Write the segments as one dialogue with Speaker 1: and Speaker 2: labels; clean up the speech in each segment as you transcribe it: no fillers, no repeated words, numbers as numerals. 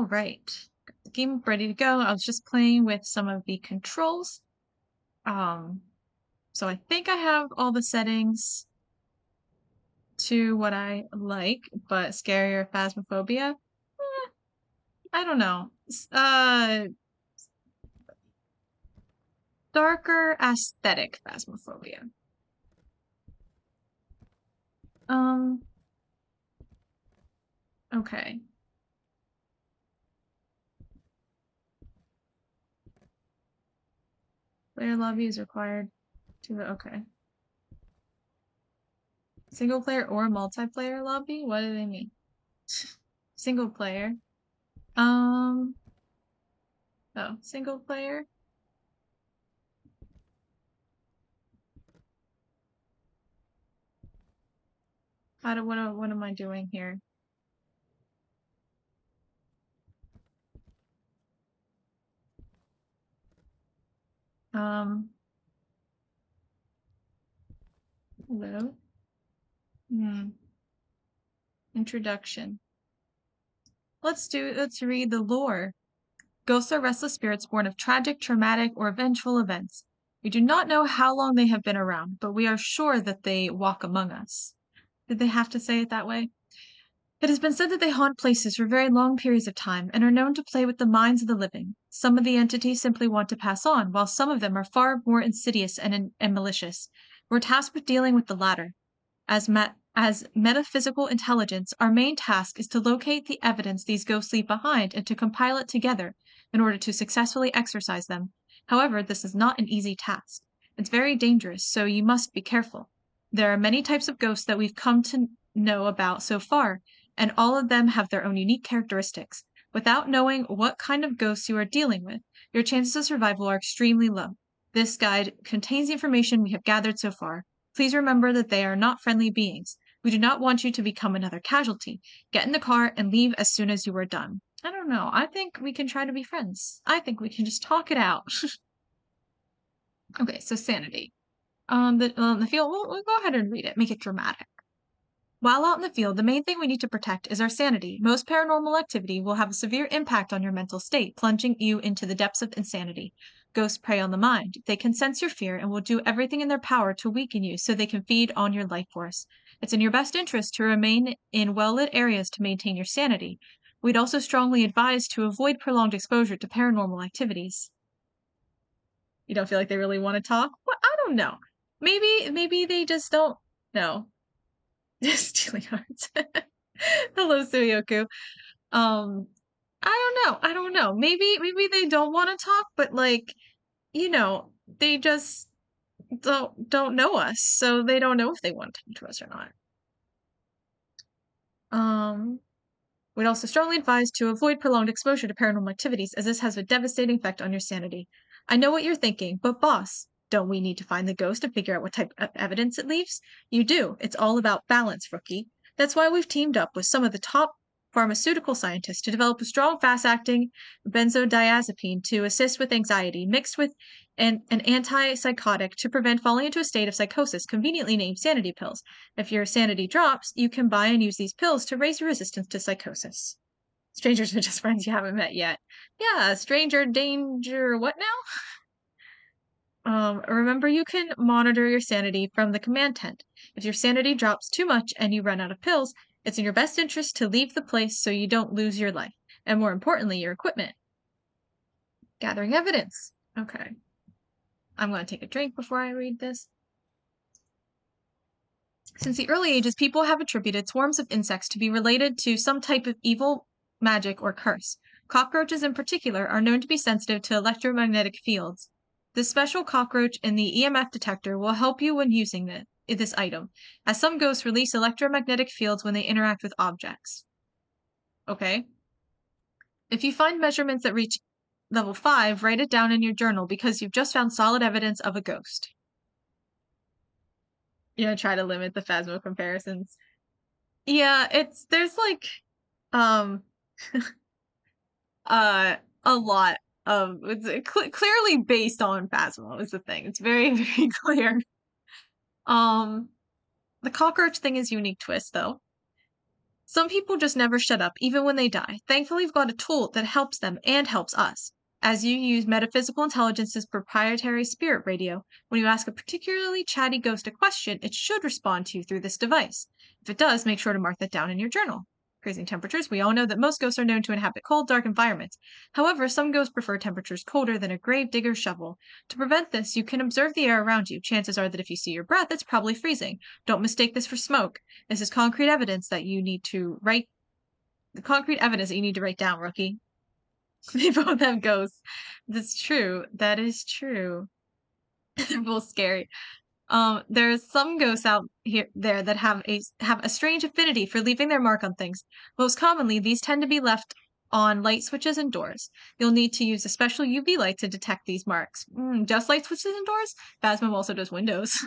Speaker 1: All right. Got the game ready to go. I was just playing with some of the controls. So I think I have all the settings to what I like, but scarier phasmophobia? I don't know. Darker aesthetic phasmophobia. Okay. Player lobby is required to, okay. Single player or multiplayer lobby? What do they mean? Single player. Oh, single player. What am I doing here? Hello? Introduction. Let's read the lore. Ghosts are restless spirits born of tragic, traumatic, or vengeful events. We do not know how long they have been around, but we are sure that they walk among us. Did they have to say it that way? It has been said that they haunt places for very long periods of time and are known to play with the minds of the living. Some of the entities simply want to pass on, while some of them are far more insidious and malicious. We're tasked with dealing with the latter. As metaphysical intelligence, our main task is to locate the evidence these ghosts leave behind and to compile it together in order to successfully exorcise them. However, this is not an easy task. It's very dangerous, so you must be careful. There are many types of ghosts that we've come to know about so far, and all of them have their own unique characteristics. Without knowing what kind of ghosts you are dealing with, your chances of survival are extremely low. This guide contains the information we have gathered so far. Please remember that they are not friendly beings. We do not want you to become another casualty. Get in the car and leave as soon as you are done. I don't know. I think we can try to be friends. I think we can just talk it out. Okay, so sanity. The field, we'll go ahead and read it. Make it dramatic. While out in the field, the main thing we need to protect is our sanity. Most paranormal activity will have a severe impact on your mental state, plunging you into the depths of insanity. Ghosts prey on the mind. They can sense your fear and will do everything in their power to weaken you so they can feed on your life force. It's in your best interest to remain in well-lit areas to maintain your sanity. We'd also strongly advise to avoid prolonged exposure to paranormal activities. You don't feel like they really want to talk? Well, I don't know. Maybe they just don't know. Stealing hearts. Hello, Suyoku. I don't know. Maybe they don't want to talk, but like, they just don't know us, so they don't know if they want to talk to us or not. We'd also strongly advise to avoid prolonged exposure to paranormal activities, as this has a devastating effect on your sanity. I know what you're thinking, but boss, don't we need to find the ghost and figure out what type of evidence it leaves? You do. It's all about balance, rookie. That's why we've teamed up with some of the top pharmaceutical scientists to develop a strong, fast-acting benzodiazepine to assist with anxiety, mixed with an antipsychotic to prevent falling into a state of psychosis, conveniently named sanity pills. If your sanity drops, you can buy and use these pills to raise your resistance to psychosis. Strangers are just friends you haven't met yet. Yeah, stranger danger, what now? Remember you can monitor your sanity from the command tent. If your sanity drops too much and you run out of pills, it's in your best interest to leave the place so you don't lose your life, and more importantly, your equipment. Gathering evidence. Okay. I'm going to take a drink before I read this. Since the early ages, people have attributed swarms of insects to be related to some type of evil, magic, or curse. Cockroaches in particular are known to be sensitive to electromagnetic fields. This special cockroach in the EMF detector will help you when using this item, as some ghosts release electromagnetic fields when they interact with objects. Okay. If you find measurements that reach level 5, write it down in your journal because you've just found solid evidence of a ghost. You're gonna try to limit the Phasmo comparisons. Yeah, there's like a lot of it's clearly based on Phasmo is the thing. It's very, very clear. The cockroach thing is unique twist though. Some people just never shut up, even when they die. Thankfully, we've got a tool that helps them and helps us. As you use Metaphysical Intelligence's proprietary spirit radio, when you ask a particularly chatty ghost a question, it should respond to you through this device. If it does, make sure to mark that down in your journal. Freezing temperatures. We all know that most ghosts are known to inhabit cold, dark environments. However, some ghosts prefer temperatures colder than a grave digger's shovel. To prevent this, you can observe the air around you. Chances are that if you see your breath, it's probably freezing. Don't mistake this for smoke. This is concrete evidence that you need to write. The concrete evidence that you need to write down, rookie. They both have ghosts. That's true. That is true. They're both scary. There's some ghosts out there that have a strange affinity for leaving their mark on things. Most commonly, these tend to be left on light switches and doors. You'll need to use a special UV light to detect these marks. Just light switches and doors? Phasma also does windows.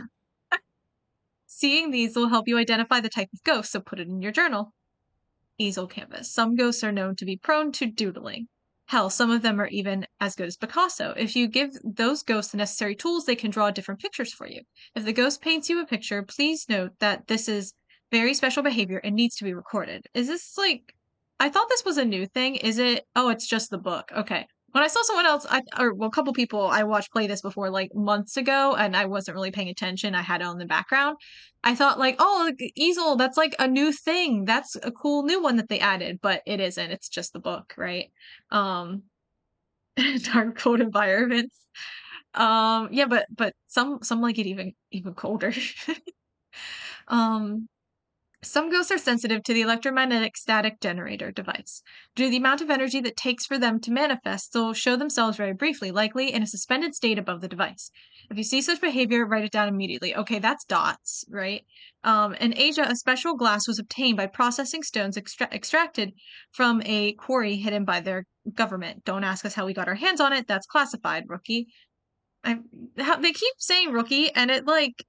Speaker 1: Seeing these will help you identify the type of ghost, so put it in your journal. Easel canvas. Some ghosts are known to be prone to doodling. Hell, some of them are even as good as Picasso. If you give those ghosts the necessary tools, they can draw different pictures for you. If the ghost paints you a picture, please note that this is very special behavior and needs to be recorded. Is this like... I thought this was a new thing. Is it? Oh, it's just the book. Okay. When I saw someone else, a couple people I watched play this before, like months ago, and I wasn't really paying attention. I had it on the background. I thought like, oh, easel, that's like a new thing. That's a cool new one that they added, but it isn't. It's just the book, right? Um, dark cold environments. Yeah, but some like it even colder. um, some ghosts are sensitive to the electromagnetic static generator device. Due to the amount of energy that takes for them to manifest, they'll show themselves very briefly, likely in a suspended state above the device. If you see such behavior, write it down immediately. Okay, that's dots, right? In Asia, a special glass was obtained by processing stones extracted from a quarry hidden by their government. Don't ask us how we got our hands on it. That's classified, rookie. They keep saying rookie, and it like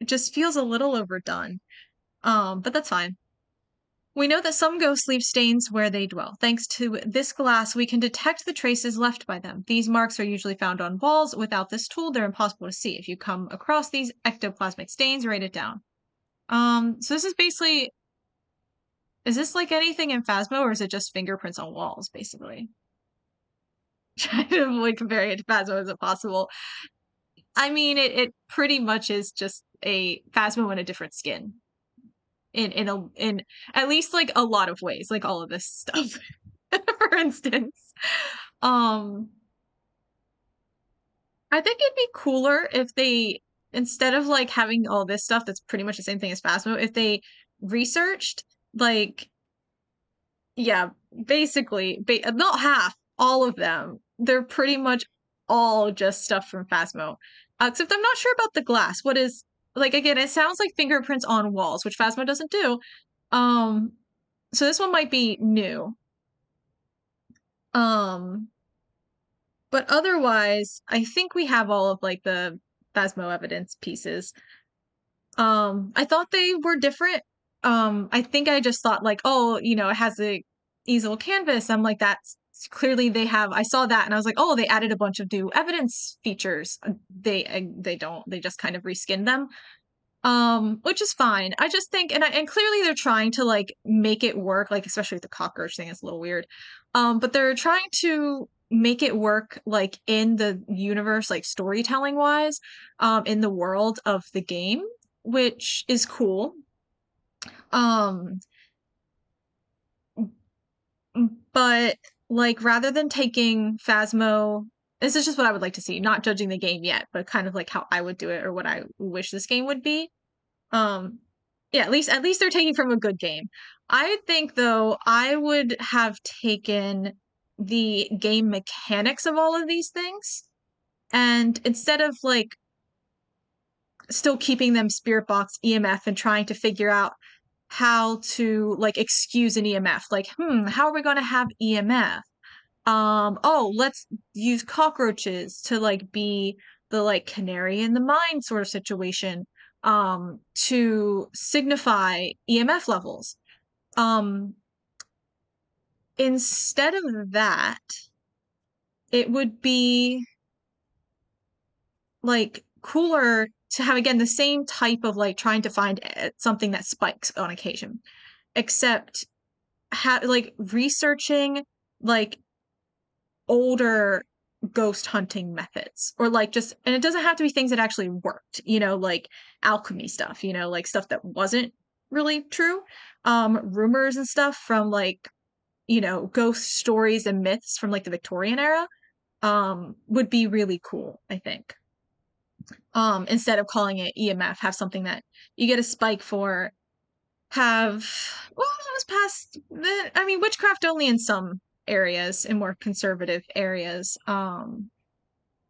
Speaker 1: just feels a little overdone. But that's fine. We know that some ghosts leave stains where they dwell. Thanks to this glass, we can detect the traces left by them. These marks are usually found on walls. Without this tool, they're impossible to see. If you come across these ectoplasmic stains, write it down. So this is basically... Is this like anything in Phasmo, or is it just fingerprints on walls, basically? Trying to avoid comparing it to Phasmo as possible. I mean, it pretty much is just a Phasmo in a different skin. In at least like a lot of ways, like all of this stuff. For instance, I think it'd be cooler if they, instead of like having all this stuff that's pretty much the same thing as Phasmo, if they researched like, yeah, basically not half, all of them, they're pretty much all just stuff from Phasmo. Except I'm not sure about the glass. What is, like, again, it sounds like fingerprints on walls, which Phasmo doesn't do. So this one might be new. But otherwise, I think we have all of like the Phasmo evidence pieces. I thought they were different. I think I just thought like, oh, you know, it has a easel canvas. I'm like, that's clearly they have. I saw that and I was like, oh, they added a bunch of new evidence features. They don't. They just kind of reskinned them. Which is fine. I just think, and clearly they're trying to like make it work, like especially with the cockroach thing, it's a little weird. But they're trying to make it work like in the universe, like storytelling wise, in the world of the game, which is cool. Um, but like rather than taking Phasmo, this is just what I would like to see, not judging the game yet, but kind of like how I would do it or what I wish this game would be. Yeah, at least they're taking from a good game. I think though I would have taken the game mechanics of all of these things, and instead of like still keeping them spirit box EMF and trying to figure out how to like excuse an EMF, like how are we going to have EMF? Oh, let's use cockroaches to like be the like canary in the mine sort of situation, to signify EMF levels. Instead of that, it would be like cooler to have again the same type of like trying to find something that spikes on occasion, except like researching like older ghost hunting methods, or like just, and it doesn't have to be things that actually worked, like alchemy stuff, like stuff that wasn't really true. Rumors and stuff from like, ghost stories and myths from like the Victorian era would be really cool, I think. Instead of calling it EMF, have something that you get a spike for, have, well, that was past the, I mean, witchcraft only in some areas, in more conservative areas.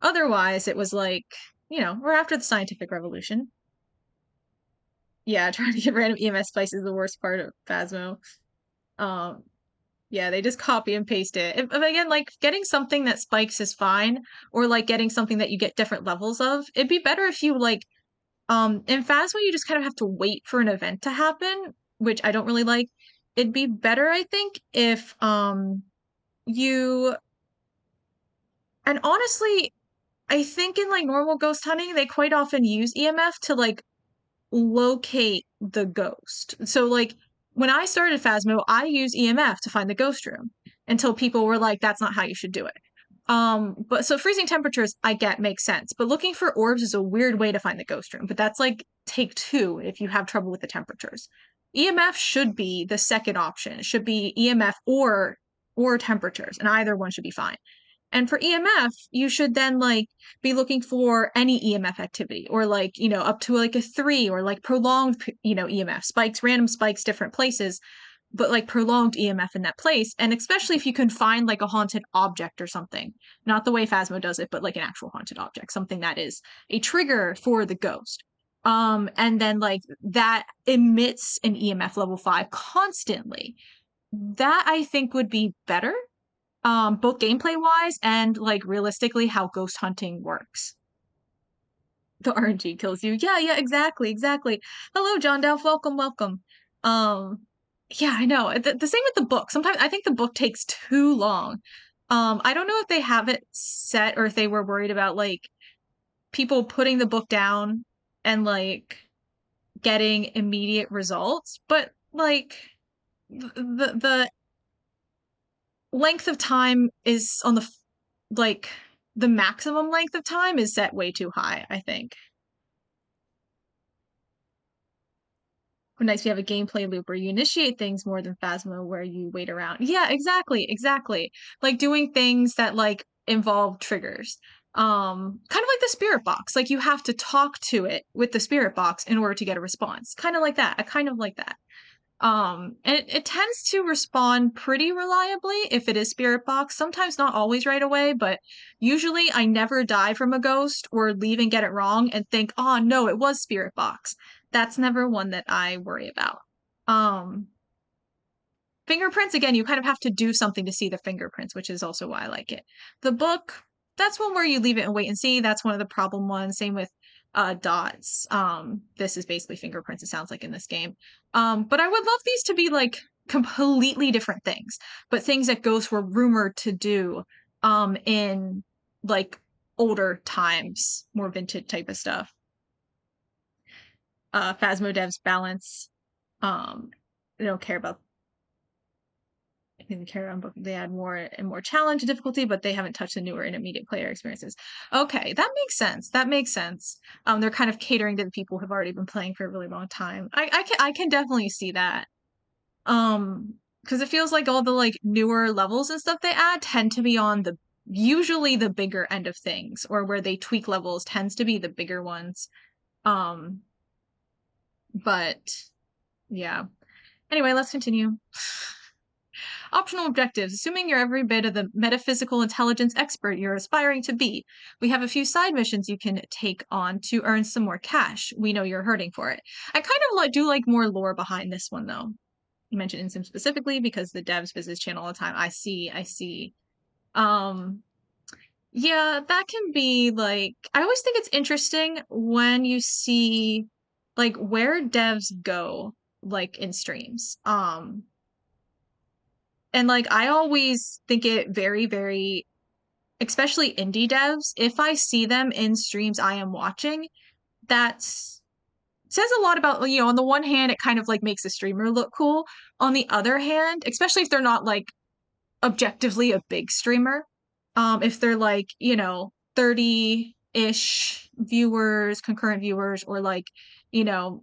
Speaker 1: Otherwise it was like, we're after the scientific revolution. Yeah, trying to get random EMF spikes is the worst part of Phasmo. Um, yeah, they just copy and paste it. If, again, like getting something that spikes is fine, or like getting something that you get different levels of. It'd be better if you like, in Phasmo you just kind of have to wait for an event to happen, which I don't really like. It'd be better, I think, if you, and honestly, I think in like normal ghost hunting, they quite often use EMF to like locate the ghost. So like when I started Phasmo, I used EMF to find the ghost room until people were like, that's not how you should do it. But so freezing temperatures, I get, makes sense. But looking for orbs is a weird way to find the ghost room. But that's like take two if you have trouble with the temperatures. EMF should be the second option. It should be EMF or temperatures, and either one should be fine. And for EMF, you should then like be looking for any EMF activity, or like, up to like a 3, or like prolonged, EMF spikes, random spikes, different places, but like prolonged EMF in that place. And especially if you can find like a haunted object or something, not the way Phasmo does it, but like an actual haunted object, something that is a trigger for the ghost. And then like that emits an EMF level 5 constantly. That I think would be better, both gameplay wise and like realistically how ghost hunting works. The RNG kills you. Yeah, yeah, exactly, exactly. Hello, John Delph. Welcome, welcome. Um, yeah, I know. The same with the book. Sometimes I think the book takes too long. I don't know if they have it set, or if they were worried about like people putting the book down and like getting immediate results, but like the length of time is on the like the maximum length of time is set way too high, I think. Nice, we have a gameplay loop where you initiate things more than Phasmo, where you wait around. Yeah, exactly, exactly. Like doing things that like involve triggers. Kind of like the spirit box. Like you have to talk to it with the spirit box in order to get a response. Kind of like that. I kind of like that. And it tends to respond pretty reliably if it is spirit box. Sometimes not always right away, but usually I never die from a ghost or leave and get it wrong and think, oh no, it was spirit box. That's never one that I worry about. Um, Fingerprints, again, you kind of have to do something to see the fingerprints, which is also why I like it. The book, that's one where you leave it and wait and see. That's one of the problem ones. Same with dots. This is basically fingerprints, it sounds like, in this game. But I would love these to be like completely different things, but things that ghosts were rumored to do in like older times, more vintage type of stuff. Phasmo devs balance. They don't care about in the Caravan book. They add more and more challenge difficulty, but they haven't touched the newer intermediate player experiences. Okay, that makes sense. That makes sense. They're kind of catering to the people who've already been playing for a really long time. I can definitely see that. Because it feels like all the like newer levels and stuff they add tend to be on the usually the bigger end of things, or where they tweak levels tends to be the bigger ones. Um, but yeah. Anyway, let's continue. Optional objectives. Assuming you're every bit of the metaphysical intelligence expert you're aspiring to be, we have a few side missions you can take on to earn some more cash. We know you're hurting for it. I kind of do like more lore behind this one, though. You mentioned InSim specifically because the devs visit his channel all the time. I see. Um, yeah, that can be like, I always think it's interesting when you see like where devs go like in streams. And like I always think it very, very, especially indie devs, if I see them in streams I am watching, that's says a lot about, on the one hand, it kind of like makes the streamer look cool. On the other hand, especially if they're not like objectively a big streamer, if they're like, 30-ish viewers, concurrent viewers, or like, you know,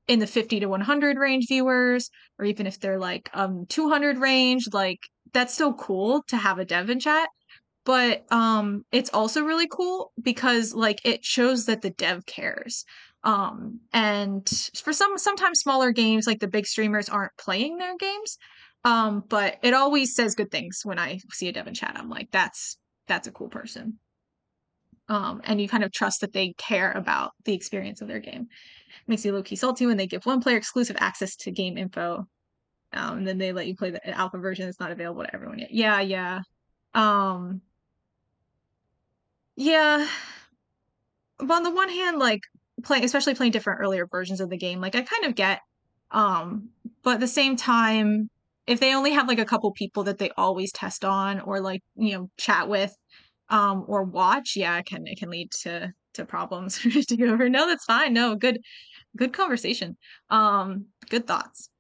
Speaker 1: in the 50 to 100 range viewers, or even if they're like 200 range, like that's still cool to have a dev in chat. But it's also really cool because like it shows that the dev cares. And for sometimes smaller games, like the big streamers aren't playing their games. But it always says good things when I see a dev in chat. I'm like, that's a cool person. And you kind of trust that they care about the experience of their game. Makes you low-key salty when they give one player exclusive access to game info. And then they let you play the alpha version that's not available to everyone yet. Yeah, yeah. Um, yeah. But on the one hand, like especially playing different earlier versions of the game, like I kind of get, but at the same time, if they only have like a couple people that they always test on or like, chat with, or watch, yeah, it can lead to problems. To go over. No, that's fine. No, good conversation. Good thoughts.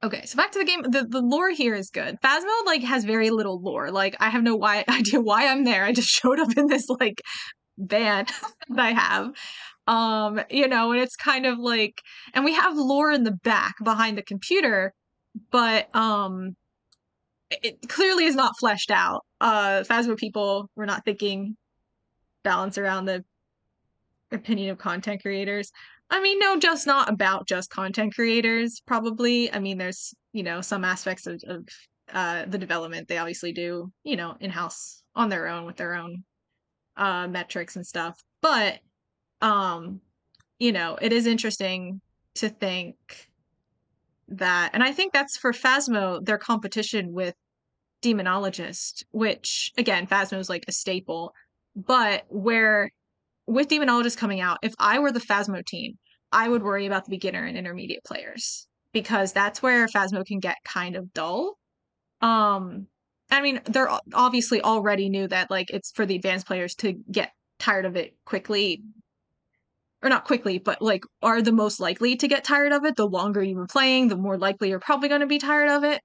Speaker 1: Okay, so back to the game. The lore here is good. Phasmo like has very little lore. Like I have no idea why I'm there. I just showed up in this like van that I have. And it's kind of like, and we have lore in the back behind the computer, but it clearly is not fleshed out. Phasmo people were not thinking balance around the opinion of content creators. I mean, no, just not about just content creators, probably. I mean, there's, some aspects of the development they obviously do, in-house on their own with their own metrics and stuff. But it is interesting to think that, and I think that's for Phasmo, their competition with Demonologist, which again, Phasmo is like a staple, but where with Demonologist coming out, if I were the Phasmo team, I would worry about the beginner and intermediate players because that's where Phasmo can get kind of dull. I mean, they're obviously already knew that like it's for the advanced players to get tired of it quickly, or not quickly, but like are the most likely to get tired of it. The longer you were playing, the more likely you're probably going to be tired of it.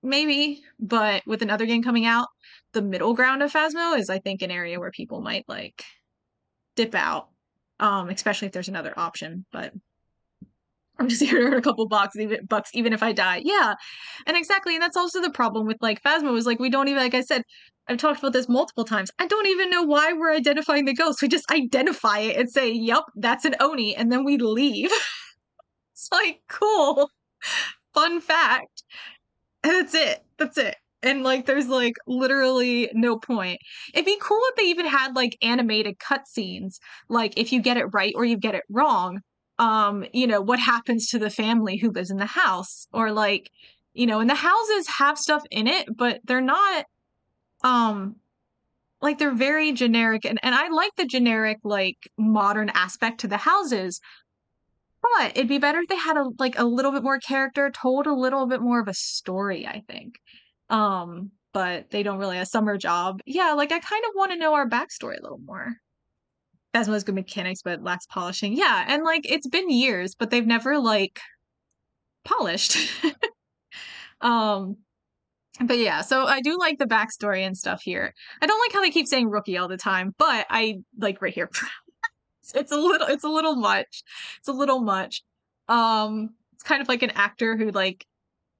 Speaker 1: Maybe, but with another game coming out, the middle ground of Phasmo is, I think, an area where people might like dip out, especially if there's another option. But I'm just here to earn a couple bucks, even if I die. Yeah, and exactly, and that's also the problem with like Phasmo is like we don't even, like I said, I've talked about this multiple times. I don't even know why we're identifying the ghost. We just identify it and say, "Yep, that's an Oni," and then we leave. It's like cool, fun fact. And that's it. That's it. And like there's like literally no point. It'd be cool if they even had like animated cutscenes, like if you get it right or you get it wrong, what happens to the family who lives in the house. Or like, and the houses have stuff in it, but they're not um like they're very generic, and I like the generic like modern aspect to the houses, but it'd be better if they had a little bit more character, told a little bit more of a story, I think. But they don't really. A summer job. Yeah, like I kind of want to know our backstory a little more. Phasmo has good mechanics, but lacks polishing. Yeah, and like it's been years, but they've never like polished. um, but yeah, so I do like the backstory and stuff here. I don't like how they keep saying rookie all the time, but I like right here. It's a little much. It's a little much. It's kind of like an actor who like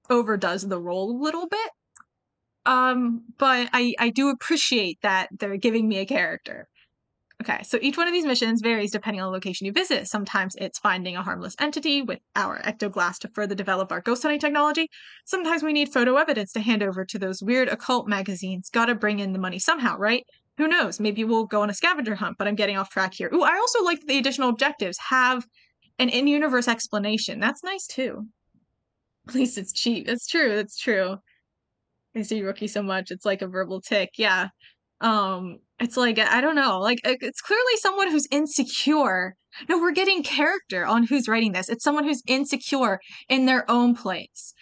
Speaker 1: overdoes the role a little bit. But I do appreciate that they're giving me a character. Okay, so each one of these missions varies depending on the location you visit. Sometimes it's finding a harmless entity with our ectoglass to further develop our ghost hunting technology. Sometimes we need photo evidence to hand over to those weird occult magazines. Gotta bring in the money somehow, right? Who knows? Maybe we'll go on a scavenger hunt, but I'm getting off track here. Ooh, I also like the additional objectives have an in-universe explanation. That's nice too. At least it's cheap. It's true. It's true. I see rookie so much. It's like a verbal tick. Yeah. It's like I don't know. Like it's clearly someone who's insecure No, we're getting character on who's writing this. It's someone who's insecure in their own place.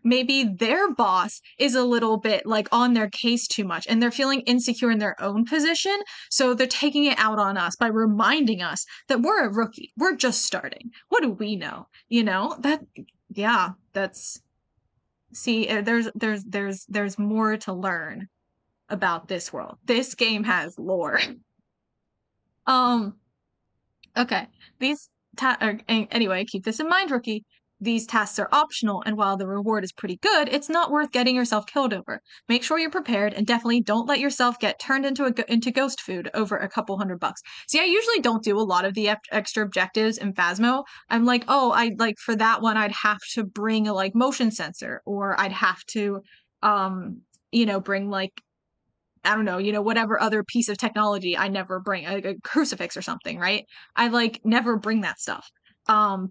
Speaker 1: Maybe their boss is a little bit like on their case too much and they're feeling insecure in their own position. So they're taking it out on us by reminding us that we're a rookie. We're just starting. What do we know? That's see, there's more to learn about this world. This game has lore. Um, Okay. Anyway, keep this in mind, rookie. These tasks are optional, and while the reward is pretty good, it's not worth getting yourself killed over. Make sure you're prepared, and definitely don't let yourself get turned into ghost food over a couple $100. See, I usually don't do a lot of the extra objectives in Phasmo. I'm like, oh, I like for that one, I'd have to bring a like motion sensor, or I'd have to, bring like I don't know, whatever other piece of technology I never bring, like a crucifix or something, right? I like never bring that stuff.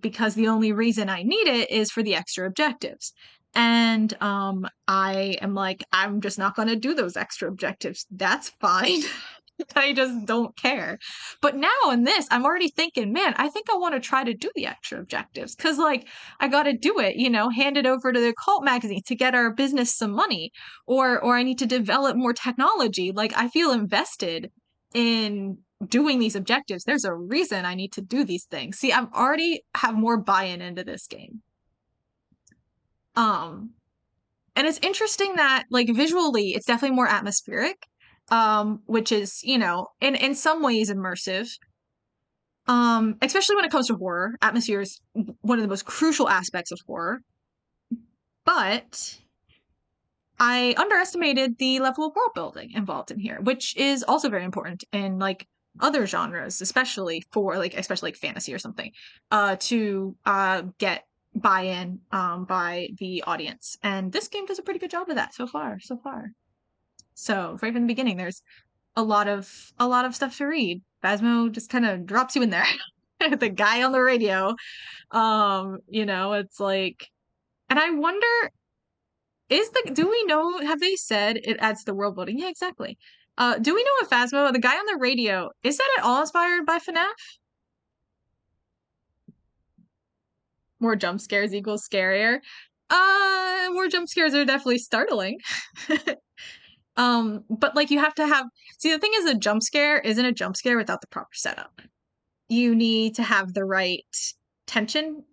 Speaker 1: Because the only reason I need it is for the extra objectives. And I am like, I'm just not gonna do those extra objectives. That's fine. I just don't care. But now in this, I'm already thinking, man, I think I want to try to do the extra objectives because, like, I got to do it, hand it over to the cult magazine to get our business some money, or I need to develop more technology. Like, I feel invested in doing these objectives. There's a reason I need to do these things. See, I'm already have more buy-in into this game. And it's interesting that, like, visually, it's definitely more atmospheric. Which is, in some ways immersive. Especially when it comes to horror. Atmosphere is one of the most crucial aspects of horror. But I underestimated the level of world building involved in here, which is also very important in like other genres, especially like fantasy or something, to get buy-in by the audience. And this game does a pretty good job of that so far. So right from the beginning, there's a lot of stuff to read. Phasmo just kind of drops you in there. The guy on the radio. It's like, and I wonder, do we know, have they said it adds to the world building? Yeah, exactly. Do we know if Phasmo, the guy on the radio, is that at all inspired by FNAF? More jump scares equals scarier. More jump scares are definitely startling. But like you have to have, see, the thing is a jump scare isn't a jump scare without the proper setup. You need to have the right tension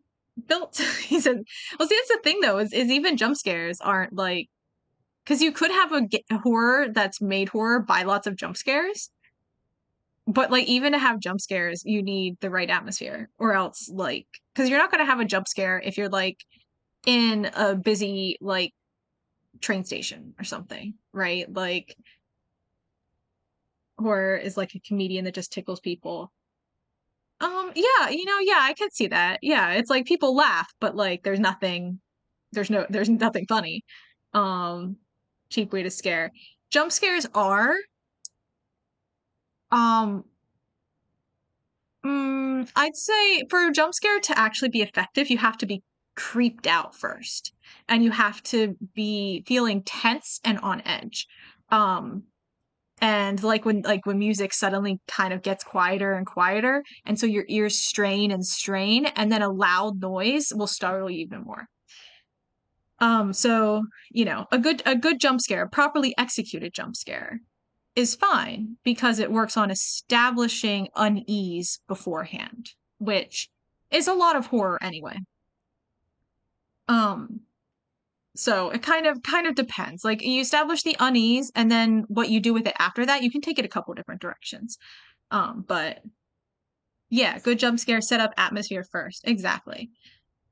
Speaker 1: built. He said, well, see, that's the thing though, is even jump scares aren't like, because you could have a horror that's made horror by lots of jump scares, but like even to have jump scares, you need the right atmosphere, or else like, because you're not going to have a jump scare if you're like in a busy like train station or something, right? Like horror is like a comedian that just tickles people. Yeah, I could see that. Yeah, it's like people laugh, but like there's nothing funny. Um, Cheap way to scare. Jump scares are um I'd say for a jump scare to actually be effective, you have to be creeped out first. And you have to be feeling tense and on edge. Um, and like when music suddenly kind of gets quieter and quieter, and so your ears strain and strain, and then a loud noise will startle you even more. So a good jump scare, a properly executed jump scare, is fine because it works on establishing unease beforehand, which is a lot of horror anyway. Um, so it kind of depends. Like you establish the unease, and then what you do with it after that, you can take it a couple different directions. But yeah, good jump scare, set up atmosphere first. Exactly.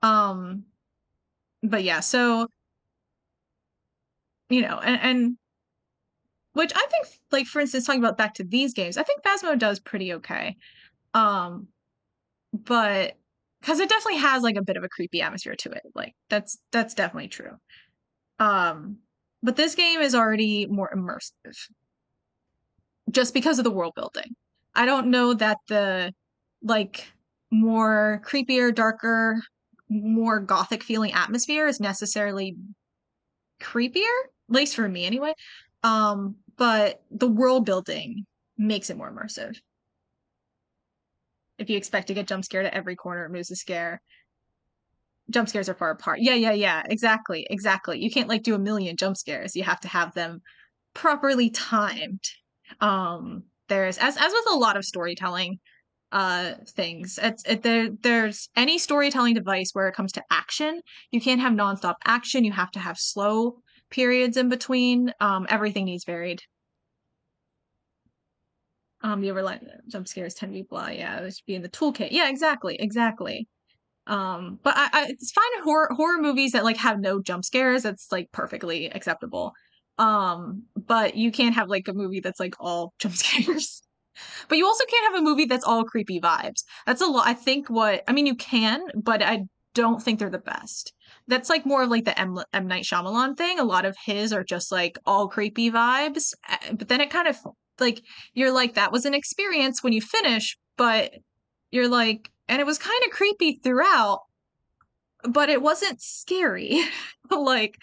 Speaker 1: Um, but yeah, so and which I think, like for instance, talking about back to these games, I think Phasmo does pretty okay. Um, but because it definitely has like a bit of a creepy atmosphere to it. Like that's definitely true. But this game is already more immersive just because of the world building. I don't know that the like more creepier, darker, more gothic feeling atmosphere is necessarily creepier, at least for me anyway. But the world building makes it more immersive. If you expect to get jump scared at every corner, it moves the scare. Jump scares are far apart. Yeah. Exactly. You can't like do a million jump scares. You have to have them properly timed. There's as with a lot of storytelling things. There's any storytelling device where it comes to action, you can't have nonstop action. You have to have slow periods in between. Everything needs varied. You ever like jump scares tend to be blah, yeah, it should be in the toolkit. Yeah, exactly. But it's fine horror movies that like have no jump scares, that's like perfectly acceptable. But you can't have like a movie that's like all jump scares. But you also can't have a movie that's all creepy vibes. That's a lot. I think I mean, you can, but I don't think they're the best. That's like more of like the M. Night Shyamalan thing. A lot of his are just like all creepy vibes. But then it kind of like, you're like, that was an experience when you finish, but you're like, and it was kind of creepy throughout, but it wasn't scary. Like,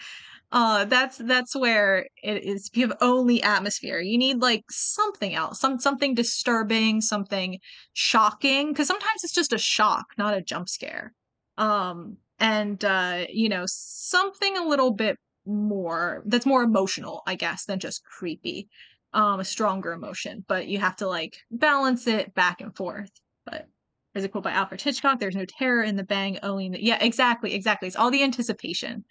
Speaker 1: that's where it is. If you have only atmosphere, you need like something else, something disturbing, something shocking, because sometimes it's just a shock, not a jump scare. And you know, something a little bit more that's more emotional, I guess, than just creepy. A stronger emotion, but you have to like balance it back and forth. But there's a quote by Alfred Hitchcock: "There's no terror in the bang, only in the..." Yeah, exactly. It's all the anticipation.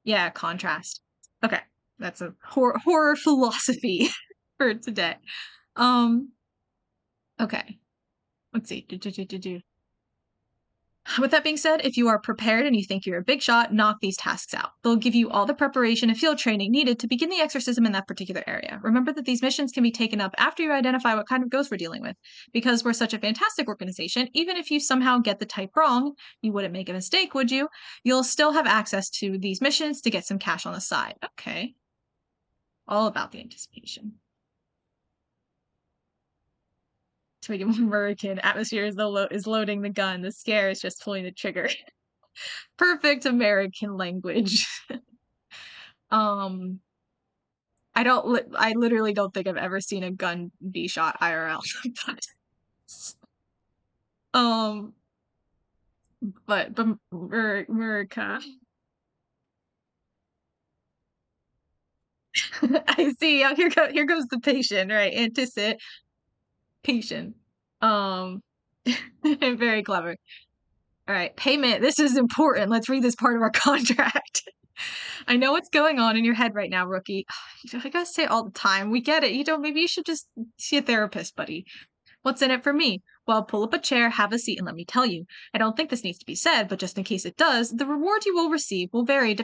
Speaker 1: Yeah, contrast. Okay, that's a horror philosophy for today. Um, okay, let's see. With that being said, if you are prepared and you think you're a big shot, knock these tasks out. They'll give you all the preparation and field training needed to begin the exorcism in that particular area. Remember that these missions can be taken up after you identify what kind of ghost we're dealing with. Because we're such a fantastic organization, even if you somehow get the type wrong, you wouldn't make a mistake, would you? You'll still have access to these missions to get some cash on the side. Okay. All about the anticipation. To make it more American, atmosphere is loading the gun. The scare is just pulling the trigger. Perfect American language. um, I literally don't think I've ever seen a gun be shot IRL. um, but America. I see. Here goes the patient, right? Anticipation. Um, very clever. All right, payment. This is important. Let's read this part of our contract. I know what's going on in your head right now, rookie. I gotta say it all the time. We get it. Maybe you should just see a therapist, buddy. What's in it for me? Well, pull up a chair, have a seat, and let me tell you. I don't think this needs to be said, but just in case it does, the reward you will receive will vary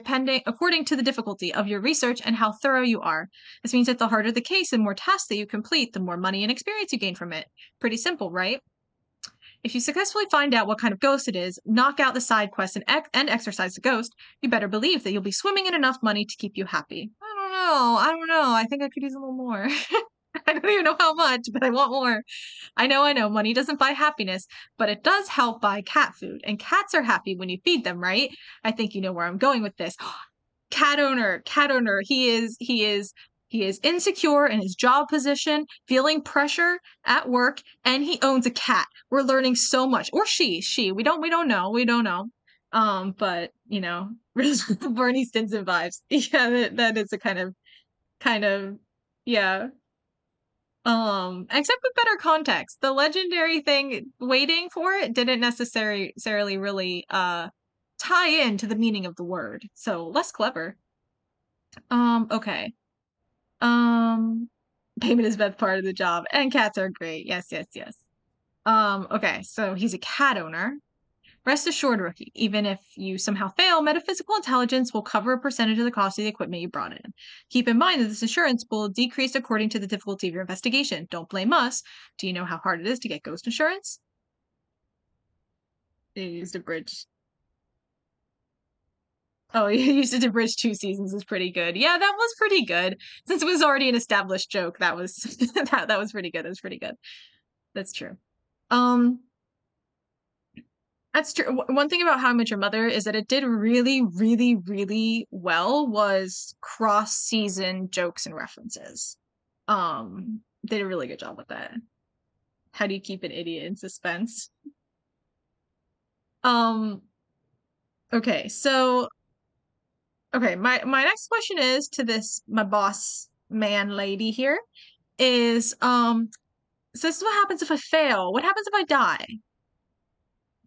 Speaker 1: according to the difficulty of your research and how thorough you are. This means that the harder the case and more tasks that you complete, the more money and experience you gain from it. Pretty simple, right? If you successfully find out what kind of ghost it is, knock out the side quests and exorcise the ghost, you better believe that you'll be swimming in enough money to keep you happy. I don't know. I think I could use a little more. I don't even know how much, but I want more. I know. Money doesn't buy happiness, but it does help buy cat food. And cats are happy when you feed them, right? I think you know where I'm going with this. Cat owner. He is insecure in his job position, feeling pressure at work, and he owns a cat. We're learning so much. Or she. We don't know. But you know, Bernie Stinson vibes. Yeah, that is a kind of yeah. Except with better context. The legendary thing waiting for it didn't necessarily really tie into the meaning of the word. So less clever. Okay. Um, payment is best part of the job, and cats are great. Yes. Okay, so he's a cat owner. Rest assured, rookie, even if you somehow fail, metaphysical intelligence will cover a percentage of the cost of the equipment you brought in. Keep in mind that this insurance will decrease according to the difficulty of your investigation. Don't blame us. Do you know how hard it is to get ghost insurance? They used a bridge. Oh, you used it to bridge 2 seasons is pretty good. Yeah, that was pretty good. Since it was already an established joke, that was that was pretty good. That was pretty good. That's true. Um, That's true. One thing about How I Met Your Mother is that it did really well was cross-season jokes and references. They did a really good job with that. How do you keep an idiot in suspense? Um, okay, so okay, my next question is to this my boss man lady here is so this is what happens if I fail. What happens if I die?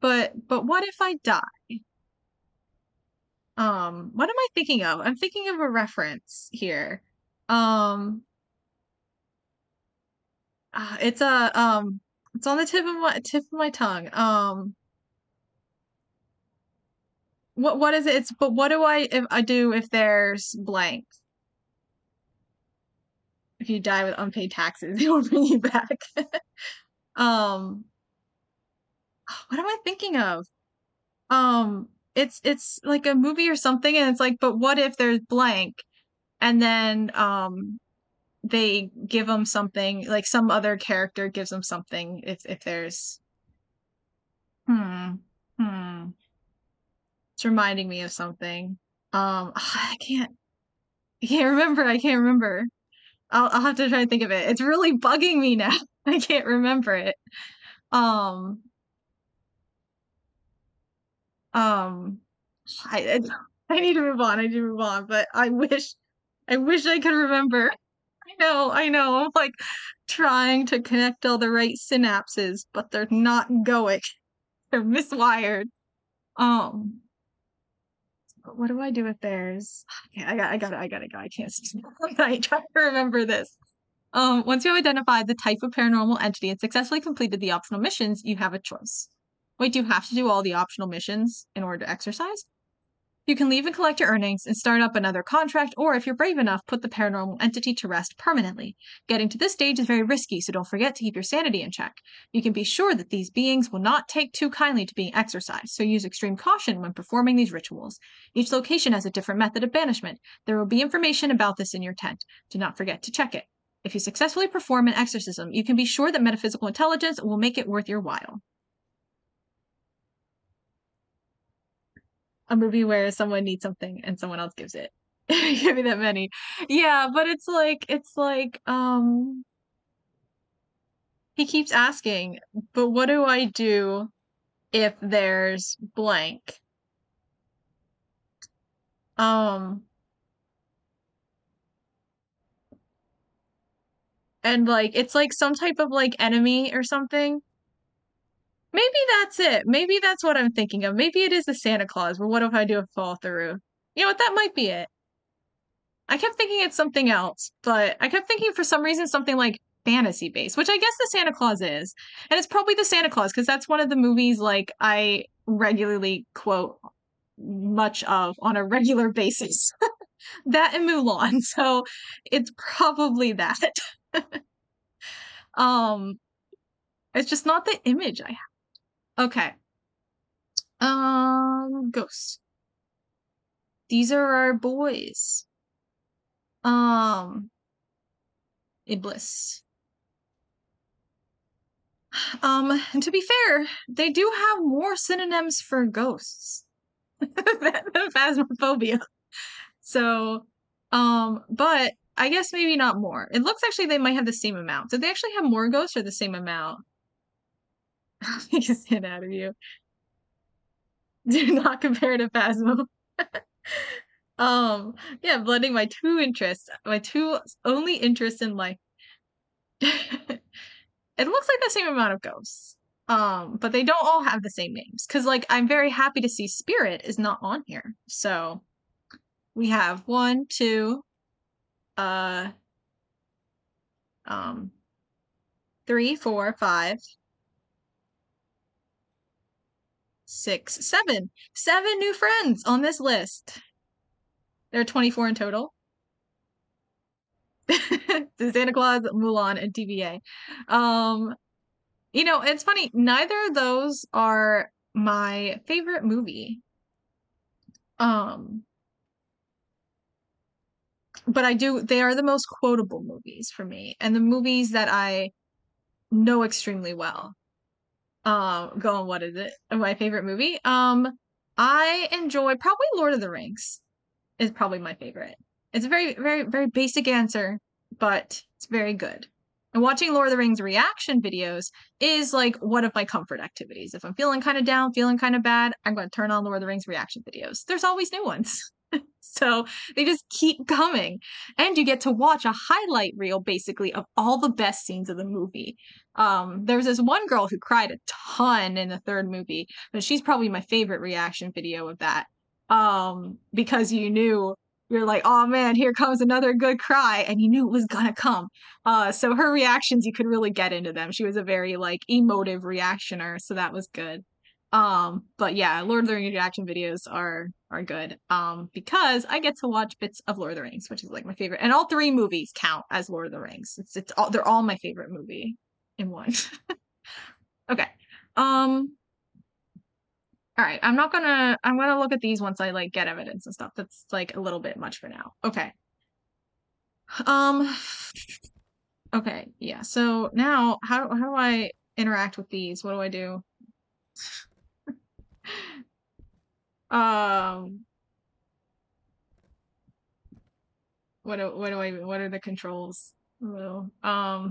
Speaker 1: But what if I die? What am I thinking of? I'm thinking of a reference here. Um it's a it's on the tip of my tongue. What is it? It's but what do I do if there's blank? If you die with unpaid taxes, they will bring you back. Um, what am I thinking of? It's like a movie or something, and it's like, but what if there's blank? And then they give them something, like some other character gives them something. If there's hmm hmm, it's reminding me of something. I can't remember. I can't remember. I'll have to try to think of it. It's really bugging me now. I can't remember it. Um, um, I need to move on. I need to move on, but I wish I could remember. I know. I'm like trying to connect all the right synapses, but they're not going. They're miswired. Um, but what do I do if there's? Okay, I gotta go. I can't. I try to remember this. Once you have identified the type of paranormal entity and successfully completed the optional missions, you have a choice. Wait, do you have to do all the optional missions in order to exercise? You can leave and collect your earnings and start up another contract, or if you're brave enough, put the paranormal entity to rest permanently. Getting to this stage is very risky, so don't forget to keep your sanity in check. You can be sure that these beings will not take too kindly to being exorcised, so use extreme caution when performing these rituals. Each location has a different method of banishment. There will be information about this in your tent. Do not forget to check it. If you successfully perform an exorcism, you can be sure that metaphysical intelligence will make it worth your while. A movie where someone needs something and someone else gives it. Give me that many. Yeah, but it's like he keeps asking, but what do I do if there's blank? Um and like it's like some type of like enemy or something. Maybe that's it. Maybe that's what I'm thinking of. Maybe it is the Santa Claus, but what if I do a fall through? You know what? That might be it. I kept thinking it's something else, but I kept thinking for some reason something like fantasy based, which I guess the Santa Claus is. And it's probably the Santa Claus because that's one of the movies like I regularly quote much of on a regular basis. That and Mulan. So it's probably that. um it's just not the image I have. Okay. Ghosts. These are our boys. Um Iblis. And to be fair, they do have more synonyms for ghosts than phasmophobia. So, but I guess maybe not more. It looks actually they might have the same amount. Did they actually have more ghosts or the same amount? Take a stand out of you. Do not compare to Phasmo. Yeah, blending my two interests, my two only interests in life. It looks like the same amount of ghosts. But they don't all have the same names. Cause like I'm very happy to see Spirit is not on here. So we have 1, 2, uh, um, 3, 4, 5, 6, 7. 7 new friends on this list. There are 24 in total. Santa Claus, Mulan, and TVA. It's funny, neither of those are my favorite movie. Um, but they are the most quotable movies for me, and the movies that I know extremely well. What is it? My favorite movie? I enjoy probably Lord of the Rings is probably my favorite. It's a very, very, very basic answer, but it's very good. And watching Lord of the Rings reaction videos is like one of my comfort activities. If I'm feeling kind of down, feeling kind of bad, I'm going to turn on Lord of the Rings reaction videos. There's always new ones. So they just keep coming. And you get to watch a highlight reel basically of all the best scenes of the movie. There was this one girl who cried a ton in the third movie, but she's probably my favorite reaction video of that. Because you're like, oh man, here comes another good cry, and you knew it was gonna come. So her reactions, you could really get into them. She was a very like emotive reactioner, so that was good. But yeah, Lord of the Rings reaction videos are good. Because I get to watch bits of Lord of the Rings, which is like my favorite, and all three movies count as Lord of the Rings. It's all they're all my favorite movie in one. Okay. All right, I'm gonna look at these once I like get evidence and stuff. That's like a little bit much for now. Okay. Um okay, yeah. So now how do I interact with these? What do I do? Um what are the controls? Oh,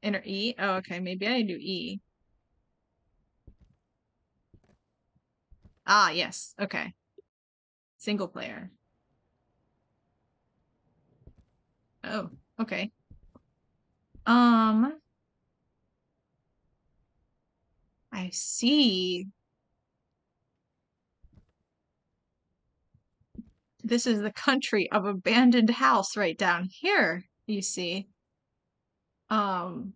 Speaker 1: enter E? Oh, okay, maybe I do E. Ah, yes. Okay. Single player. Oh, okay. Um, I see. This is the country of abandoned house right down here, you see. Um,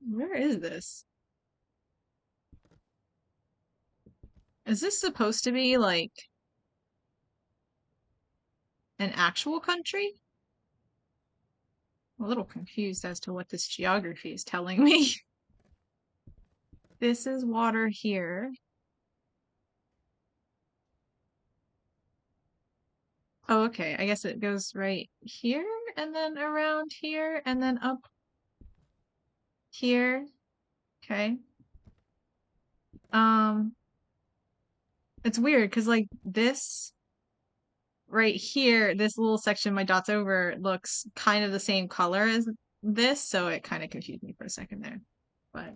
Speaker 1: where is this? Is this supposed to be like an actual country? I'm a little confused as to what this geography is telling me. This is water here. Oh, okay. I guess it goes right here and then around here and then up here. Okay. Um, it's weird because like this right here, this little section my dots over looks kind of the same color as this, so it kind of confused me for a second there. But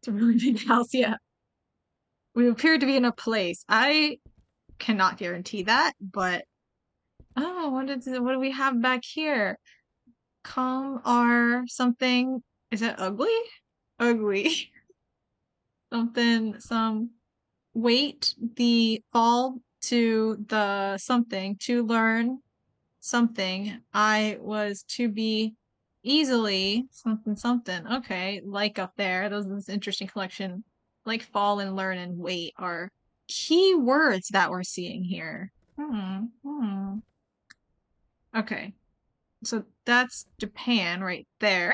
Speaker 1: it's a really big house, yeah. We appear to be in a place. I cannot guarantee that, but oh, what do we have back here? Come are something. Is it ugly? Ugly. Some wait the fall to the something to learn something. I was to be easily something something. Okay, like up there. Those this interesting collection. Like fall and learn and wait are key words that we're seeing here. Hmm. Okay. So that's Japan right there.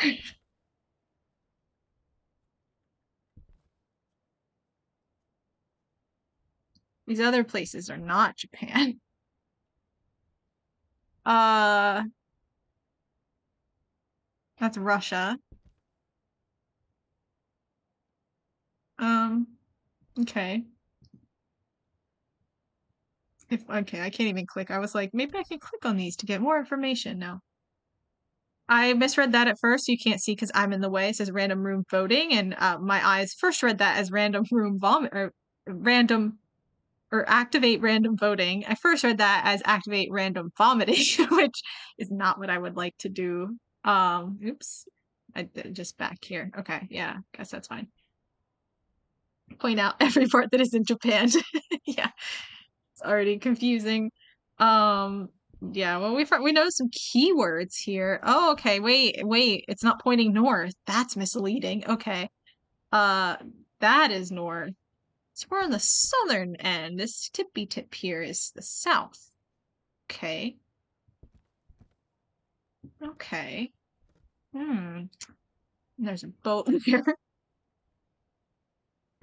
Speaker 1: These other places are not Japan. Uh, that's Russia. Um, okay. Okay, I can't even click. I was like, maybe I can click on these to get more information now. I misread that at first. You can't see because I'm in the way. It says random room voting, and my eyes first read that as random room vomit or random or activate random voting. I first read that as activate random vomiting, which is not what I would like to do. Oops. I just back here. Okay, yeah, guess that's fine. Point out every part that is in Japan. Yeah, it's already confusing. Um, yeah, well, we know some keywords here. Oh, okay, wait, it's not pointing north. That's misleading. Okay. Uh, that is north. So we're on the southern end. This tippy tip here is the south. Okay. Okay. There's a boat here.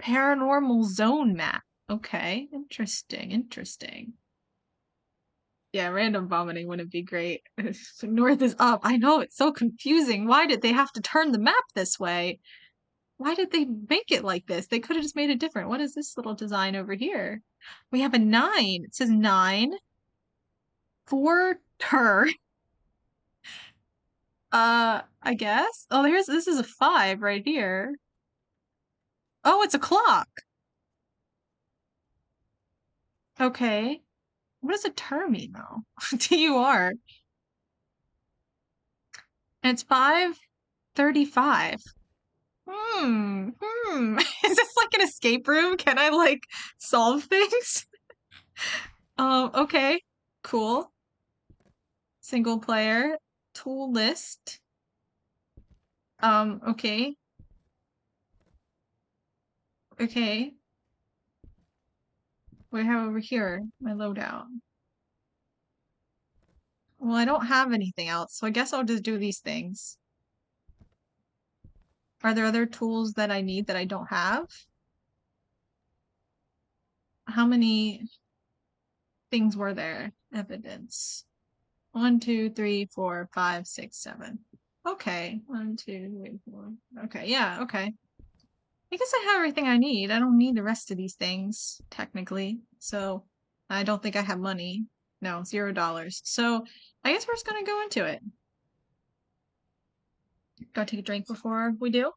Speaker 1: Paranormal zone map. Okay. Interesting. Yeah, random vomiting wouldn't be great. North is up. I know, it's so confusing. Why did they have to turn the map this way? Why did they make it like this? They could have just made it different. What is this little design over here? We have a 9. It says 9 for her. I guess. Oh, this is a 5 right here. Oh, it's a clock. Okay. What does a term mean though? TUR. And it's 5:35. Is this like an escape room? Can I like solve things? Okay. Cool. Single player. Tool list. Okay. Okay. What do I have over here? My loadout. Well, I don't have anything else, so I guess I'll just do these things. Are there other tools that I need that I don't have? How many things were there? Evidence. 1, 2, 3, 4, 5, 6, 7. Okay. 1, 2, 3, 4. Okay, yeah, okay. I guess I have everything I need. I don't need the rest of these things, technically. So I don't think I have money. No, $0. So I guess we're just gonna go into it. Gotta take a drink before we do.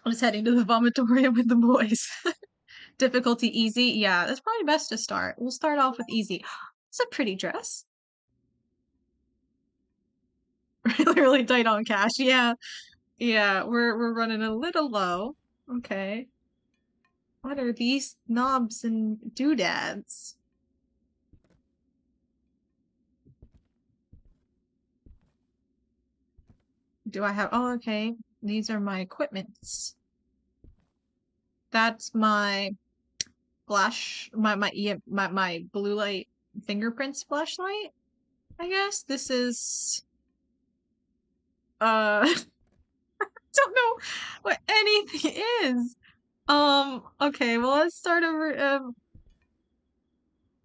Speaker 1: I'm just heading to the vomitorium with the boys. Difficulty easy. Yeah, that's probably best to start. We'll start off with easy. It's a pretty dress. Really, really tight on cash. Yeah. Yeah, we're running a little low. Okay. What are these knobs and doodads? Do I have? Oh, okay. These are my equipments. That's my flash, my blue light fingerprints flashlight. I guess this is don't know what anything is. Okay, well let's start over.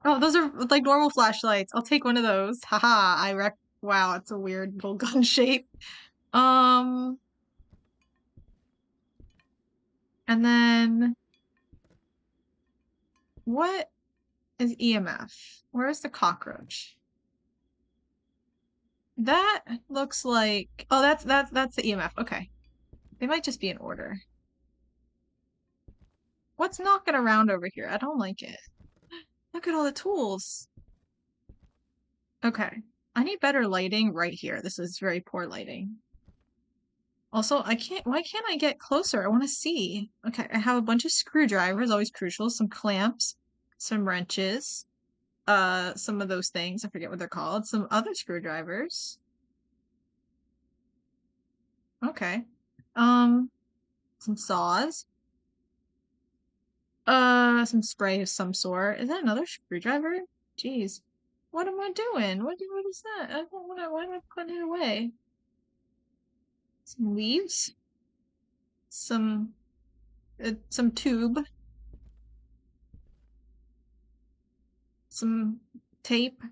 Speaker 1: Oh, those are like normal flashlights. I'll take one of those. Haha, wow, it's a weird little gun shape. Um, and then what is EMF? Where's the cockroach? That looks like, oh, that's the EMF. Okay. They might just be in order. What's knocking around over here? I don't like it. Look at all the tools. Okay. I need better lighting right here. This is very poor lighting. Also, why can't I get closer? I want to see. Okay, I have a bunch of screwdrivers, always crucial, some clamps, some wrenches, some of those things, I forget what they're called, some other screwdrivers. Okay. Some saws. Some spray of some sort. Is that another screwdriver? Jeez. What am I doing? What is that? I don't want to, why am I putting it away? Some leaves. Some tube. Some tape.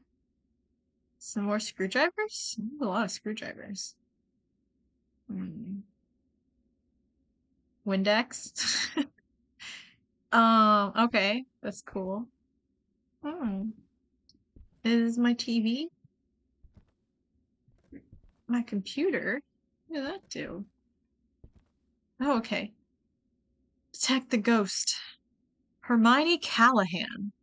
Speaker 1: Some more screwdrivers? A lot of screwdrivers. Windex. Okay. That's cool. Hmm. Is my TV? My computer? What did that do? Oh, okay. Detect the ghost. Hermione Callahan.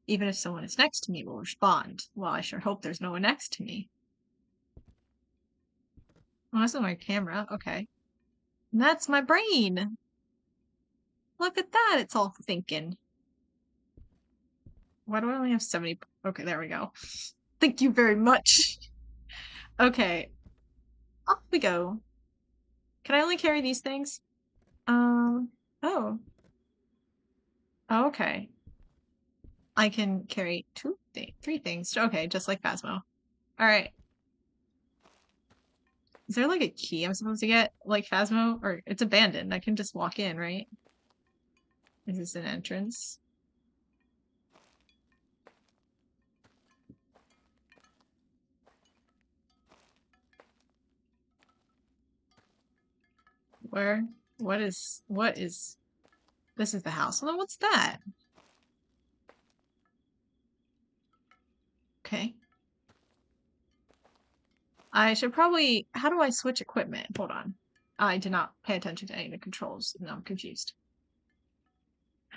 Speaker 1: Even if someone is next to me will respond. Well, I sure hope there's no one next to me. Oh, that's not my camera. Okay. And that's my brain. Look at that. It's all thinking. Why do I only have 70? Okay, there we go. Thank you very much. Okay. Off we go. Can I only carry these things? Oh. Oh, okay. I can carry 3 things. Okay, just like Phasmo. Alright. Is there like a key I'm supposed to get, like Phasmo? Or it's abandoned. I can just walk in, right? Is this an entrance? Where? What is... This is the house. Well, then what's that? Okay. I should probably... How do I switch equipment? Hold on. I did not pay attention to any of the controls. No, I'm confused.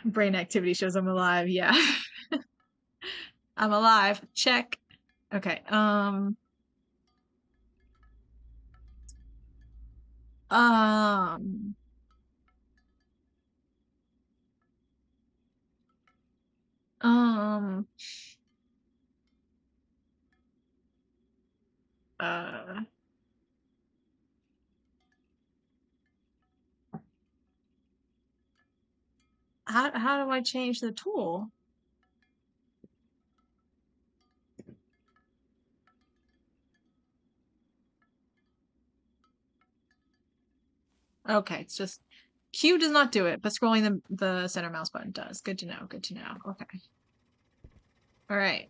Speaker 1: Brain activity shows I'm alive. Yeah. I'm alive. Check. Okay. Um... Um... Uh... How do I change the tool? Okay, it's just Q does not do it, but scrolling the center mouse button does. Good to know. Good to know. Okay. All right.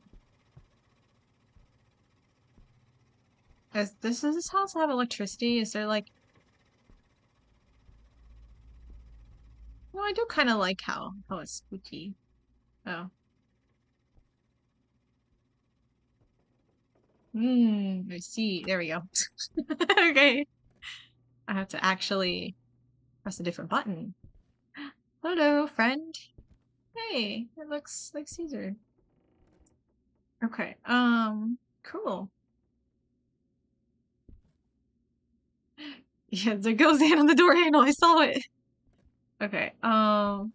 Speaker 1: Does this house have electricity? Is there like? Well, I do kind of like how it's spooky. Oh. I see. There we go. Okay. I have to actually press a different button. Hello, friend. Hey, it looks like Caesar. Okay. Cool. Yeah, there goes the hand on the door handle. I saw it. Okay. I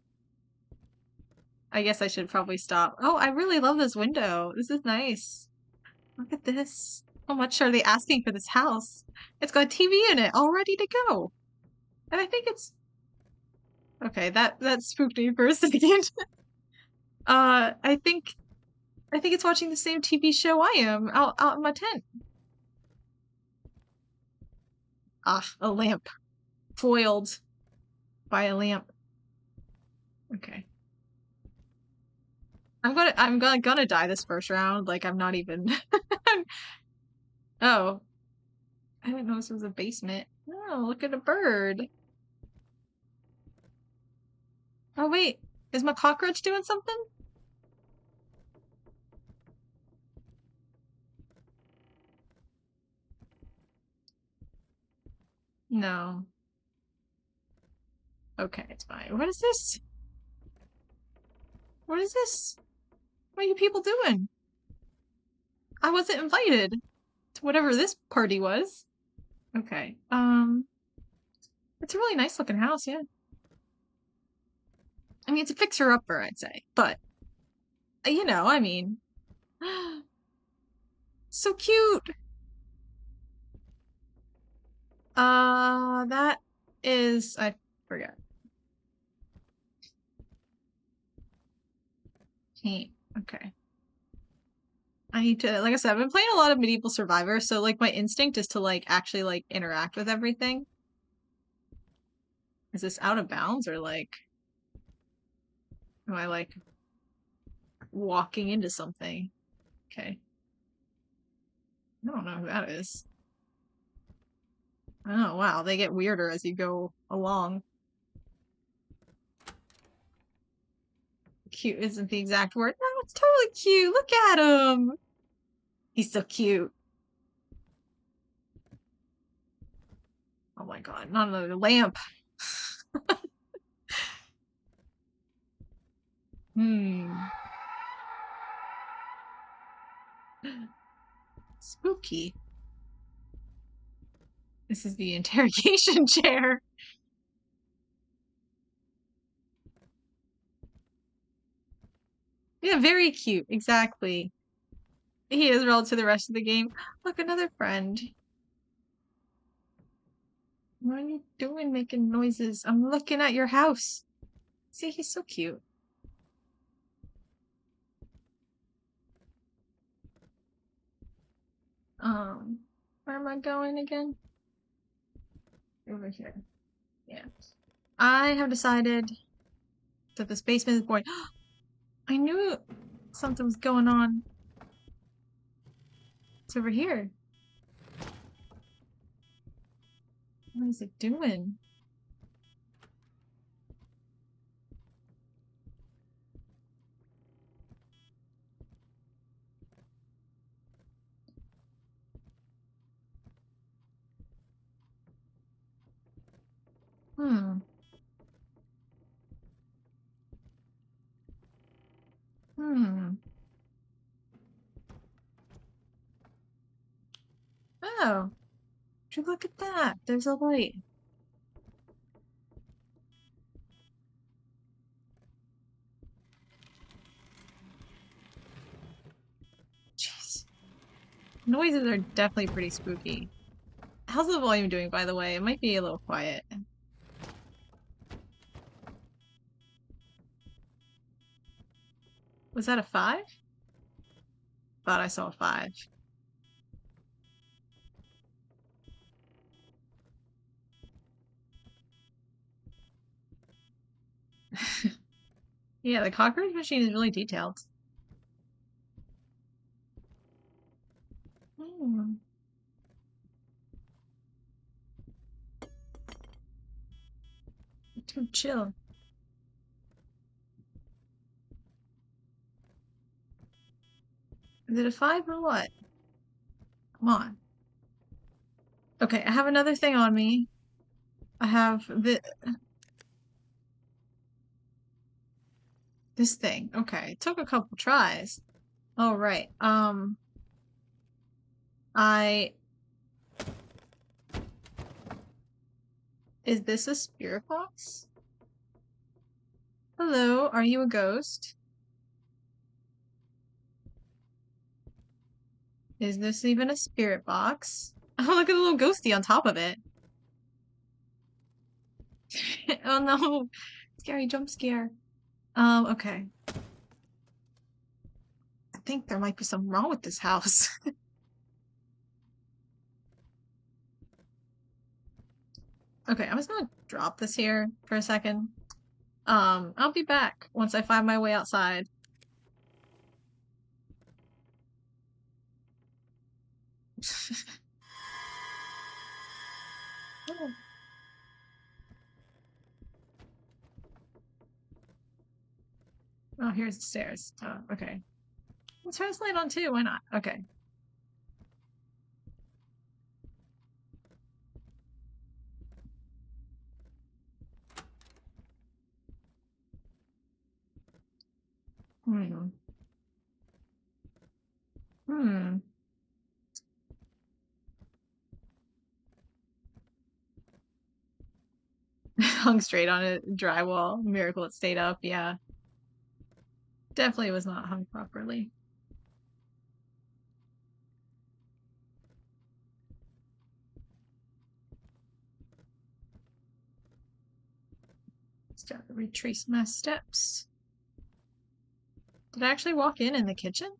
Speaker 1: guess I should probably stop. Oh, I really love this window. This is nice. Look at this. How much are they asking for this house? It's got a TV in it, all ready to go. And I think it's okay. That spooked me for a second. I think it's watching the same TV show I am out in my tent. Ah, a lamp, foiled by a lamp. Okay. I'm gonna die this first round. Like I'm not even. Oh, I didn't know this was a basement. Oh, look at a bird. Oh wait, is my cockroach doing something? No. Okay, it's fine. What is this? What is this? What are you people doing? I wasn't invited to whatever this party was. Okay. It's a really nice looking house, yeah. I mean, it's a fixer-upper, I'd say, but you know, I mean, so cute. That is, I forget. Paint. Okay. I need to, like I said, I've been playing a lot of Medieval Survivor, so like my instinct is to like actually like interact with everything. Is this out of bounds or like, am I like walking into something? Okay. I don't know who that is. Oh, wow. They get weirder as you go along. Cute isn't the exact word. No, it's totally cute. Look at him. He's so cute. Oh my god, not another lamp. Hmm. Spooky. This is the interrogation chair. Yeah, very cute. Exactly. He is relative to the rest of the game. Look, another friend. What are you doing making noises? I'm looking at your house. See, he's so cute. Where am I going again? Over here. Yeah. I have decided that this basement is boring. I knew something was going on. It's over here. What is it doing? Hmm. Hmm. Oh, would you look at that? There's a light. Jeez. Noises are definitely pretty spooky. How's the volume doing, by the way? It might be a little quiet. Was that a 5? Thought I saw a 5. Yeah, the cockroach machine is really detailed. Hmm. Too chill. Is it a 5 or what? Come on. Okay, I have another thing on me. I have this thing. Okay, it took a couple tries. All right. I is this a spirit box? Hello, are you a ghost? Is this even a spirit box? Oh, look at the little ghosty on top of it. Oh no, scary jump scare. Okay. I think there might be something wrong with this house. Okay, I'm just gonna drop this here for a second. I'll be back once I find my way outside. Oh, oh, here's the stairs. Oh, okay. Let's turn this light on too. Why not? Okay. Hmm. Hmm. Hung straight on a drywall. Miracle it stayed up. Yeah. Definitely was not hung properly. Just gotta retrace my steps. Did I actually walk in the kitchen?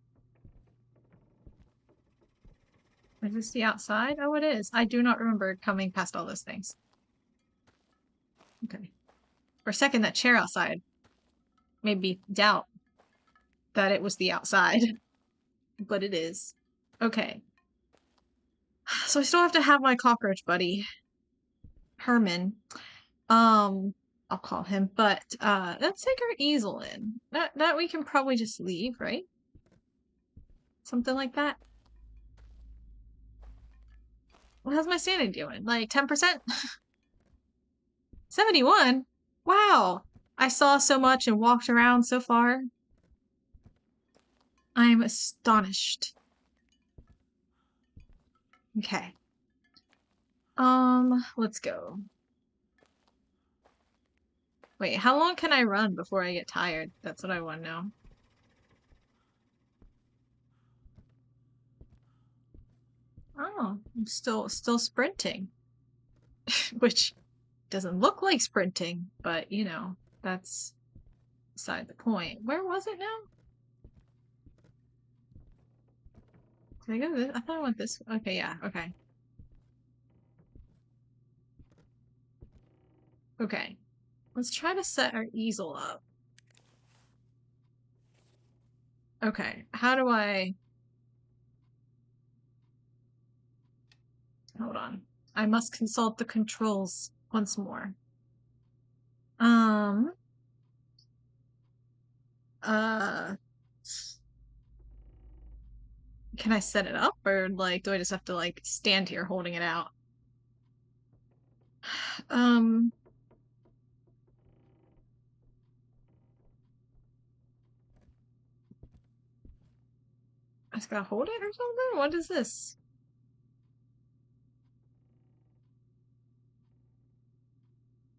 Speaker 1: Is this the outside? Oh, it is. I do not remember coming past all those things. Okay. For a second, that chair outside made me doubt that it was the outside, but it is. Okay. So I still have to have my cockroach buddy, Herman. I'll call him, but let's take our easel in. That we can probably just leave, right? Something like that. How's my sanity doing? Like 10%? 71? Wow. I saw so much and walked around so far. I'm astonished. Okay. Let's go. Wait, how long can I run before I get tired? That's what I want to know. Oh, I'm still sprinting. Which doesn't look like sprinting, but you know, that's beside the point. Where was it now? Did I go this? I thought I went this way. Okay, yeah, okay. Okay. Let's try to set our easel up. Okay, how do I... Hold on. I must consult the controls once more. Um, uh, can I set it up or like do I just have to like stand here holding it out? Um, just gotta hold it or something? What is this?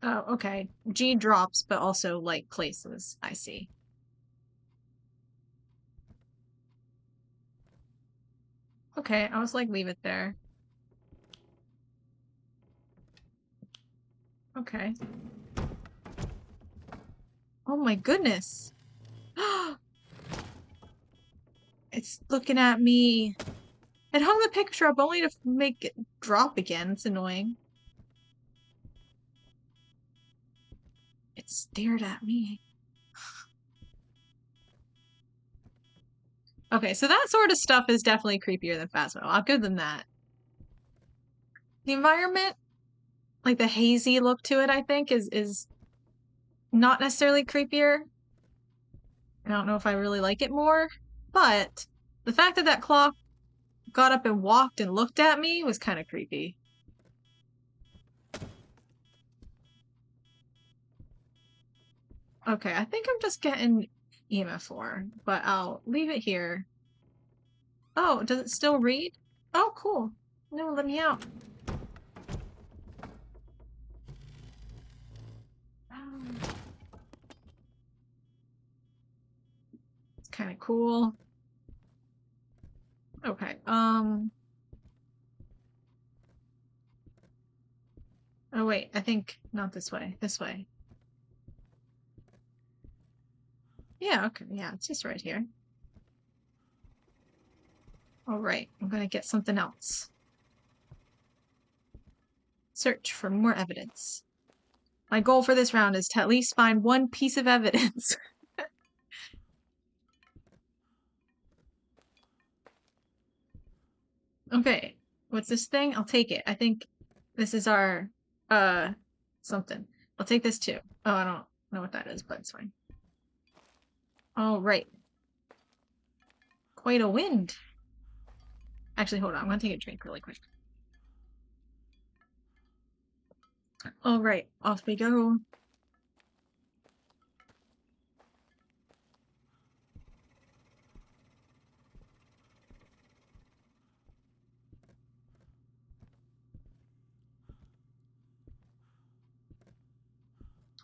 Speaker 1: Oh, okay. G drops, but also like places. I see. Okay, I was like, leave it there. Okay. Oh my goodness. It's looking at me. It hung the picture up only to make it drop again. It's annoying. It stared at me. Okay, so that sort of stuff is definitely creepier than Phasmo. I'll give them that. The environment, like the hazy look to it, I think, is not necessarily creepier. I don't know if I really like it more, but the fact that that clock got up and walked and looked at me was kind of creepy. Okay, I think I'm just getting EMF4, but I'll leave it here. Oh, does it still read? Oh, cool. No, let me out. It's kind of cool. Okay, oh wait, I think not this way. This way. Yeah, okay, yeah, it's just right here. All right, I'm gonna get something else. Search for more evidence. My goal for this round is to at least find one piece of evidence. Okay, what's this thing? I'll take it. I think this is our, something. I'll take this too. Oh, I don't know what that is, but it's fine. All right. Quite a wind. Actually, hold on. I'm gonna take a drink really quick. All right, off we go.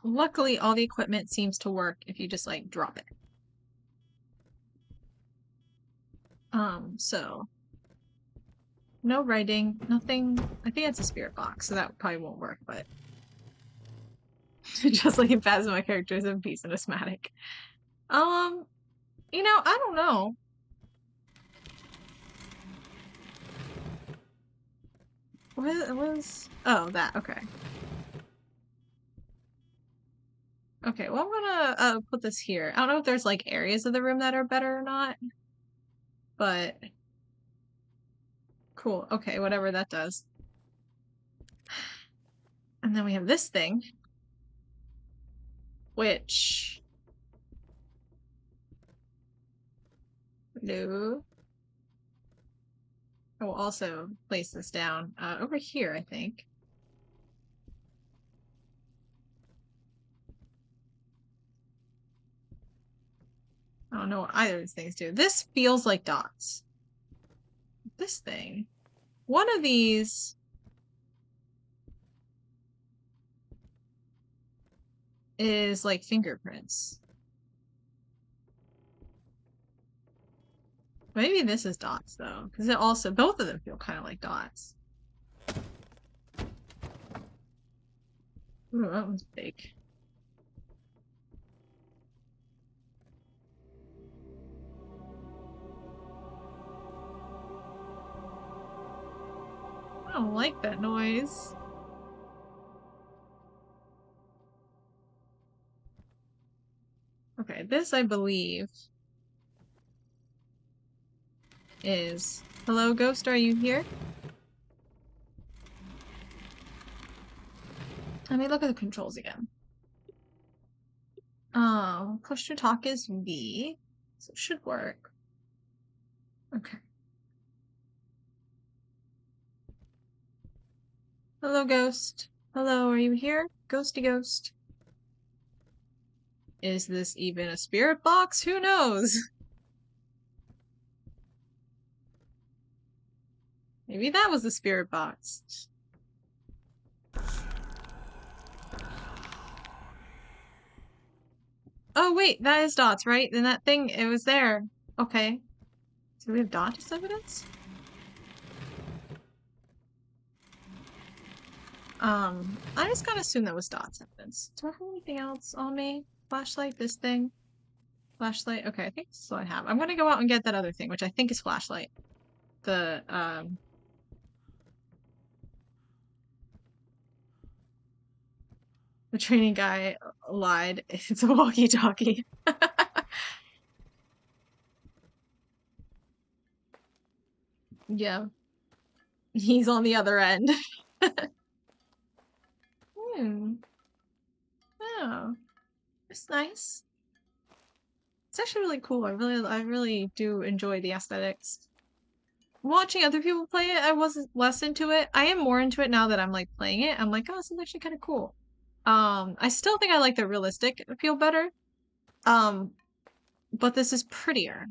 Speaker 1: Luckily, all the equipment seems to work if you just like drop it. So no writing, nothing. I think it's a spirit box, so that probably won't work, but just like in Phasma, my character is a piece and asthmatic. You know, I don't know. What was? Oh, that. Okay. Okay. Well, I'm gonna put this here. I don't know if there's like areas of the room that are better or not, but cool. Okay, whatever that does. And then we have this thing, which no. I will also place this down over here, I think. I don't know what either of these things do. This feels like dots. This thing. One of these is like fingerprints. Maybe this is dots though, because it also both of them feel kind of like dots. Ooh, that one's big. I don't like that noise. Okay, this I believe is... Hello, ghost, are you here? Let me look at the controls again. Push to talk is V, so it should work. Okay. Hello, ghost. Hello, are you here? Ghosty ghost. Is this even a spirit box? Who knows? Maybe that was the spirit box. Oh wait, that is dots, right? Then that thing, it was there. Okay. Do we have dot as evidence? I just gotta assume that was dots evidence. Do I have anything else on me? Flashlight, this thing. Flashlight. Okay, I think this is what I have. I'm gonna go out and get that other thing, which I think is flashlight. The training guy lied. It's a walkie-talkie. Yeah. He's on the other end. Hmm. Oh, that's nice. It's actually really cool. I really do enjoy the aesthetics. Watching other people play it, I wasn't less into it. I am more into it now that I'm like playing it. I'm like, oh, this is actually kind of cool. I still think I like the realistic feel better. Um, but this is prettier.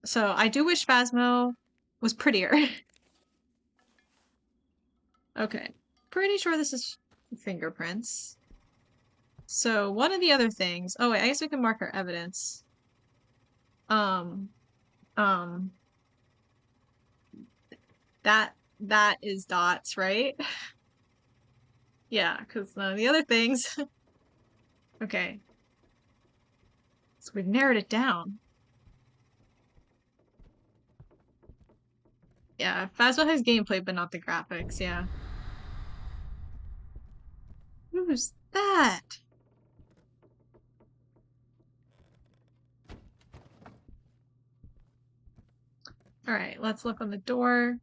Speaker 1: So I do wish Phasmo was prettier. Okay. Pretty sure this is fingerprints. So one of the other things. Oh wait, I guess we can mark our evidence. Um, um, that is dots, right? Yeah, because the other things. Okay, so we've narrowed it down. Yeah, Phasma has gameplay, but not the graphics. Yeah. Who's that? All right, let's look on the door.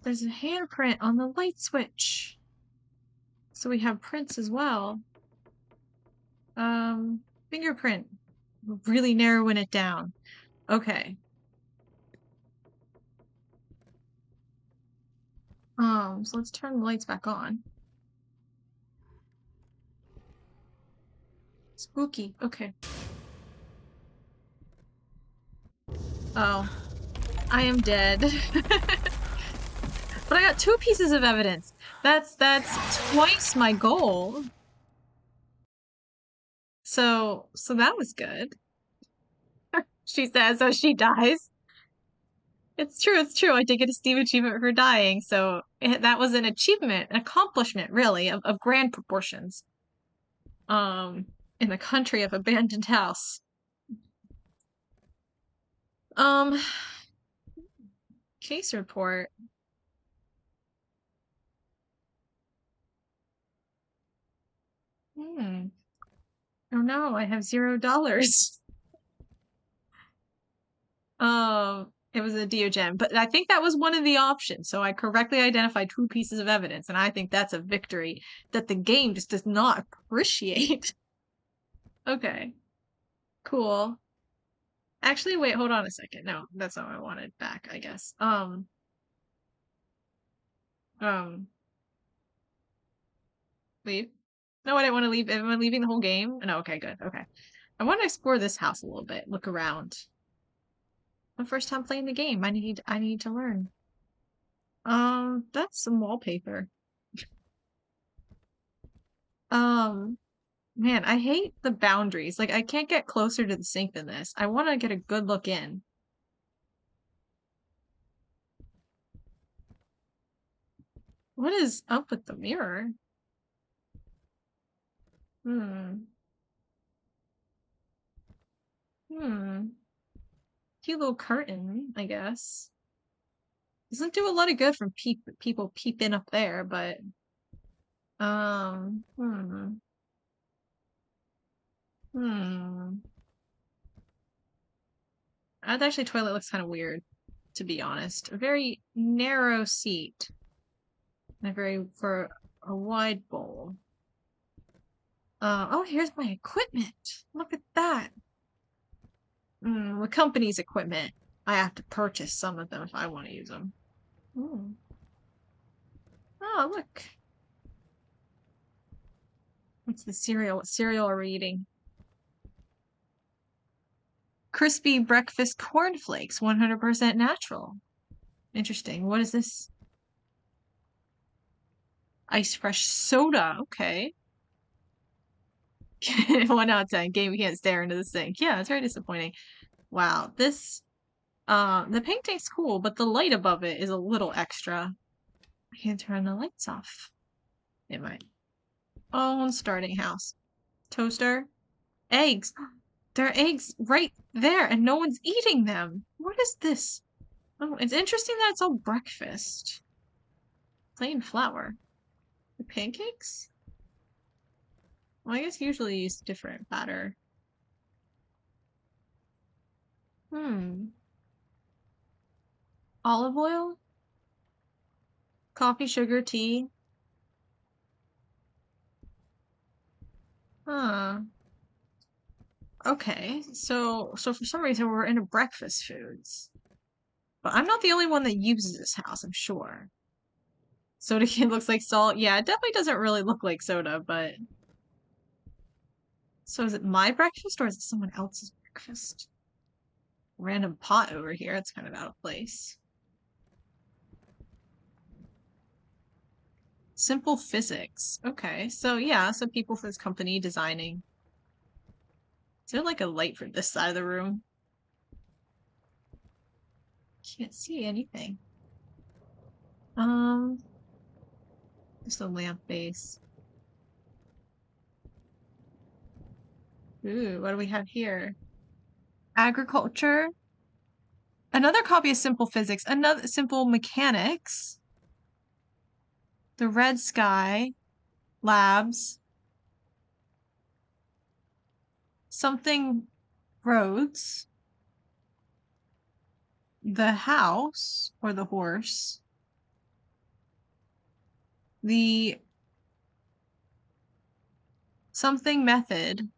Speaker 1: There's a handprint on the light switch. So we have prints as well. Fingerprint. Really narrowing it down. Okay. So let's turn the lights back on. Spooky. Okay. Oh. I am dead. But I got 2 pieces of evidence. That's twice my goal. So that was good. She says, so she dies. It's true. I did get a Steam achievement for dying, so that was an achievement, an accomplishment, really, of grand proportions. In the country of abandoned house. Um, case report. Hmm. Oh no, I have $0. It was a Diogen, but I think that was one of the options. So I correctly identified 2 pieces of evidence, and I think that's a victory that the game just does not appreciate. Okay, cool. Actually, wait, hold on a second. No, that's not what I wanted back, I guess. Um, leave. No, I didn't want to leave. Am I leaving the whole game? No, okay, good. Okay. I want to explore this house a little bit, look around. My first time playing the game. I need to learn. That's some wallpaper. Um, Man, I hate the boundaries. Like, I can't get closer to the sink than this. I want to get a good look in. What is up with the mirror? Hmm. Hmm. Cute little curtain, I guess. Doesn't do a lot of good from people peeping up there, but hmm. Hmm. That actually toilet looks kind of weird, to be honest. A very narrow seat. And for a wide bowl. Oh, here's my equipment. Look at that. The company's equipment. I have to purchase some of them if I want to use them. Ooh. Oh, look. What's the cereal? What cereal are we eating? Crispy breakfast cornflakes, 100% natural. Interesting. What is this? Ice fresh soda. Okay. 1 out of 10. Game, you can't stare into the sink. Yeah, it's very disappointing. Wow. This, the painting's cool, but the light above it is a little extra. I can't turn the lights off. It might. Oh, starting house. Toaster. Eggs. There are eggs right there, and no one's eating them. What is this? Oh, it's interesting that it's all breakfast. Plain flour. The pancakes? Well, I guess usually use different batter. Olive oil? Coffee, sugar, tea? Huh. Okay, so for some reason we're into breakfast foods. But I'm not the only one that uses this house, I'm sure. Soda can looks like salt. Yeah, it definitely doesn't really look like soda, but... So is it my breakfast or is it someone else's breakfast? Random pot over here, it's kind of out of place. Simple physics. Okay, so yeah, so people for this company designing. Is there like a light for this side of the room? Can't see anything. Just a lamp base. Ooh, what do we have here? Agriculture. Another copy of Simple Physics. Another Simple Mechanics. The Red Sky. Labs. Something Roads. The House, or the Horse. The Something Method.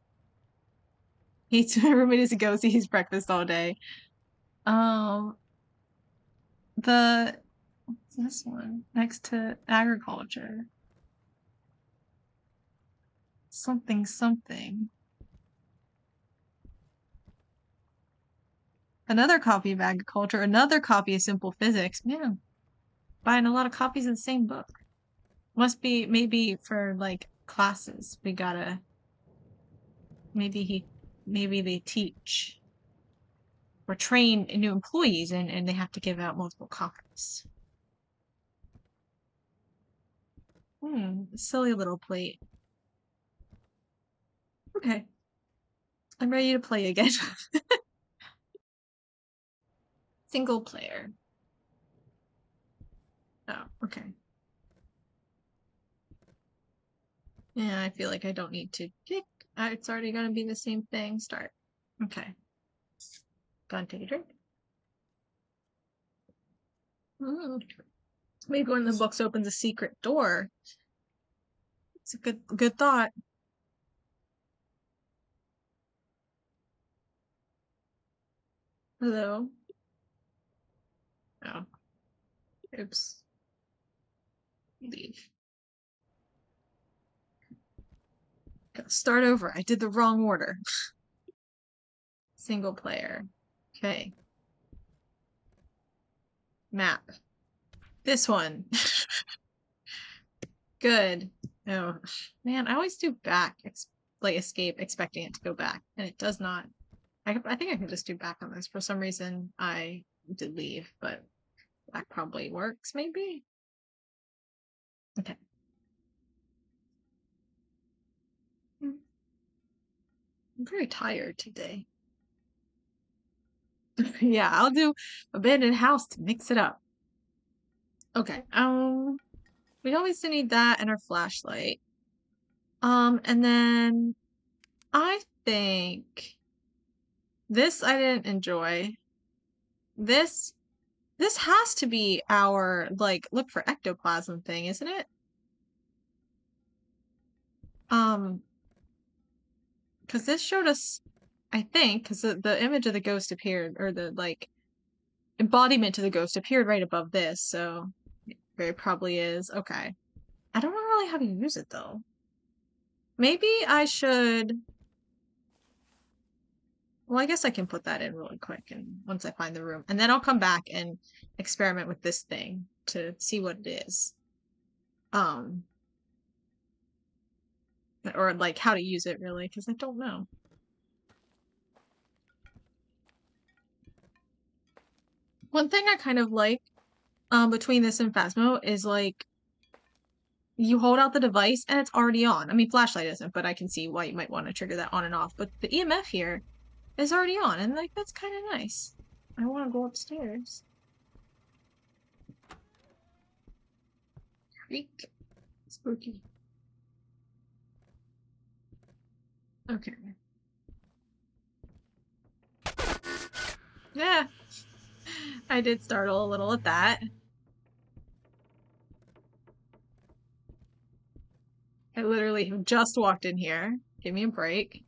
Speaker 1: Everybody needs to go see his breakfast all day. The What's this one? Next to agriculture. Something something. Another copy of agriculture, another copy of Simple Physics. Man, buying a lot of copies of the same book. Must be maybe for like classes. We gotta maybe they teach or train new employees and they have to give out multiple copies. Silly little plate. Okay. I'm ready to play again. Single player. Oh, okay. Yeah, I feel like I don't need to pick. It's already gonna be the same thing. Start. Okay. Go and take a drink. Maybe one of the books opens a secret door. It's a good thought. Hello. Oh. Oops. Leave. Gotta start over. I did the wrong order. Single player. Okay. Map. This one. Good. Oh, man, I always do back, like escape, expecting it to go back, and it does not. I think I can just do back on this. For some reason, I did leave, but back probably works, maybe? Okay. I'm very tired today. Yeah, I'll do abandoned house to mix it up. Okay, we always need that and our flashlight. And then I think this I didn't enjoy. This has to be our like look for ectoplasm thing, isn't it? Because this showed us, I think, because the image of the ghost appeared, or the like embodiment of the ghost appeared right above this, so it very probably is. Okay. I don't know really how to use it though. Maybe I should. Well, I guess I can put that in really quick and once I find the room. And then I'll come back and experiment with this thing to see what it is. Or like how to use it really, because I don't know. One thing I kind of like between this and Phasmo is like you hold out the device and it's already on. I mean, flashlight isn't, but I can see why you might want to trigger that on and off. But the EMF here is already on, and like that's kind of nice. I want to go upstairs. Creak. Spooky. Okay. Yeah. I did startle a little at that. I literally have just walked in here. Give me a break.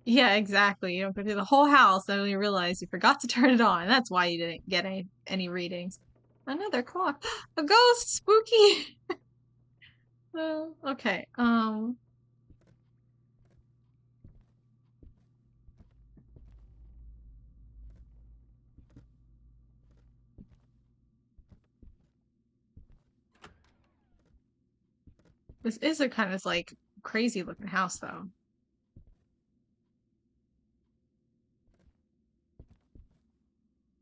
Speaker 1: Yeah, exactly. You don't go through the whole house and you realize you forgot to turn it on. That's why you didn't get any readings. Another clock. A ghost! Spooky! Okay. This is a kind of like crazy looking house though.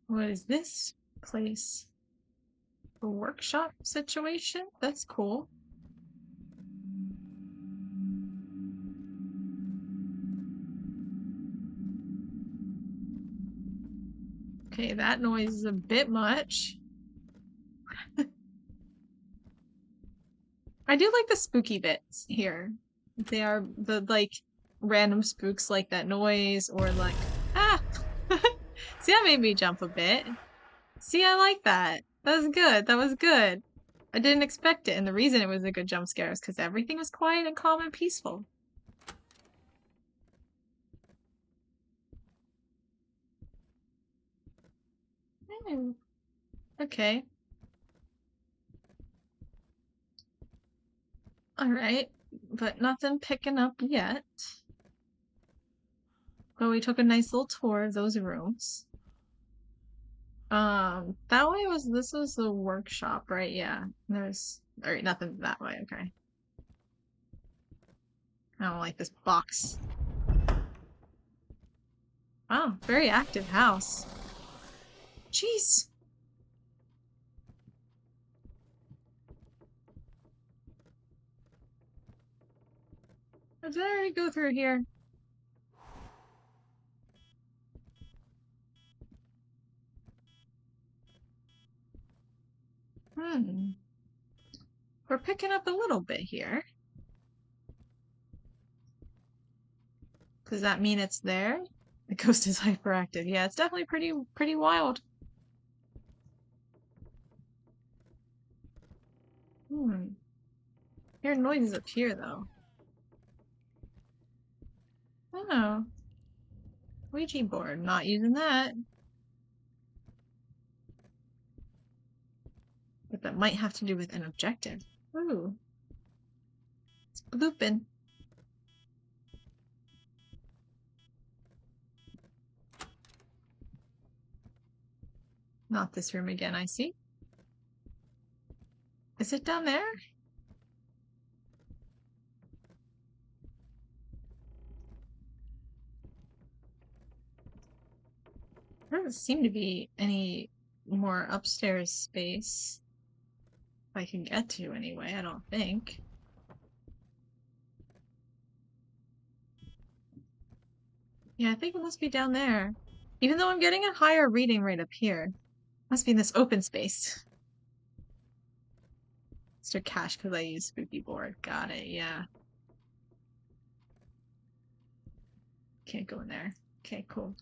Speaker 1: What is this place? A workshop situation? That's cool. Okay, that noise is a bit much. I do like the spooky bits here. They are the like random spooks like that noise or like ah see that made me jump a bit. See, I like that. That was good. That was good. I didn't expect it, and the reason it was a good jump scare is because everything was quiet and calm and peaceful. Hmm. Okay. Alright. But nothing picking up yet. But we took a nice little tour of those rooms. That way this was the workshop, right? Yeah. There's, alright, nothing that way, okay. I don't like this box. Wow, very active house. Jeez. Did I already go through here? Hmm. We're picking up a little bit here. Does that mean it's there? The ghost is hyperactive. Yeah, it's definitely pretty wild. Hmm. Hear noises up here though. Oh. Ouija board. Not using that. But that might have to do with an objective. Ooh. It's blooping. Not this room again, I see. Is it down there? There doesn't seem to be any more upstairs space I can get to anyway, I don't think. Yeah, I think it must be down there. Even though I'm getting a higher reading right up here. Must be in this open space. Mr. Cash, because I use spooky board. Got it, yeah. Can't go in there. Okay, cool.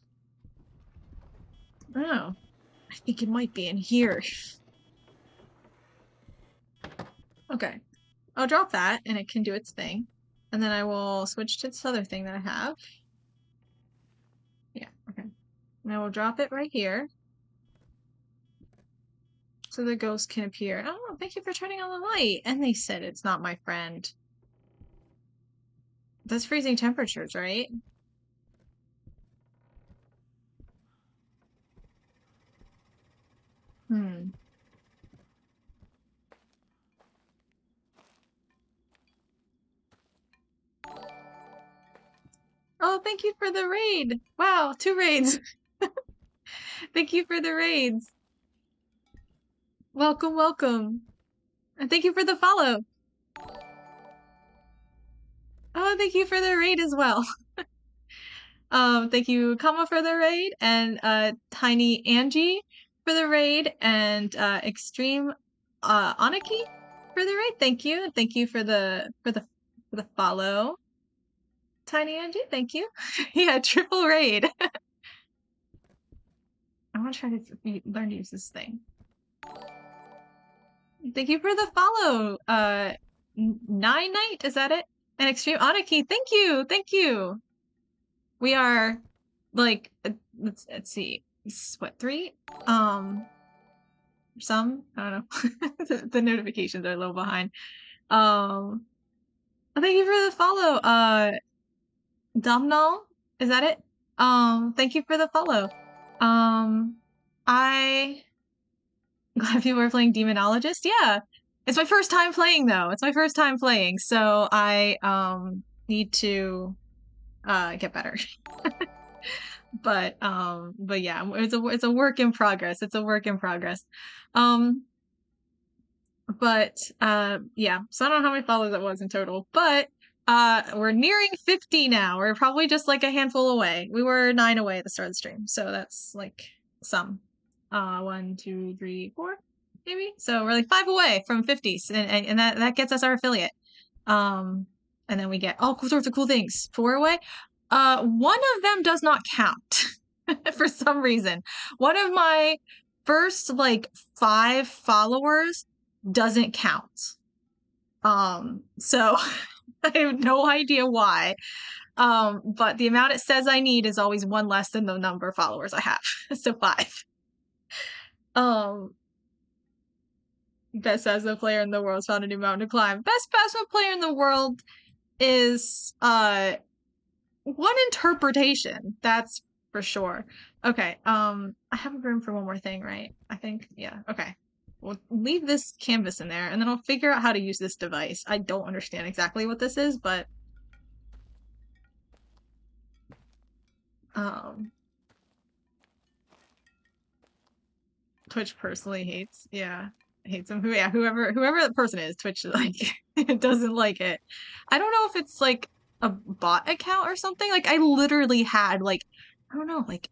Speaker 1: Oh. I think it might be in here. Okay. I'll drop that, and it can do its thing. And then I will switch to this other thing that I have. Yeah, okay. And I will drop it right here. So the ghost can appear. Oh, thank you for turning on the light. And they said it's not my friend. That's freezing temperatures, right? Hmm. Oh, thank you for the raid. Wow, 2 raids. Thank you for the raids. Welcome, welcome. And thank you for the follow. Oh, thank you for the raid as well. Thank you, Kama, for the raid, and Tiny Angie for the raid, and Extreme Aniki for the raid. Thank you. Thank you for the follow. Tiny Angie, thank you. Yeah, triple raid. I want to try to learn to use this thing. Thank you for the follow. Nine Night, is that it? And Extreme Aniki, thank you, thank you. We are like let's see, what, 3? Some, I don't know. The notifications are a little behind. Thank you for the follow. Domnall, is that it? Thank you for the follow. I glad people are playing Demonologist. Yeah. It's my first time playing though. It's my first time playing, so I need to get better. But yeah, it's a work in progress. It's a work in progress. But yeah, so I don't know how many followers it was in total, but we're nearing 50 now. We're probably just like a handful away. We were 9 away at the start of the stream, so that's like some. 1, 2, 3, 4, maybe. So we're like 5 away from 50s, and that gets us our affiliate. And then we get all sorts of cool things. 4 away. One of them does not count for some reason. One of my first like 5 followers doesn't count. So I have no idea why. But the amount it says I need is always 1 less than the number of followers I have. So 5. Best Phasma player in the world found a new mountain to climb. Best Phasma player in the world is one interpretation, that's for sure. Okay, I have room for one more thing, right? I think, yeah, okay. We'll leave this canvas in there, and then I'll figure out how to use this device. I don't understand exactly what this is, but Twitch personally hates, yeah, hates him. Yeah, whoever that person is, Twitch like doesn't like it. I don't know if it's like a bot account or something. Like I literally had like, I don't know, like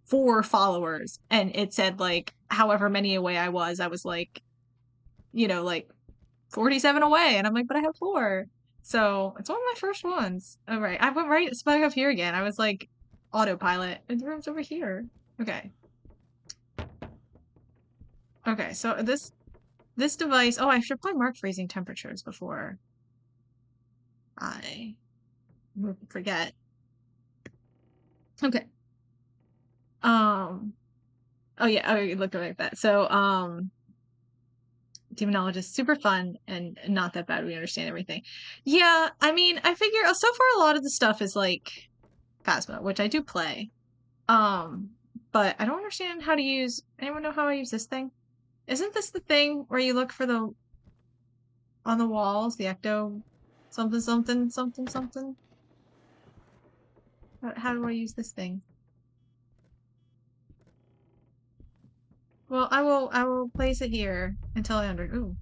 Speaker 1: 4 followers, and it said like however many away I was like, like 47 away, and I'm like, but I have 4. So it's one of my first ones. All right, I went right back up here again. I was like autopilot. And the room's over here. Okay. Okay, so this device. Oh, I should probably mark freezing temperatures before I forget. Okay. Oh yeah. Oh, look like that. So Demonologist, super fun and not that bad. We understand everything. Yeah, I mean, I figure so far a lot of the stuff is like Phasma, which I do play. But I don't understand how to use. Anyone know how I use this thing? Isn't this the thing where you look for the on the walls, the ecto something something something something? How do I use this thing? Well, I will place it here until I ooh.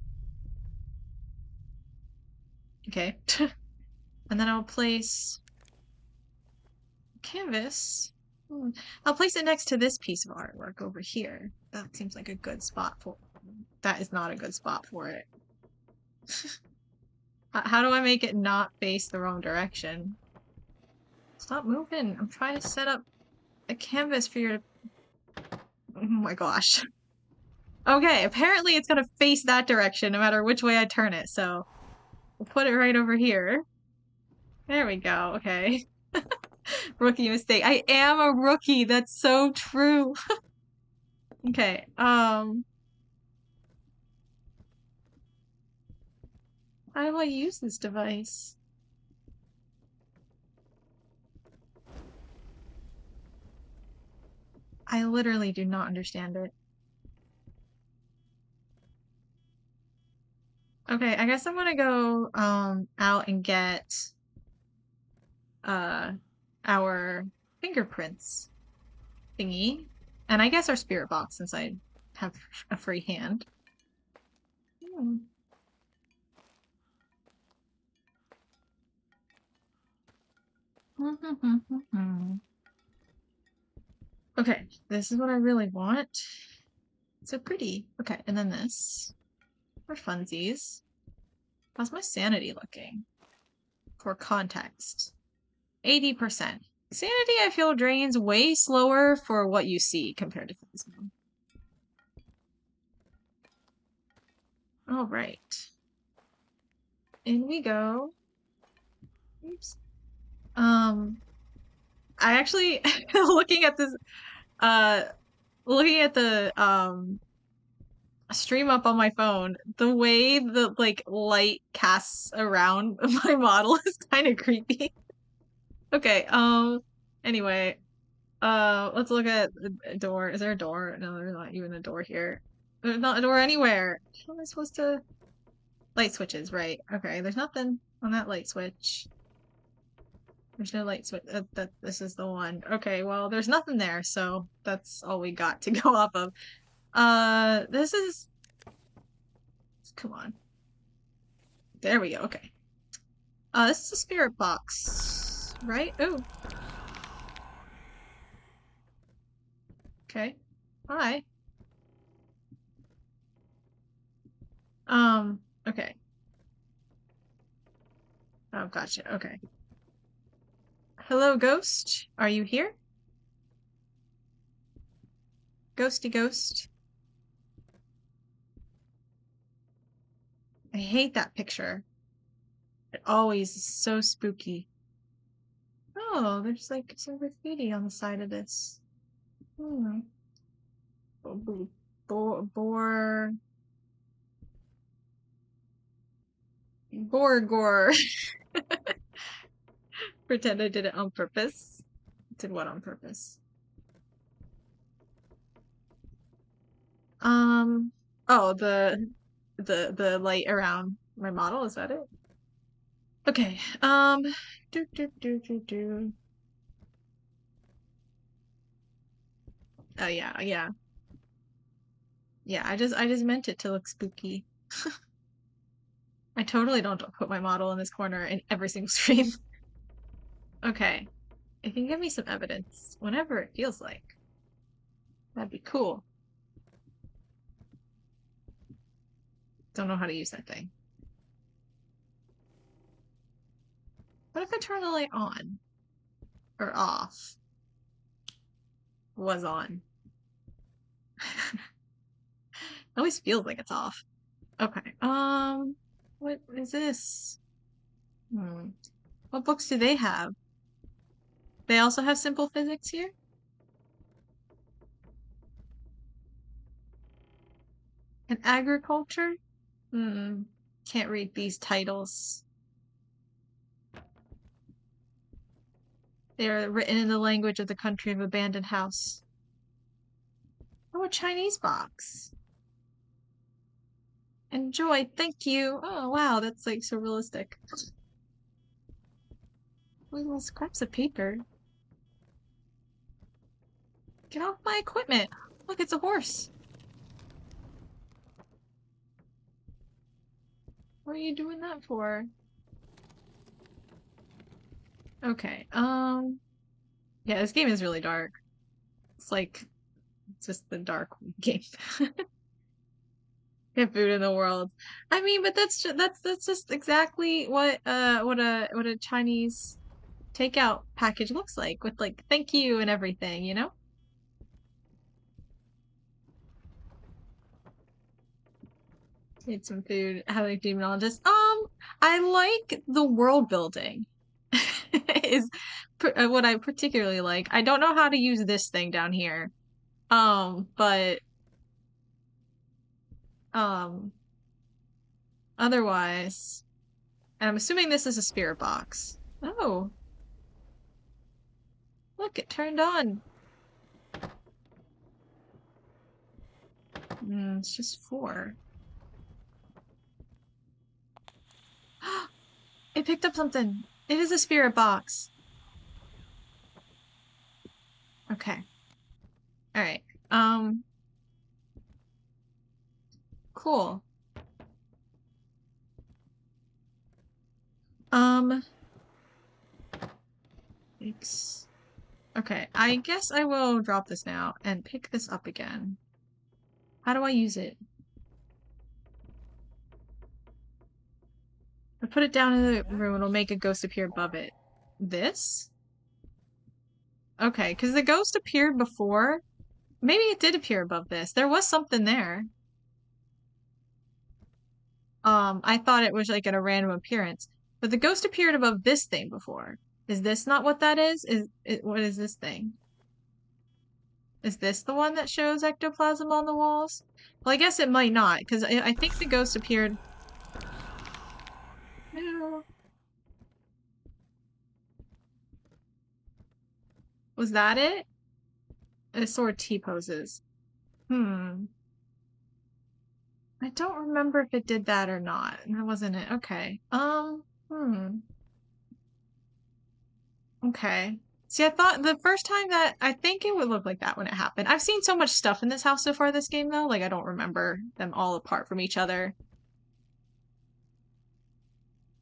Speaker 1: Okay. And then I'll place canvas. I'll place it next to this piece of artwork over here. That seems like a good spot for that is not a good spot for it. How do I make it not face the wrong direction? Stop moving. I'm trying to set up a canvas for your... Oh my gosh. Okay, apparently it's gonna face that direction no matter which way I turn it, so we'll put it right over here. There we go, okay. Rookie mistake. I am a rookie, that's so true. Okay, how do I use this device? I literally do not understand it. Okay, I guess I'm gonna go out and get uh our fingerprints thingy. And I guess our spirit box since I have a free hand. Hmm. Okay, this is what I really want. It's so pretty. Okay, and then this for funsies. How's my sanity looking? For context. 80%. Sanity, I feel, drains way slower for what you see compared to Phasmo. All right. In we go. Oops. I actually looking at this looking at the stream up on my phone, the way the like light casts around my model is kind of creepy. Okay, anyway, let's look at a door. Is there a door? No, there's not even a door here. There's not a door anywhere. How am I supposed to light switches, right? Okay, there's nothing on that light switch. There's no light switch. This is the one. Okay, well, there's nothing there, so that's all we got to go off of. This is. Come on. There we go. Okay. This is a spirit box, right? Oh. Okay. Hi. Okay. Oh, gotcha. Okay. Hello, ghost. Are you here? Ghosty ghost. I hate that picture. It always is so spooky. Oh, there's like some graffiti on the side of this. Hmm. Gore. Pretend I did it on purpose. Did what on purpose? Oh, the light around my model, is that it? Okay. Do. Oh yeah. Yeah, I just meant it to look spooky. I totally don't put my model in this corner in every single stream. Okay. It can give me some evidence whenever it feels like. That'd be cool. Don't know how to use that thing. What if I turn the light on? Or off? Was on. It always feels like it's off. Okay. What is this? What books do they have? They also have simple physics here? And agriculture? Can't read these titles. They are written in the language of the country of abandoned house. Oh, a Chinese box. Enjoy, thank you. Oh, wow, that's like so realistic. Little scraps of paper. Get off my equipment. Look, it's a horse. What are you doing that for? Okay, yeah, this game is really dark. It's like just the dark game. Get food in the world. I mean, but that's just exactly what a Chinese takeout package looks like with like thank you and everything, you know? Need some food. How like demonologist. I like the world building. Is what I particularly like. I don't know how to use this thing down here. But um otherwise, and I'm assuming this is a spirit box. Oh, look, it turned on. It's just 4. It picked up something. It is a spirit box. Okay. All right. Cool. It's okay. I guess I will drop this now and pick this up again. How do I use it? I put it down in the room, it'll make a ghost appear above it. This? Okay, because the ghost appeared before. Maybe it did appear above this. There was something there. I thought it was like at a random appearance. But the ghost appeared above this thing before. Is this not what that is? What is this thing? Is this the one that shows ectoplasm on the walls? Well, I guess it might not, because I think the ghost appeared. No. Was that it? It sort of T-poses. I don't remember if it did that or not. That wasn't it. Okay. Okay. See, I thought the first time that I think it would look like that when it happened. I've seen so much stuff in this house so far this game though, like I don't remember them all apart from each other.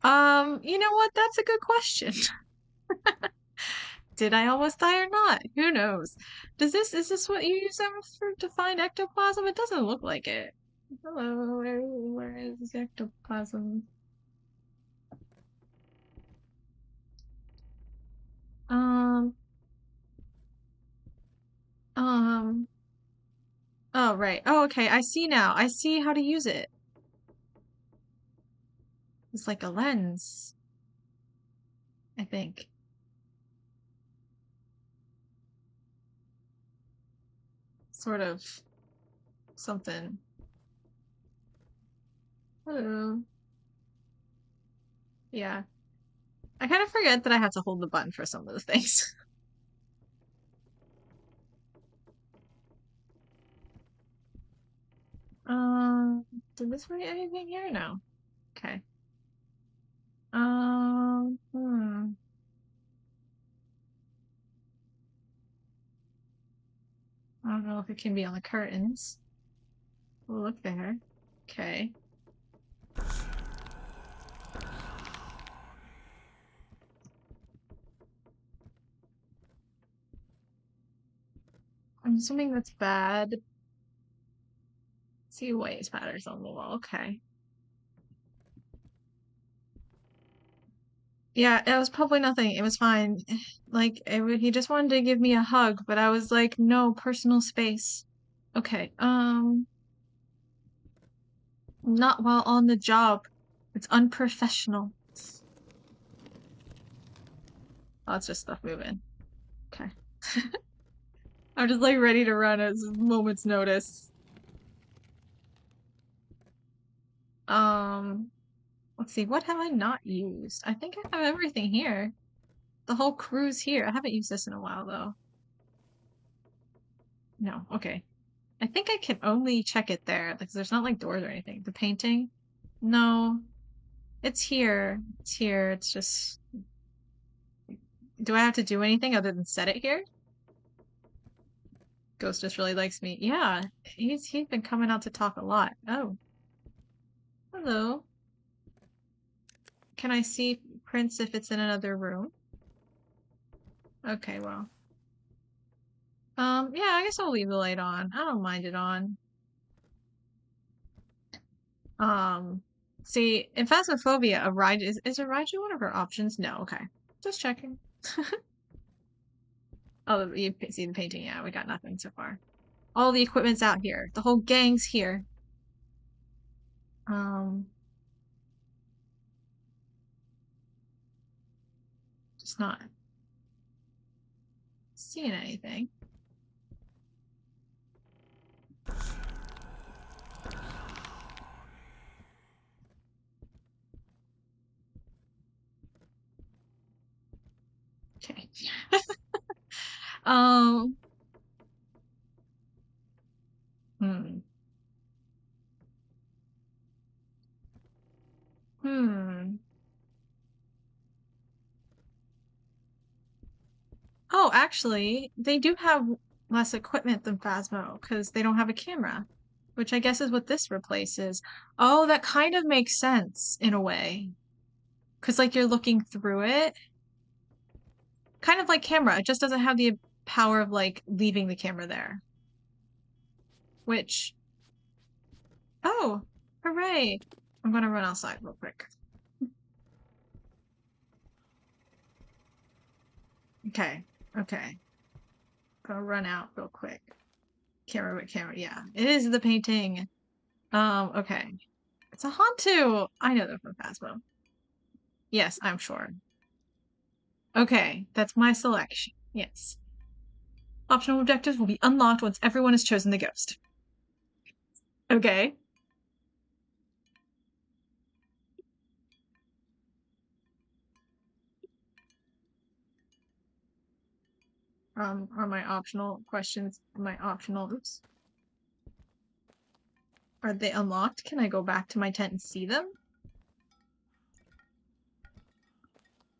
Speaker 1: You know what? That's a good question. Did I almost die or not? Who knows? Is this what you use to find ectoplasm? It doesn't look like it. Hello, where is ectoplasm? Um, um, oh, right. Oh, okay. I see now. I see how to use it. It's like a lens, I think. Sort of something. Hello. Yeah. I kind of forget that I have to hold the button for some of the things. Did this write anything here? No. Okay. Hmm. I don't know if it can be on the curtains. We'll look there. Okay. I'm assuming that's bad. See white spatters on the wall. Okay. Yeah, it was probably nothing. It was fine. Like, he just wanted to give me a hug, but I was like, no, personal space. Okay, not while on the job. It's unprofessional. Oh, it's just stuff moving. Okay. I'm just like ready to run at a moment's notice. Um, let's see, what have I not used? I think I have everything here. The whole crew's here. I haven't used this in a while though. No, okay. I think I can only check it there because there's not like doors or anything. The painting? No. It's here. It's here. It's just. Do I have to do anything other than set it here? Ghost just really likes me. Yeah, he's been coming out to talk a lot. Oh, hello. Can I see Prince if it's in another room? Okay, well. Yeah, I guess I'll leave the light on. I don't mind it on. Um, see, in Phasmophobia, a ride is a ride one of her options? No, okay. Just checking. Oh, you see the painting? Yeah, we got nothing so far. All the equipment's out here. The whole gang's here. Um, just not seeing anything. Okay. Um, hmm. actually, they do have less equipment than Phasmo because they don't have a camera, which I guess is what this replaces. Oh, that kind of makes sense in a way. Because, like, you're looking through it. Kind of like camera. It just doesn't have the power of, like, leaving the camera there. Which... Oh, hooray. I'm gonna run outside real quick. Okay, okay. Gonna run out real quick. Camera, yeah. It is the painting. Okay. It's a Hantu! I know they're from Phasmo. Yes, I'm sure. Okay, that's my selection. Yes. Optional objectives will be unlocked once everyone has chosen the ghost. Okay. Are my optional questions my optional oops. Are they unlocked? Can I go back to my tent and see them?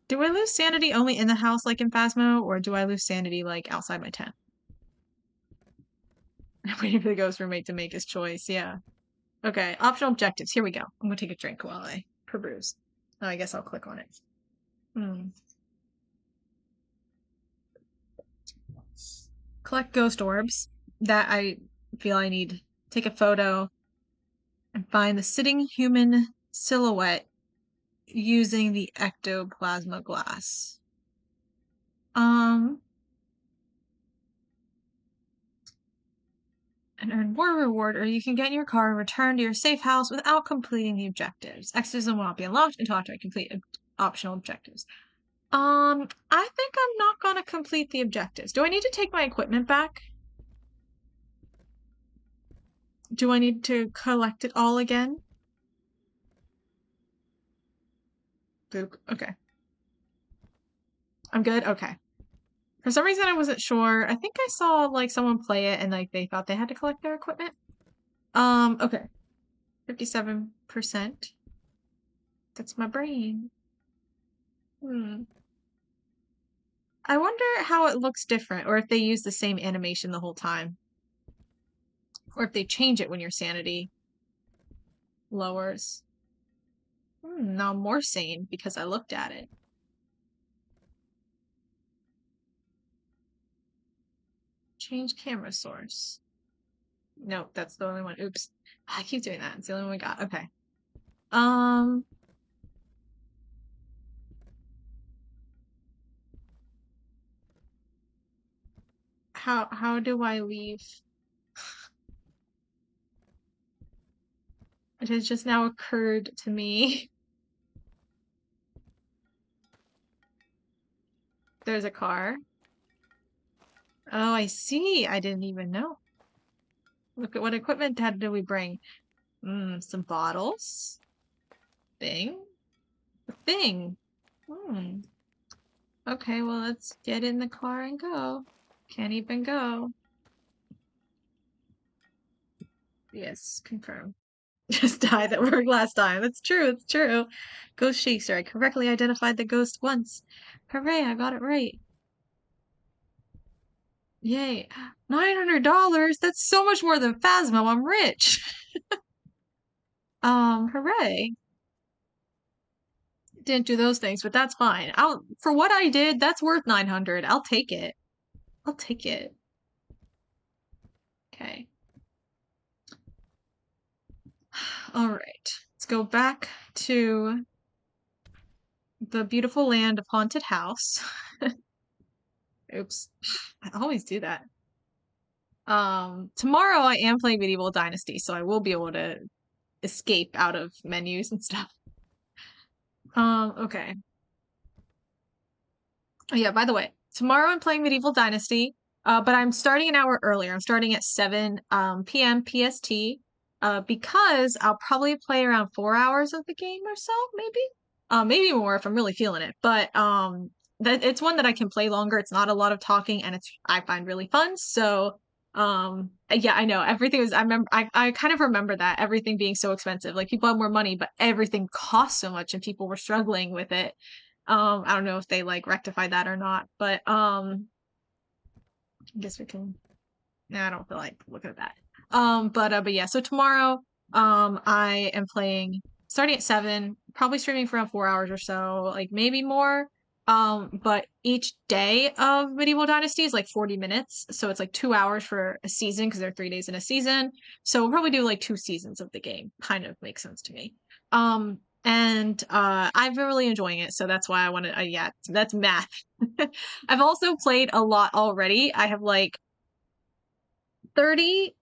Speaker 1: Do I lose sanity only in the house like in Phasmo, or do I lose sanity like outside my tent? I'm waiting for the ghost roommate to make his choice, yeah. Okay, optional objectives. Here we go. I'm gonna take a drink while I peruse. Oh, I guess I'll click on it. Collect ghost orbs. That I feel I need. Take a photo and find the sitting human silhouette using the ectoplasma glass. And earn more reward, or you can get in your car and return to your safe house without completing the objectives. Exorcism will not be unlocked until after I complete optional objectives. I think I'm not gonna complete the objectives. Do I need to take my equipment back? Do I need to collect it all again? Boop. Okay. I'm good? Okay. For some reason I wasn't sure. I think I saw like someone play it and like they thought they had to collect their equipment. Okay. 57%. That's my brain. I wonder how it looks different, or if they use the same animation the whole time. Or if they change it when your sanity lowers. Now I'm more sane because I looked at it. Change camera source. Nope, that's the only one. Oops. I keep doing that. It's the only one we got. Okay. How do I leave? It has just now occurred to me. There's a car. Oh, I see. I didn't even know. Look at what equipment did we bring. Some bottles. Thing. Thing. Okay, well, let's get in the car and go. Can't even go. Yes, confirm. Just died at work last time. That's true, it's true. Ghost Chaser. I correctly identified the ghost once. Hooray, I got it right. Yay. $900? That's so much more than Phasmo. I'm rich. Hooray. Didn't do those things, but that's fine. For what I did, that's worth 900. I'll take it. I'll take it. Okay. All right. Let's go back to the beautiful land of Haunted House. Oops. I always do that. Tomorrow I am playing Medieval Dynasty, so I will be able to escape out of menus and stuff. Okay. Oh yeah, by the way, tomorrow I'm playing Medieval Dynasty, but I'm starting an hour earlier. I'm starting at 7 p.m. PST, because I'll probably play around 4 hours of the game or so, maybe. Maybe more if I'm really feeling it. But it's one that I can play longer. It's not a lot of talking, and I find really fun. So yeah, I know everything was. I kind of remember that everything being so expensive. Like people have more money, but everything costs so much, and people were struggling with it. I don't know if they like rectified that or not, but I guess we can. Nah, I don't feel like looking at that. But yeah. So tomorrow, I am playing starting at 7, probably streaming for around 4 hours or so, like maybe more. But each day of Medieval Dynasty is like 40 minutes, so it's like 2 hours for a season because there are 3 days in a season. So we'll probably do like 2 seasons of the game. Kind of makes sense to me. And I've been really enjoying it, so that's why I wanted. Yeah, that's math. I've also played a lot already. I have like 30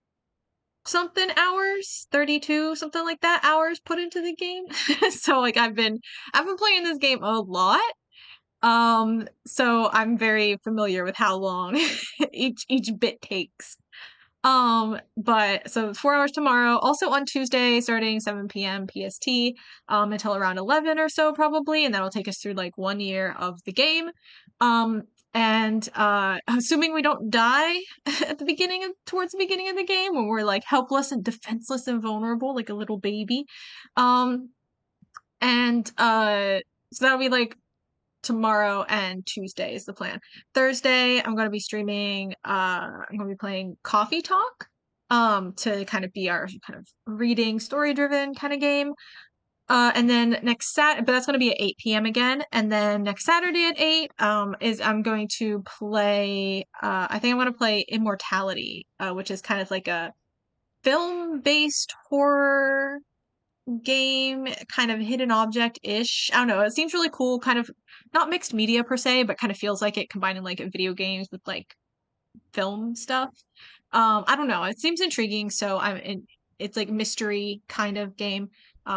Speaker 1: something hours, 32 something like that hours put into the game. So like I've been playing this game a lot. So I'm very familiar with how long each bit takes. But so it's 4 hours tomorrow. Also on Tuesday, starting 7 p.m. PST, until around 11 or so probably, and that'll take us through like 1 year of the game. Um, and assuming we don't die at the towards the beginning of the game, when we're like helpless and defenseless and vulnerable, like a little baby. Um, and so that'll be like tomorrow and Tuesday is the plan. Thursday, I'm going to be streaming, I'm going to be playing Coffee Talk, to kind of be our kind of reading, story-driven kind of game. And then but that's going to be at 8 p.m. again. And then next Saturday at 8, I'm going to play, I think I'm going to play Immortality, which is kind of like a film-based horror game, kind of hidden object-ish. I don't know. It seems really cool, kind of not mixed media per se, but kind of feels like it combining like video games with like film stuff. I don't know. It seems intriguing, so it's like mystery kind of game,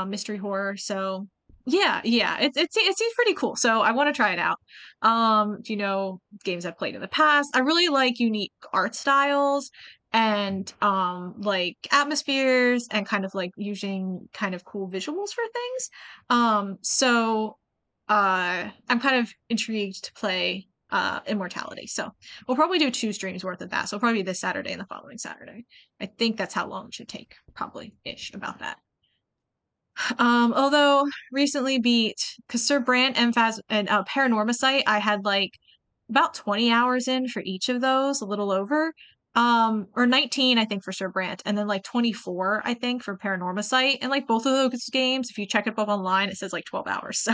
Speaker 1: mystery horror. So yeah, it seems pretty cool. So I want to try it out. You know, games I've played in the past. I really like unique art styles and like atmospheres and kind of like using kind of cool visuals for things. I'm kind of intrigued to play Immortality. So we'll probably do 2 streams worth of that. So it'll probably be this Saturday and the following Saturday. I think that's how long it should take, probably ish about that. Although recently beat because Sir Brant and Paranormacite, I had like about 20 hours in for each of those, a little over. Or 19, I think, for Sir Brant, and then like 24, I think, for Paranormacite. And like both of those games, if you check it up online, it says like 12 hours. So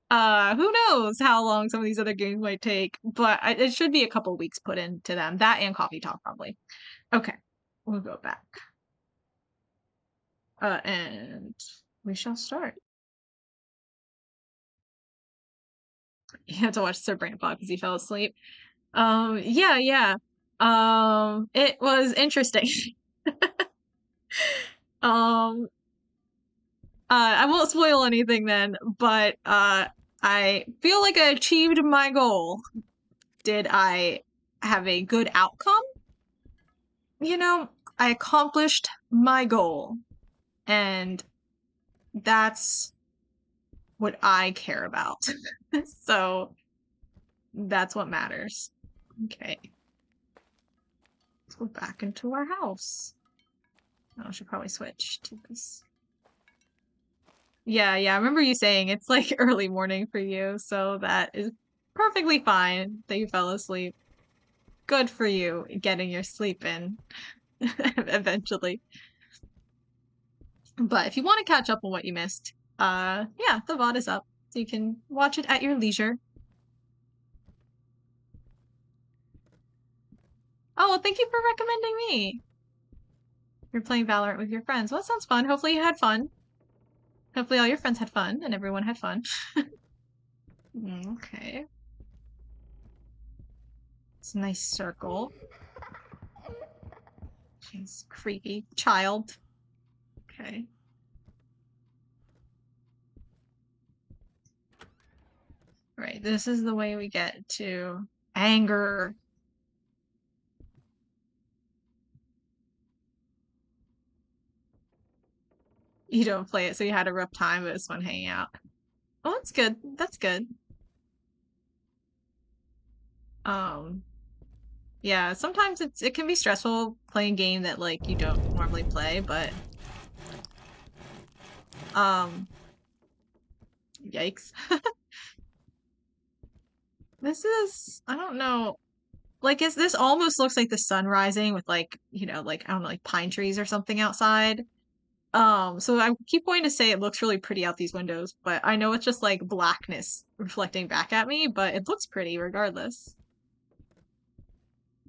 Speaker 1: who knows how long some of these other games might take, but it should be a couple weeks put into them. That and Coffee Talk, probably. Okay, we'll go back. And we shall start. You have to watch Sir Brant Bog because he fell asleep. Yeah. It was interesting. um, I won't spoil anything then, but I feel like I achieved my goal. Did I have a good outcome? You know, I accomplished my goal, and that's what I care about. So that's what matters. Okay. Let's go back into our house. Oh, I should probably switch to this. Yeah, I remember you saying it's like early morning for you, so that is perfectly fine that you fell asleep. Good for you getting your sleep in eventually. But if you want to catch up on what you missed, yeah, the VOD is up. So you can watch it at your leisure. Oh, well, thank you for recommending me. You're playing Valorant with your friends. Well, that sounds fun. Hopefully you had fun. Hopefully all your friends had fun and everyone had fun. Okay. It's a nice circle. She's creepy. Child. Okay. Right, this is the way we get to anger. You don't play it, so you had a rough time, but it was fun hanging out. Oh, that's good. That's good. Um, yeah, sometimes it can be stressful playing a game that like you don't normally play, but yikes. This is, I don't know. Like, this almost looks like the sun rising with like, you know, like, I don't know, like pine trees or something outside. So I keep wanting to say it looks really pretty out these windows, but I know it's just like blackness reflecting back at me, but it looks pretty regardless.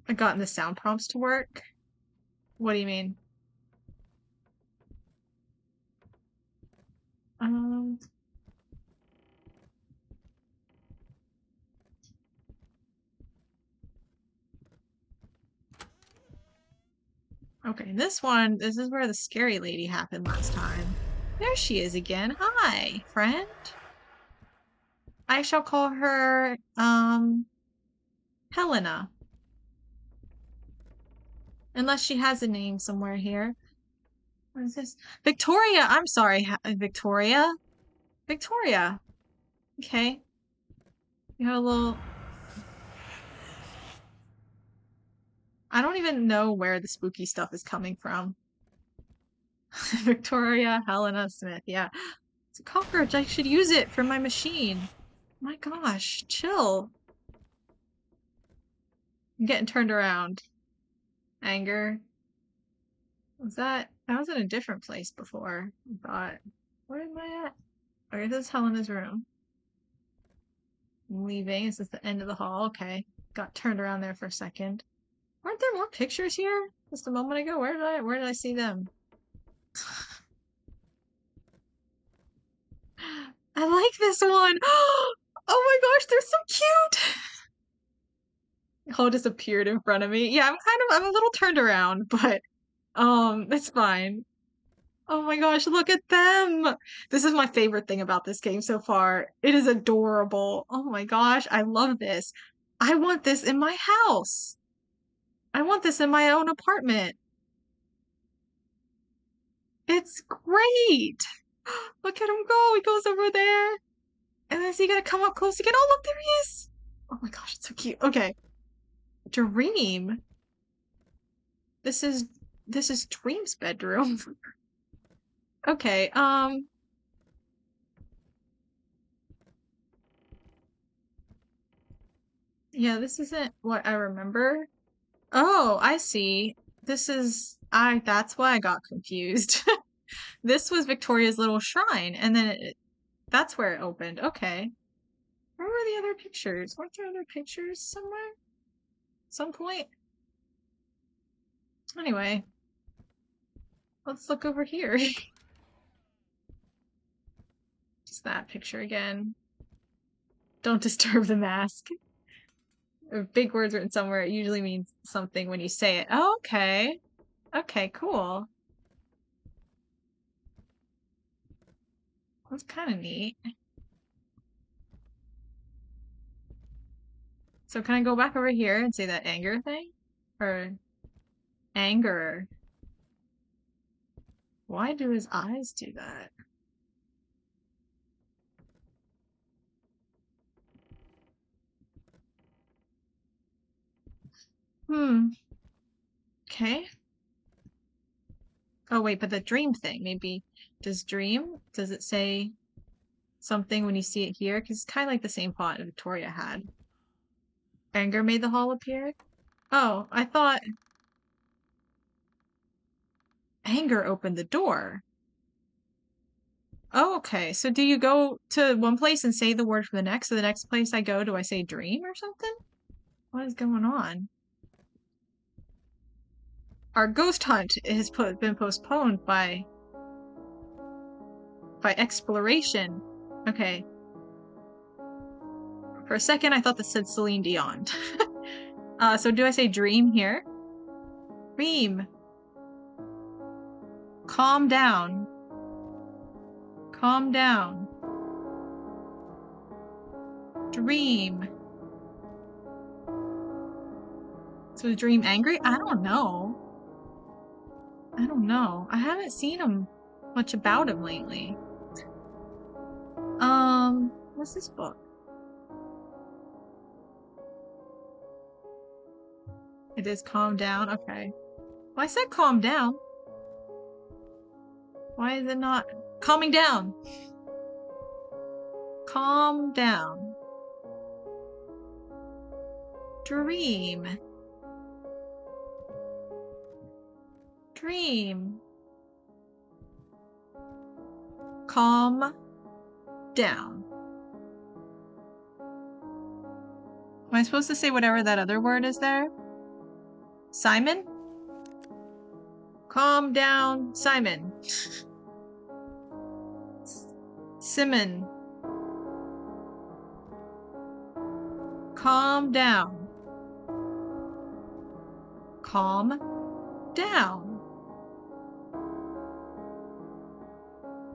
Speaker 1: I gotten the sound prompts to work. What do you mean? Um, okay, this is where the scary lady happened last time. There she is again. Hi, friend. I shall call her, Helena. Unless she has a name somewhere here. What is this? Victoria! I'm sorry, Victoria? Victoria. Okay. You have a little... I don't even know where the spooky stuff is coming from. Victoria Helena Smith, yeah. It's a cockroach. I should use it for my machine. My gosh, chill. I'm getting turned around. Anger. I was in a different place before. I thought, where am I at? Okay, this is Helena's room. I'm leaving. This is the end of the hall. Okay. Got turned around there for a second. Aren't there more pictures here? Just a moment ago. Where did I see them? I like this one. Oh my gosh, they're so cute. Ho just appeared in front of me. Yeah, I'm a little turned around, but it's fine. Oh my gosh, look at them. This is my favorite thing about this game so far. It is adorable. Oh my gosh, I love this. I want this in my house. I want this in my own apartment. It's great. Look at him go. He goes over there. And then is he gonna come up close again? Oh, look, there he is. Oh my gosh, it's so cute. Okay. Dream. This is Dream's bedroom. Okay, yeah, this isn't what I remember. Oh, I see. That's why I got confused. This was Victoria's little shrine, and then that's where it opened. Okay. Where were the other pictures? Weren't there other pictures somewhere? Some point? Anyway, let's look over here. Just that picture again. Don't disturb the mask. If big words written somewhere, it usually means something when you say it. Oh, okay. Okay, cool. That's kind of neat. So can I go back over here and say that anger thing? Or anger? Why do his eyes do that? Hmm. Okay. Oh wait, but the dream thing, maybe does it say something when you see it here? Because it's kind of like the same font Victoria had. Anger made the hall appear? Oh, I thought anger opened the door. Oh, okay. So do you go to one place and say the word for the next? So the next place I go, do I say dream or something? What is going on? Our ghost hunt has been postponed by exploration. Okay. For a second, I thought this said Celine Dion. So do I say dream here? Dream. Calm down. Calm down. Dream. So is Dream angry? I don't know. I don't know. I haven't seen him much about him lately. What's this book? It is calm down. Okay. Well, I said calm down. Why is it not calming down? Calm down. Dream. Dream. Calm down. Am I supposed to say whatever that other word is there? Simon? Calm down, Simon. Simon. Calm down. Calm down.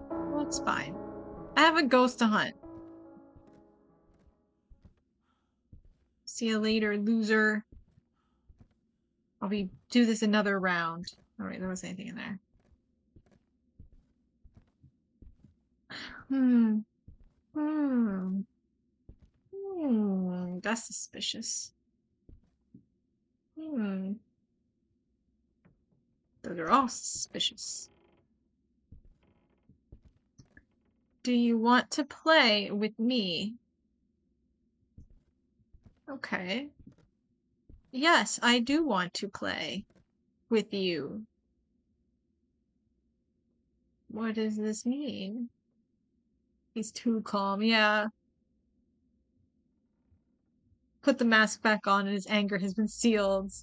Speaker 1: Well, it's fine. I have a ghost to hunt. See you later, loser. I'll do this another round. Alright, there wasn't anything in there. That's suspicious. Those are all suspicious. Do you want to play with me? Okay. Yes, I do want to play with you. What does this mean? He's too calm, yeah. Put the mask back on and his anger has been sealed.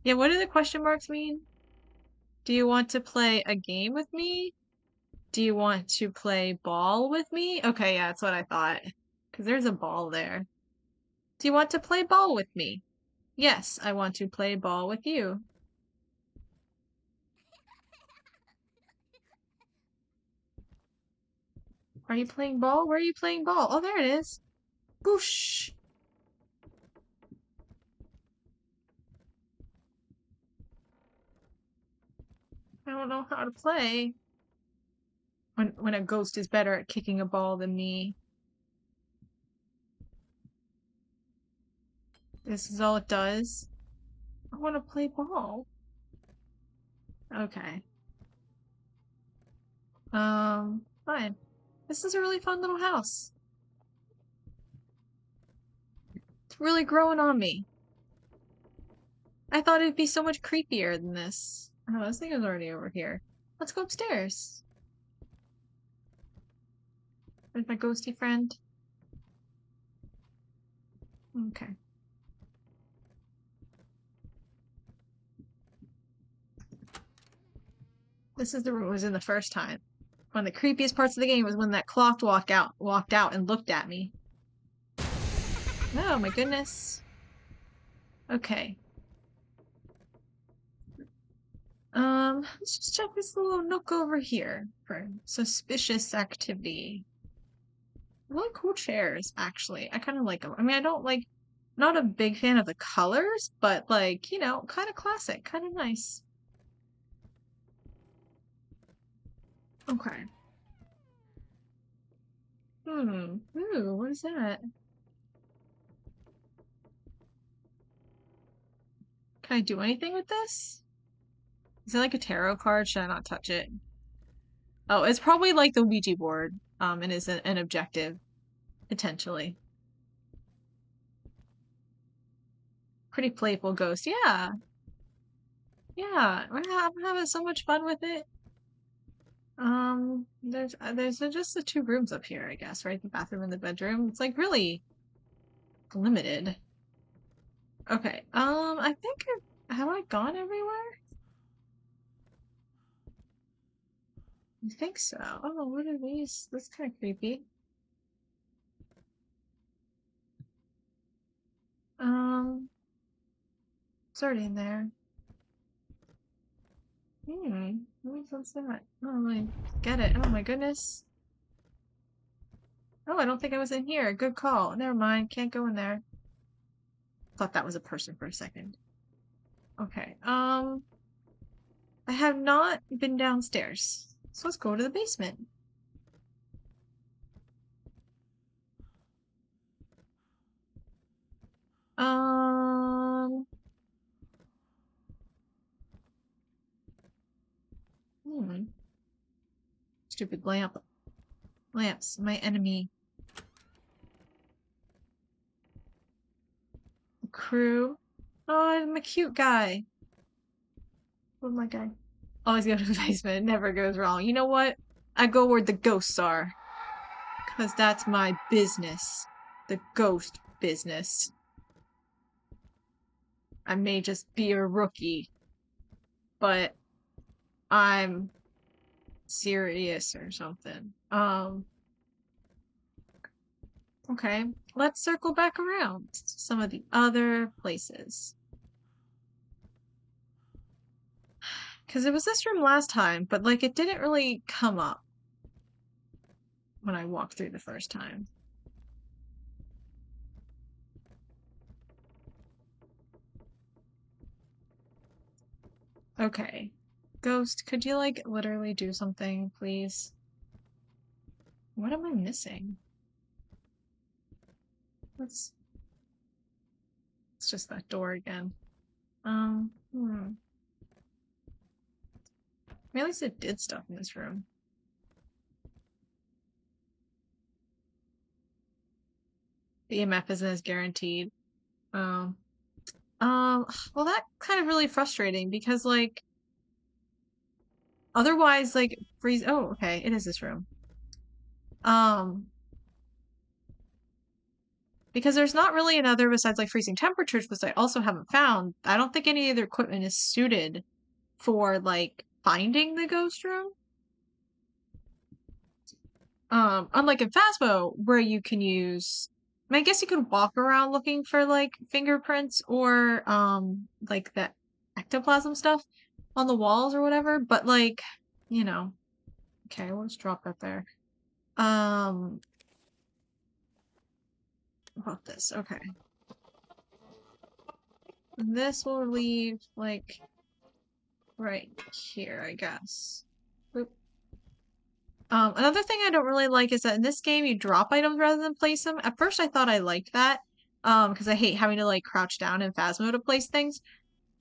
Speaker 1: Yeah, what do the question marks mean? Do you want to play a game with me? Do you want to play ball with me? Okay, yeah, that's what I thought. Because there's a ball there. Do you want to play ball with me? Yes, I want to play ball with you. Are you playing ball? Where are you playing ball? Oh, there it is. Boosh. I don't know how to play. When a ghost is better at kicking a ball than me. This is all it does. I want to play ball. Okay. Fine. This is a really fun little house. It's really growing on me. I thought it'd be so much creepier than this. Oh, this thing is already over here. Let's go upstairs. With my ghosty friend. Okay. This is the room I was in the first time. One of the creepiest parts of the game was when that clock walked out and looked at me. Oh my goodness. Okay. Let's just check this little nook over here for suspicious activity. Really cool chairs, actually. I kind of like them. I mean, I don't like, not a big fan of the colors, but like, you know, kind of classic, kind of nice. Okay. Ooh, what is that? Can I do anything with this? Is it like a tarot card? Should I not touch it? Oh, it's probably like the Ouija board, and is an objective, potentially. Pretty playful ghost. Yeah. Yeah, I'm having so much fun with it. There's just the two rooms up here, I guess, right? The bathroom and the bedroom. It's like really limited. Okay, I think have I gone everywhere? I think so. Oh, what are these? That's kind of creepy. It's already in there. What's that? Oh, I get it. Oh my goodness. Oh, I don't think I was in here. Good call. Never mind. Can't go in there. Thought that was a person for a second. Okay. I have not been downstairs. So let's go to the basement. Um. Stupid lamp. Lamps, my enemy. Crew. Oh, I'm a cute guy. Love my guy. Always go to the basement. It never goes wrong. You know what? I go where the ghosts are. Because that's my business. The ghost business. I may just be a rookie, but I'm serious or something. Okay. Let's circle back around to some of the other places. Because it was this room last time, but like it didn't really come up when I walked through the first time. Okay. Ghost, could you like literally do something, please? What am I missing? Let's it's just that door again. Um, hmm. I mean, at least it did stuff in this room. The EMF isn't as guaranteed. Um, well, that kind of really frustrating because like otherwise, like freeze. Oh, okay, it is this room. Um, because there's not really another besides like freezing temperatures, which I also haven't found. I don't think any other equipment is suited for like finding the ghost room. Unlike in Phasmo, where you can use, I guess you could walk around looking for like fingerprints or like that ectoplasm stuff on the walls or whatever, but like, you know, okay, we'll just drop that there. About this, okay. This will leave like right here, I guess. Oop. Another thing I don't really like is that in this game you drop items rather than place them. At first I thought I liked that, because I hate having to like crouch down in Phasmo to place things.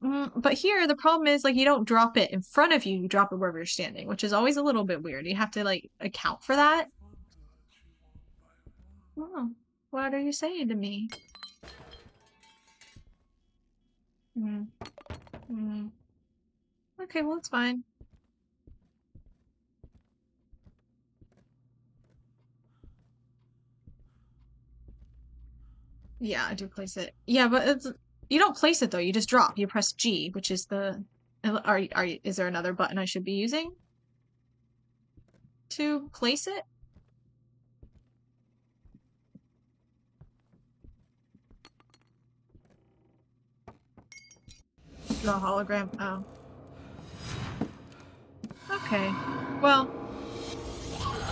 Speaker 1: But here the problem is like you don't drop it in front of you, you drop it wherever you're standing, which is always a little bit weird. You have to like account for that. Oh, what are you saying to me? Mm, mm. Okay, well it's fine. Yeah, I do place it. Yeah, but it's you don't place it though. You just drop. You press G, which is the. Is there another button I should be using to place it? Draw hologram. Oh. Okay. Well,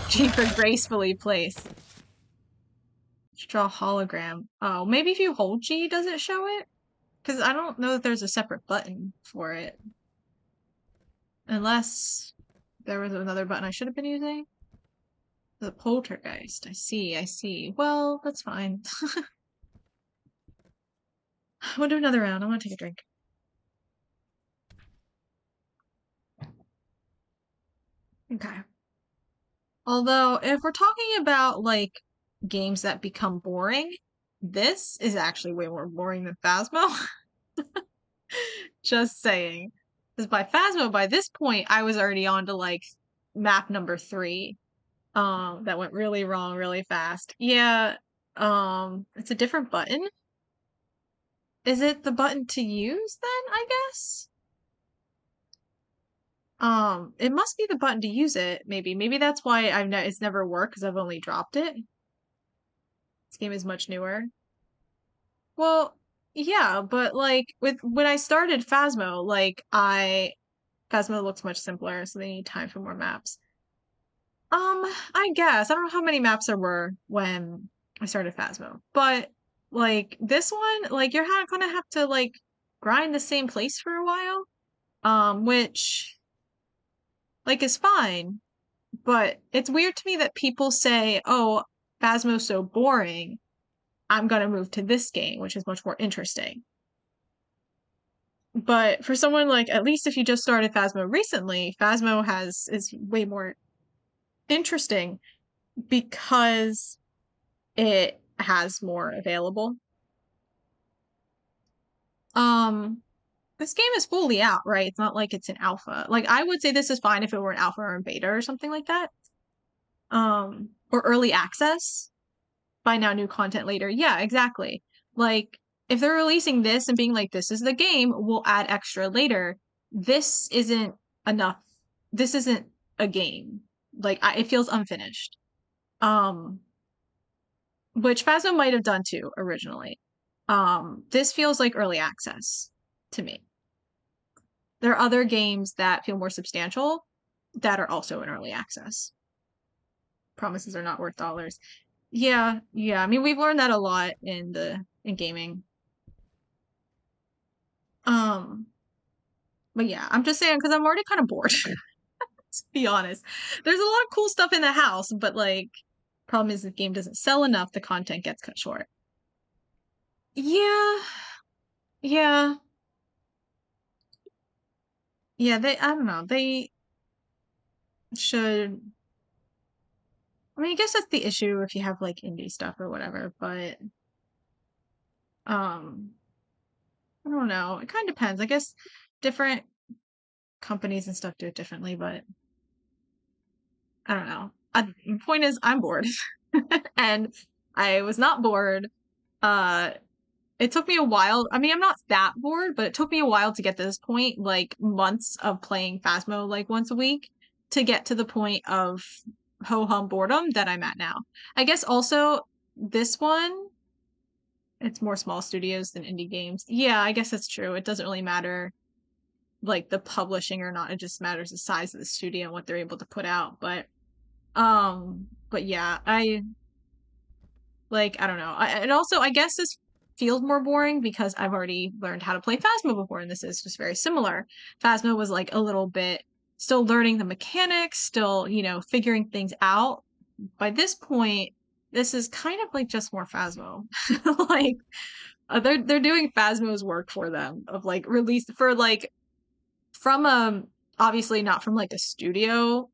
Speaker 1: G for gracefully place. Draw hologram. Oh, maybe if you hold G, does it show it? Because I don't know that there's a separate button for it. Unless there was another button I should have been using. The poltergeist. I see, I see. Well, that's fine. We'll do another round. I want to take a drink. Okay. Although, if we're talking about like games that become boring, this is actually way more boring than Phasmo. Just saying. Because by Phasmo, by this point, I was already on to like map number 3. That went really wrong really fast. Yeah, it's a different button. Is it the button to use then, I guess? It must be the button to use it, maybe. Maybe that's why it's never worked because I've only dropped it. This game is much newer. Well, yeah, but like with when I started Phasmo, Phasmo looks much simpler, so they need time for more maps. I guess. I don't know how many maps there were when I started Phasmo, but like this one, like you're gonna have to like grind the same place for a while, which like is fine, but it's weird to me that people say, "Oh, Phasmo's so boring. I'm gonna move to this game, which is much more interesting." But for someone like, at least if you just started Phasmo recently, is way more interesting because it has more available. Um, This game is fully out, right? It's not like it's an alpha. Like I would say this is fine if it were an alpha or a beta or something like that. Or early access. Find out new content later. Yeah, exactly. Like if they're releasing this and being like, this is the game, we'll add extra later. This isn't enough. This isn't a game. Like it feels unfinished. Um, which Phasmo might have done too originally. This feels like early access to me. There are other games that feel more substantial that are also in early access. Promises are not worth dollars. Yeah, yeah. I mean, we've learned that a lot in gaming. Um, but yeah, I'm just saying because I'm already kind of bored, to be honest. There's a lot of cool stuff in the house, but like, problem is the game doesn't sell enough, the content gets cut short. Yeah, yeah, yeah. I don't know. They should. I mean, I guess that's the issue if you have like indie stuff or whatever, but um, I don't know. It kind of depends. I guess different companies and stuff do it differently, but I don't know. The point is, I'm bored, and I was not bored. Uh, it took me a while. I mean, I'm not that bored, but it took me a while to get to this point, like months of playing Phasmo like once a week to get to the point of ho hum boredom that I'm at now. I guess also this one, it's more small studios than indie games. Yeah, I guess that's true. It doesn't really matter like the publishing or not. It just matters the size of the studio and what they're able to put out. But yeah, I don't know. And also, I guess this feels more boring because I've already learned how to play Phasmo before, and this is just very similar. Phasmo was like a little bit still learning the mechanics, still, figuring things out. By this point, this is kind of like just more Phasmo. Like they're doing Phasmo's work for them of like release for like from obviously not from like a studio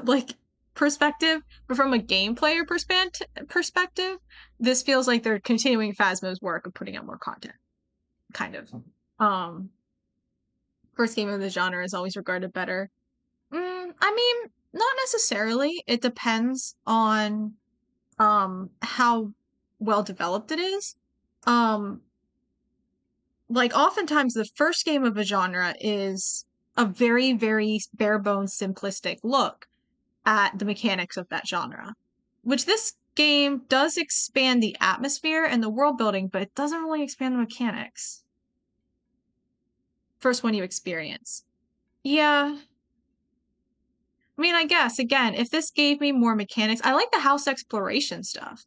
Speaker 1: like perspective, but from a game player perspective, this feels like they're continuing Phasmo's work of putting out more content. Kind of. Um, First game of the genre is always regarded better. I mean, not necessarily. It depends on how well developed it is. Um, like oftentimes the first game of a genre is a very, very bare bones simplistic look at the mechanics of that genre, which this game does expand the atmosphere and the world building, but it doesn't really expand the mechanics. First one you experience. Yeah. I mean, I guess again, if this gave me more mechanics, I like the house exploration stuff.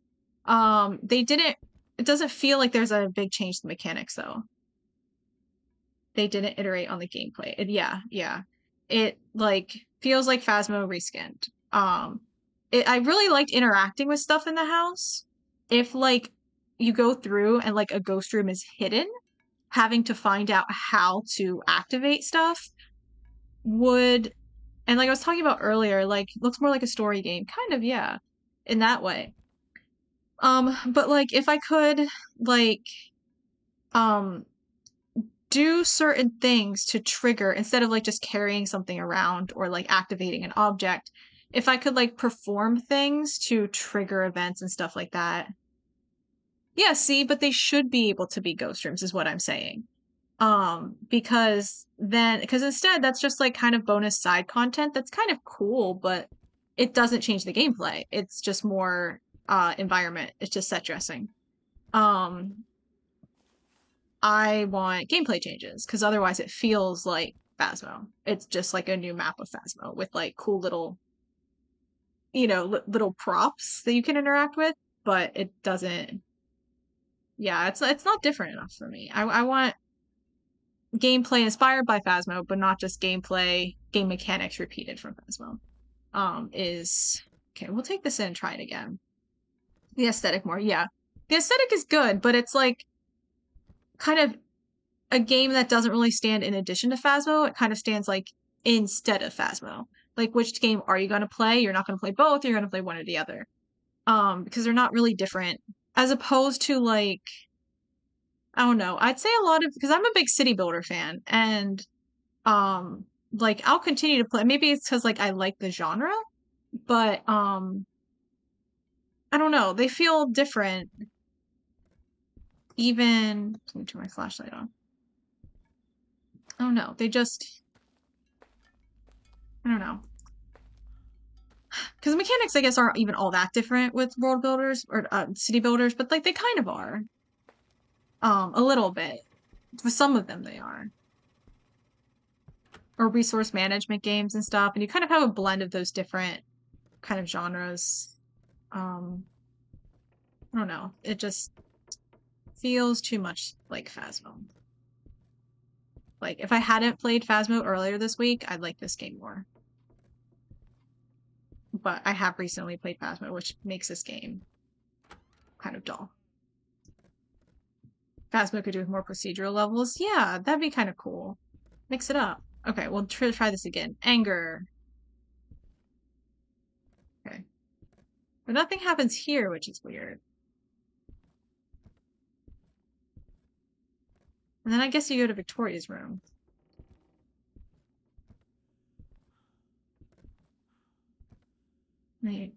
Speaker 1: They didn't it doesn't feel like there's a big change to the mechanics though. They didn't iterate on the gameplay. Yeah. It like feels like Phasmo reskinned. I really liked interacting with stuff in the house. If like you go through and like a ghost room is hidden, having to find out how to activate stuff would, and like I was talking about earlier, like looks more like a story game, kind of, yeah, in that way. But like if I could like um do certain things to trigger instead of like just carrying something around or like activating an object, if I could like perform things to trigger events and stuff like that. Yeah, see, but they should be able to be ghost rooms is what I'm saying. Because instead that's just like kind of bonus side content that's kind of cool, but it doesn't change the gameplay. It's just more environment. It's just set dressing. Um I want gameplay changes because otherwise it feels like Phasmo. It's just like a new map of Phasmo with like cool little, little props that you can interact with, but it doesn't. Yeah, it's not different enough for me. I want gameplay inspired by Phasmo, but not just game mechanics repeated from Phasmo. Is okay. We'll take this in and try it again. The aesthetic more, yeah. The aesthetic is good, but it's like kind of a game that doesn't really stand in addition to Phasmo. It kind of stands like instead of Phasmo. Like which game are you going to play? You're not going to play both. You're going to play one or the other. Because they're not really different. As opposed to like I don't know. I'd say a lot of, because I'm a big city builder fan, and like I'll continue to play. Maybe it's because like I like the genre, but I don't know. They feel different. Even let me turn my flashlight on. I don't know. They just I don't know. Because the mechanics, I guess, aren't even all that different with world builders or city builders, but like they kind of are. A little bit. With some of them, they are. Or resource management games and stuff, and you kind of have a blend of those different kind of genres. I don't know. It just feels too much like Phasmo. Like if I hadn't played Phasmo earlier this week, I'd like this game more. But I have recently played Phasmo, which makes this game kind of dull. Phasmo could do with more procedural levels. Yeah, that'd be kind of cool. Mix it up. Okay, we'll try this again. Anger. Okay. But nothing happens here, which is weird. And then I guess you go to Victoria's room. Right.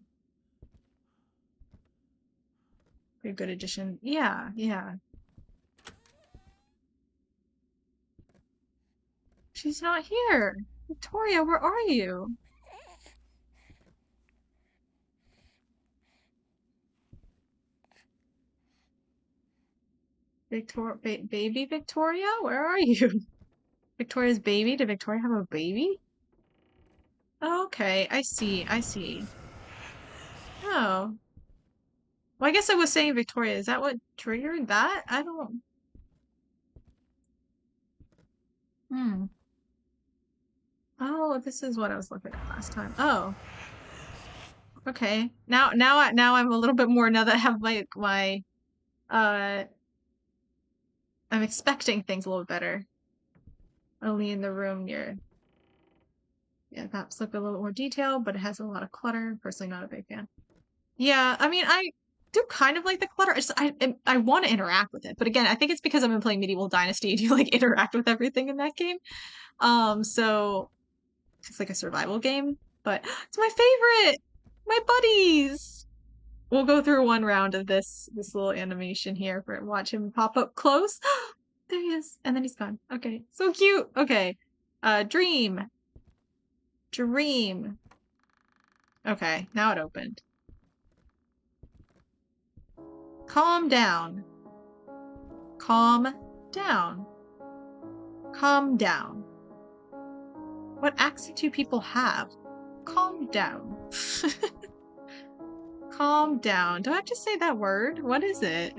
Speaker 1: Pretty good addition. Yeah, yeah. She's not here. Victoria, where are you? Baby Victoria? Where are you? Victoria's baby? Did Victoria have a baby? Oh, okay, I see, I see. Oh. Well, I guess I was saying Victoria. Is that what triggered that? I don't... Hmm. Oh, this is what I was looking at last time. Oh. Okay. Now I'm a little bit more, now that I have uh, I'm expecting things a little better. Only in the room near, yeah, perhaps look a little more detailed, but it has a lot of clutter. Personally, not a big fan. Yeah, I mean, I do kind of like the clutter. I want to interact with it, but again, I think it's because I've been playing Medieval Dynasty and you like interact with everything in that game. So it's like a survival game, but it's my favorite. My buddies. We'll go through one round of this little animation here for watch him pop up close. There he is, and then he's gone. Okay, so cute. Okay, dream. Dream. Okay, now it opened. Calm down. Calm down. Calm down. What accent do people have? Calm down. Calm down. Do I have to say that word? What is it?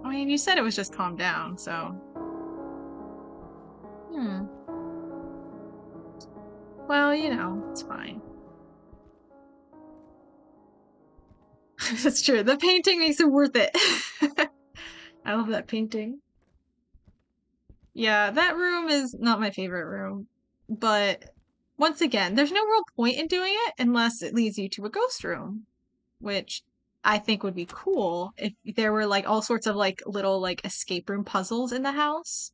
Speaker 1: I mean, you said it was just calm down, so. Well, you know, it's fine. That's true. The painting makes it worth it. I love that painting. Yeah, that room is not my favorite room. But once again, there's no real point in doing it unless it leads you to a ghost room, which I think would be cool if there were like all sorts of like little like escape room puzzles in the house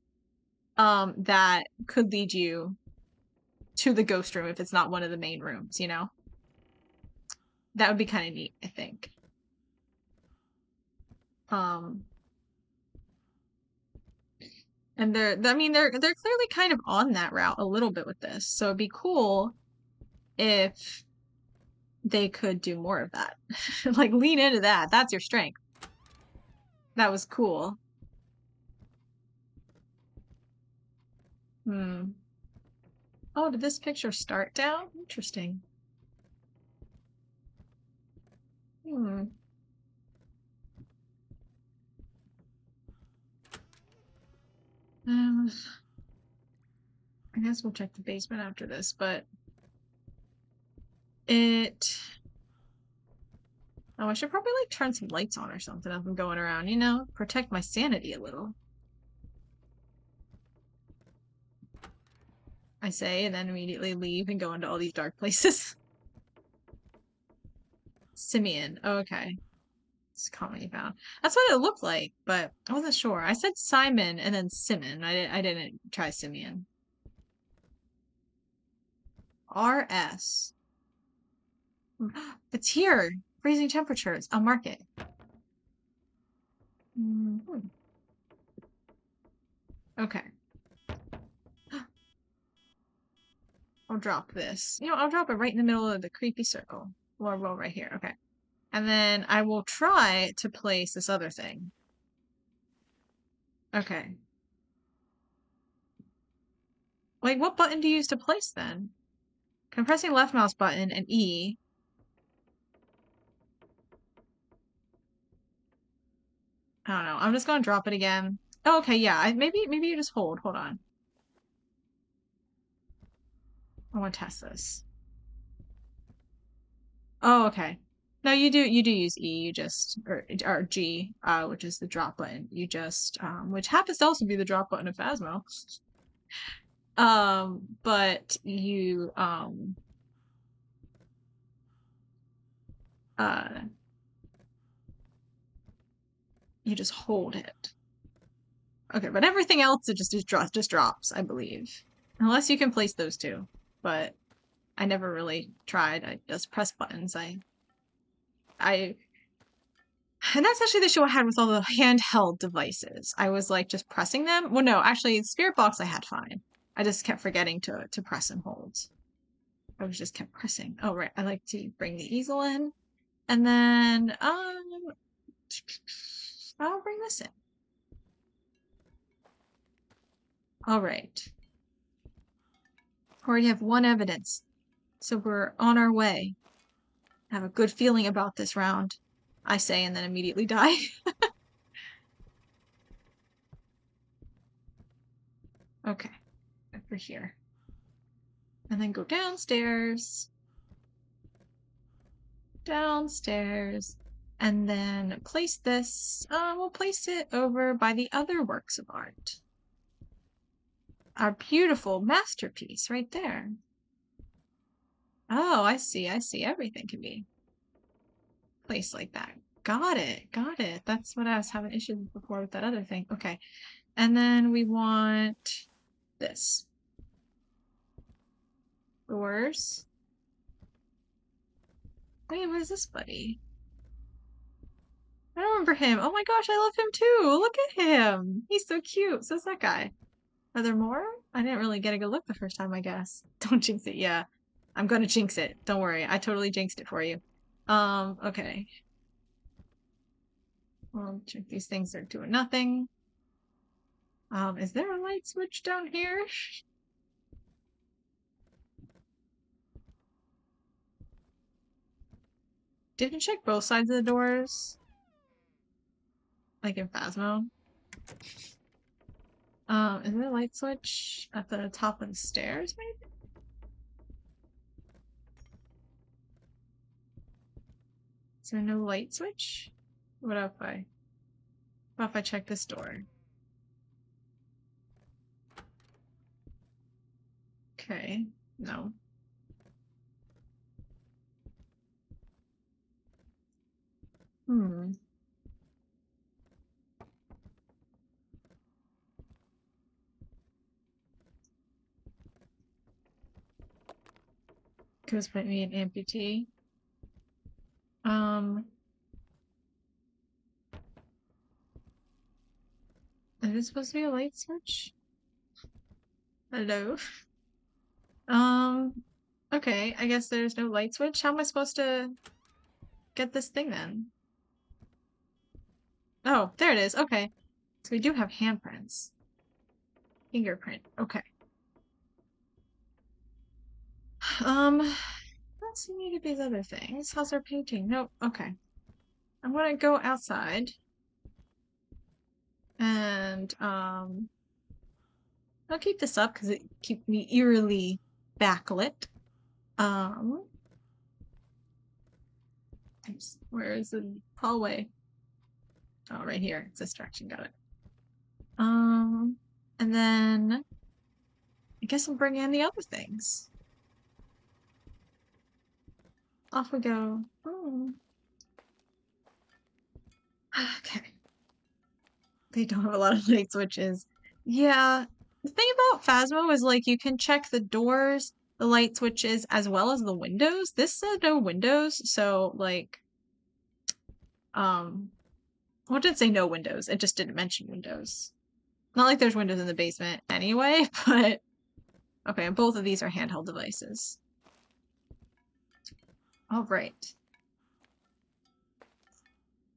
Speaker 1: that could lead you to the ghost room if it's not one of the main rooms, you know? That would be kind of neat, I think. Um And I mean, they're clearly kind of on that route a little bit with this. So it'd be cool if they could do more of that. Like lean into that. That's your strength. That was cool. Hmm. Oh, did this picture start down? Interesting. Hmm. Um, I guess we'll check the basement after this, but it... Oh, I should probably like turn some lights on or something as I'm going around, you know? Protect my sanity a little. I say, and then immediately leave and go into all these dark places. Simeon. Oh, okay. It's commonly found. That's what it looked like, but I wasn't sure. I said Simon and then Simon. I didn't try Simeon. RS. It's here. Freezing temperatures. I'll mark it. Okay. I'll drop this. You know, I'll drop it right in the middle of the creepy circle. Or well, right here. Okay. And then I will try to place this other thing. Okay. Like, what button do you use to place then? I'm pressing left mouse button and E. I don't know. I'm just gonna drop it again. Oh, okay, yeah. Maybe you just hold. Hold on. I want to test this. Oh, okay. No, you do use E. You just or G, which is the drop button. You just which happens to also be the drop button of Phasmo. But you you just hold it. Okay, but everything else it just drops, I believe. Unless you can place those two. But I never really tried. I just press buttons. And that's actually the issue I had with all the handheld devices. I was like just pressing them. Well, no, actually, Spirit Box I had fine. I just kept forgetting to press and hold. I was just kept pressing. Oh, right. I like to bring the easel in. And then, I'll bring this in. All right. Already have one evidence. So we're on our way. I have a good feeling about this round. I say and then immediately die. Okay. Over here. And then go downstairs. Downstairs. And then place this, we'll place it over by the other works of art. Our beautiful masterpiece right there. Oh, I see. Everything can be placed like that. Got it. That's what I was having issues with before with that other thing. Okay. And then we want this. Doors. Wait, what is this buddy? I don't remember him. Oh my gosh, I love him too. Look at him. He's so cute. So's that guy. Are there more? I didn't really get a good look the first time, I guess. Don't jinx it. Yeah. I'm gonna jinx it. Don't worry. I totally jinxed it for you. Okay. Well, check these things are doing nothing. Is there a light switch down here? Didn't check both sides of the doors. Like in Phasmo. Is there a light switch at the top of the stairs, maybe? Is there no light switch? What if I check this door? Okay, no. Ghost might be an amputee. Is this supposed to be a light switch? Hello? Okay, I guess there's no light switch. How am I supposed to get this thing then? Oh, there it is. Okay. So we do have handprints. Fingerprint. Okay. Let's see any of these other things. How's our painting? Nope. Okay. I'm gonna go outside. And, I'll keep this up because it keeps me eerily backlit. Where is the hallway? Oh, right here. It's this direction. Got it. And then I guess I'll bring in the other things. Off we go. Oh. Okay. They don't have a lot of light switches. Yeah. The thing about Phasmo is like you can check the doors, the light switches, as well as the windows. This said no windows, so like well, it didn't say no windows. It just didn't mention windows. Not like there's windows in the basement anyway, but okay, and both of these are handheld devices. All right.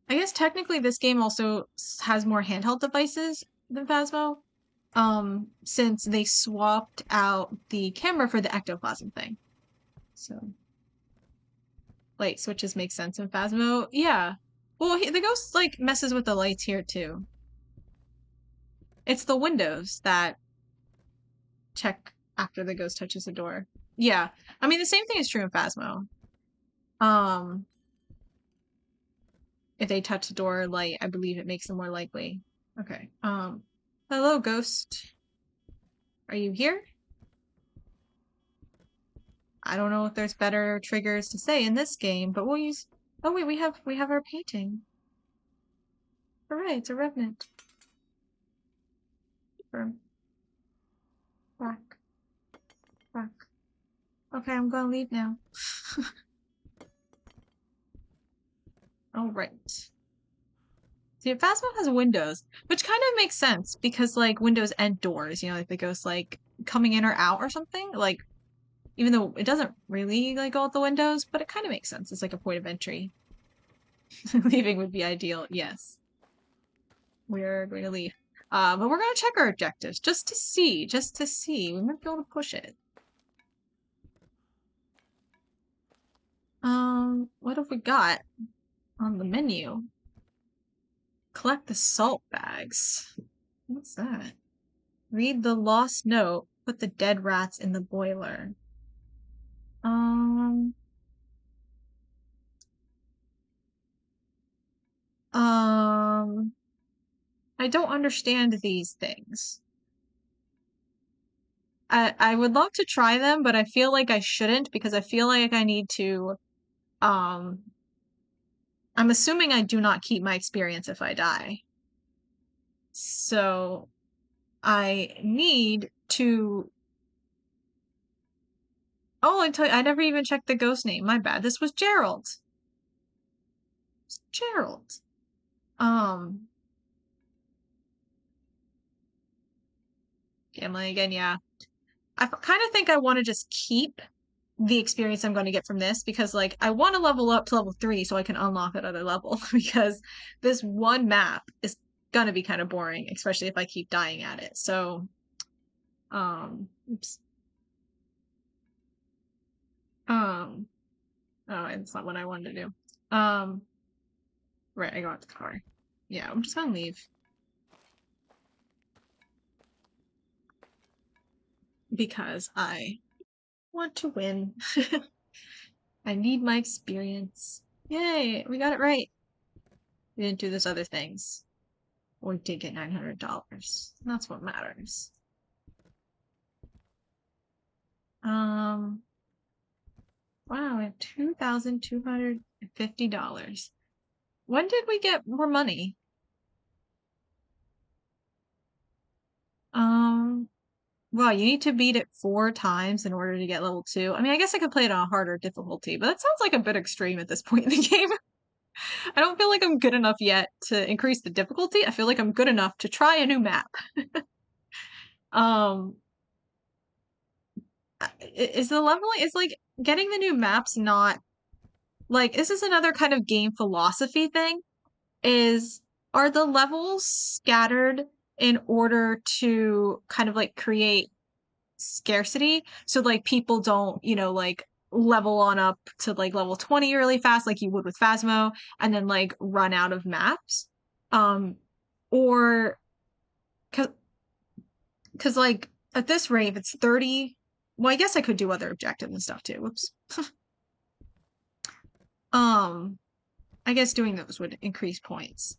Speaker 1: I guess technically this game also has more handheld devices than Phasmo, since they swapped out the camera for the ectoplasm thing. So, light switches make sense in Phasmo. Yeah. Well, the ghost, like, messes with the lights here, too. It's the windows that check after the ghost touches the door. Yeah. I mean, the same thing is true in Phasmo. If they touch the door light, I believe it makes them more likely. Okay. Hello, ghost. Are you here? I don't know if there's better triggers to say in this game, but we'll use. Oh wait, we have our painting. Hooray! It's a revenant. Confirm. Quack. Quack. Okay, I'm gonna leave now. All right. See, Phasmo has windows, which kind of makes sense because like windows and doors, you know, like the ghost like coming in or out or something. Like, even though it doesn't really like go out the windows, but it kind of makes sense. It's like a point of entry. Leaving would be ideal. Yes, we're going to leave. But we're going to check our objectives just to see. We might be able to push it. What have we got on the menu? Collect the salt bags. What's that? Read the lost note. Put the dead rats in the boiler. I don't understand these things. I would love to try them, but I feel like I shouldn't because I feel like I need to, I'm assuming I do not keep my experience if I die. So I need to. Oh, I tell you, I never even checked the ghost name. My bad. This was Gerald. It's Gerald. Gambling again, yeah. I kind of think I want to just keep the experience I'm going to get from this because, like, I want to level up to level 3 so I can unlock that other level because this one map is going to be kind of boring, especially if I keep dying at it. So, oops. Oh, it's not what I wanted to do. Right, I got the car. Yeah, I'm just gonna leave. Because I want to win. I need my experience. Yay, we got it right. We didn't do those other things. We did get $900. That's what matters. Wow, we have $2,250. When did we get more money? Well, you need to beat it 4 times in order to get level 2. I mean, I guess I could play it on a harder difficulty, but that sounds like a bit extreme at this point in the game. I don't feel like I'm good enough yet to increase the difficulty. I feel like I'm good enough to try a new map. Is the leveling, is like getting the new maps not like, this is another kind of game philosophy thing, are the levels scattered in order to kind of like create scarcity so like people don't, you know, like level on up to like level 20 really fast like you would with Phasmo and then like run out of maps, or because like at this rate if it's 30, well I guess I could do other objectives and stuff too. Whoops. I guess doing those would increase points.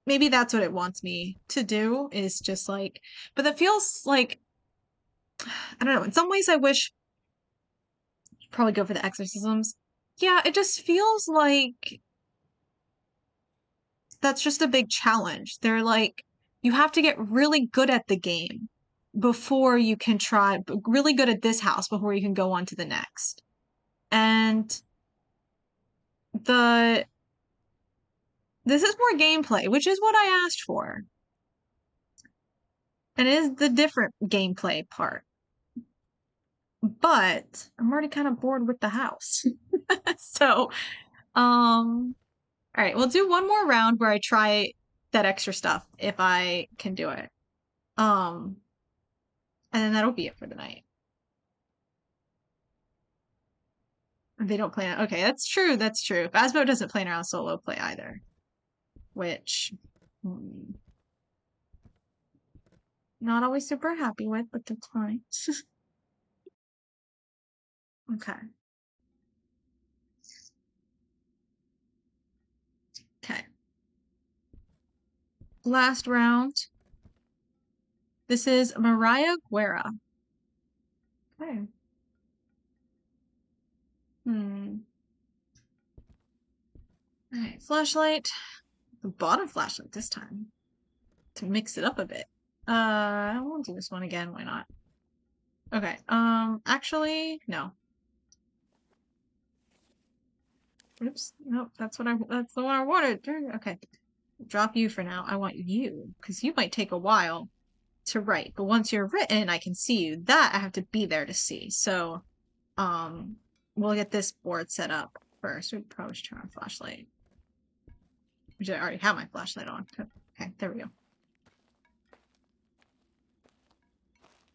Speaker 1: Maybe that's what it wants me to do is just like, but that feels like, I don't know, in some ways I wish probably go for the exorcisms. Yeah, it just feels like that's just a big challenge. They're like, you have to get really good at the game before you can try, really good at this house before you can go on to the next. And this is more gameplay, which is what I asked for. And it is the different gameplay part. But I'm already kind of bored with the house. So, all right, we'll do one more round where I try that extra stuff if I can do it. And then that'll be it for the night. They don't play. Okay, that's true. That's true. Phasmo doesn't play around solo play either, which not always super happy with, but that's fine. Okay. Okay. Last round. This is Mariah Guerra. Okay. Alright, flashlight. The bottom flashlight this time. To mix it up a bit. I won't do this one again, why not? Okay, actually, no. Oops, nope, that's the one I wanted. Okay. Drop you for now. I want you, because you might take a while to write, but once you're written, I can see you. That I have to be there to see. So, we'll get this board set up first. We probably should turn on flashlight. Which I already have my flashlight on. Okay, there we go.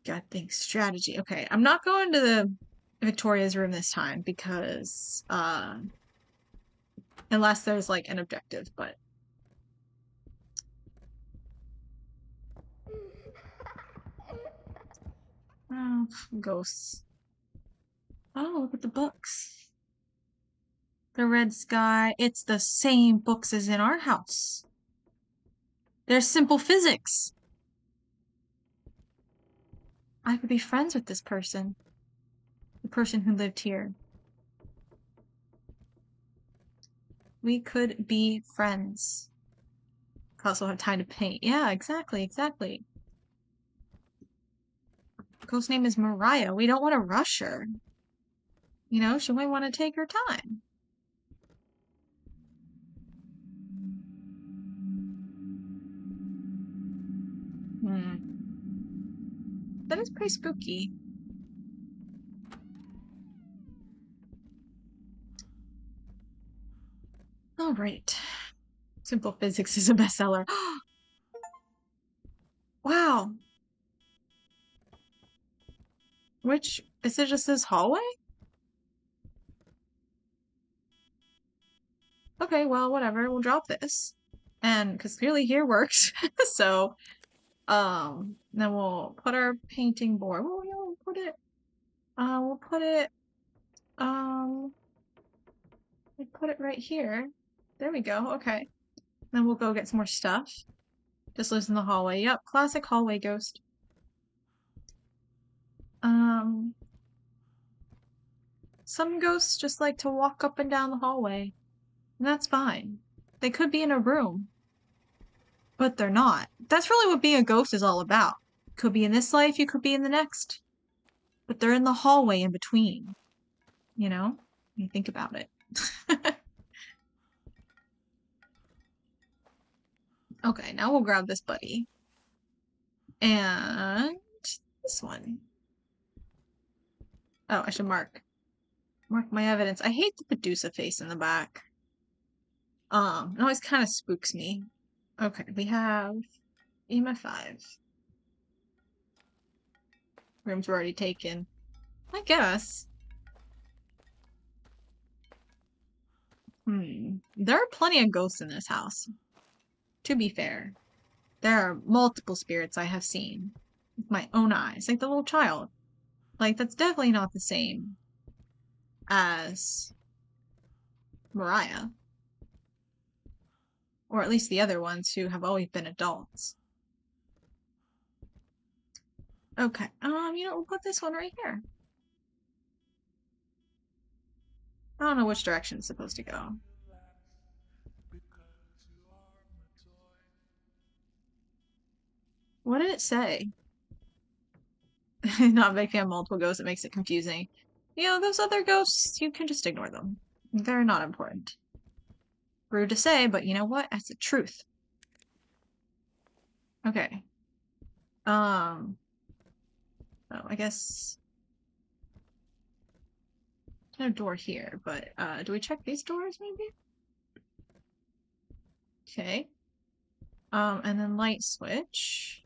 Speaker 1: God, think strategy. Okay, I'm not going to the Victoria's room this time because, unless there's like an objective, but. Oh, ghosts. Oh, look at the books. The red sky. It's the same books as in our house. They're simple physics. I could be friends with this person. The person who lived here. We could be friends. I also have time to paint. Yeah, exactly, exactly. Ghost name is Mariah. We don't want to rush her. You know, she might want to take her time. That is pretty spooky. All right. Simple Physics is a bestseller. Wow. Which, is it just this hallway? Okay, well, whatever. We'll drop this. And, because clearly here works. So, then we'll put our painting board. Well, yeah, we'll put it, we put it right here. There we go. Okay. Then we'll go get some more stuff. Just lives in the hallway. Yep, classic hallway ghost. Some ghosts just like to walk up and down the hallway. And that's fine. They could be in a room. But they're not. That's really what being a ghost is all about. Could be in this life, you could be in the next. But they're in the hallway in between. You know? When you think about it. Okay, now we'll grab this buddy. And this one. Oh, I should mark my evidence. I hate the Medusa face in the back. It always kind of spooks me. Okay, we have EMA 5. Rooms were already taken. I guess. There are plenty of ghosts in this house. To be fair. There are multiple spirits I have seen. With my own eyes. Like the little child. Like, that's definitely not the same as Mariah. Or at least the other ones who have always been adults. Okay, you know, we'll put this one right here. I don't know which direction it's supposed to go. What did it say? Not a big fan of multiple ghosts. It makes it confusing. You know, those other ghosts, you can just ignore them. They're not important. Rude to say, but you know what? That's the truth. Okay. Oh, I guess no door here, but do we check these doors maybe? Okay. And then light switch.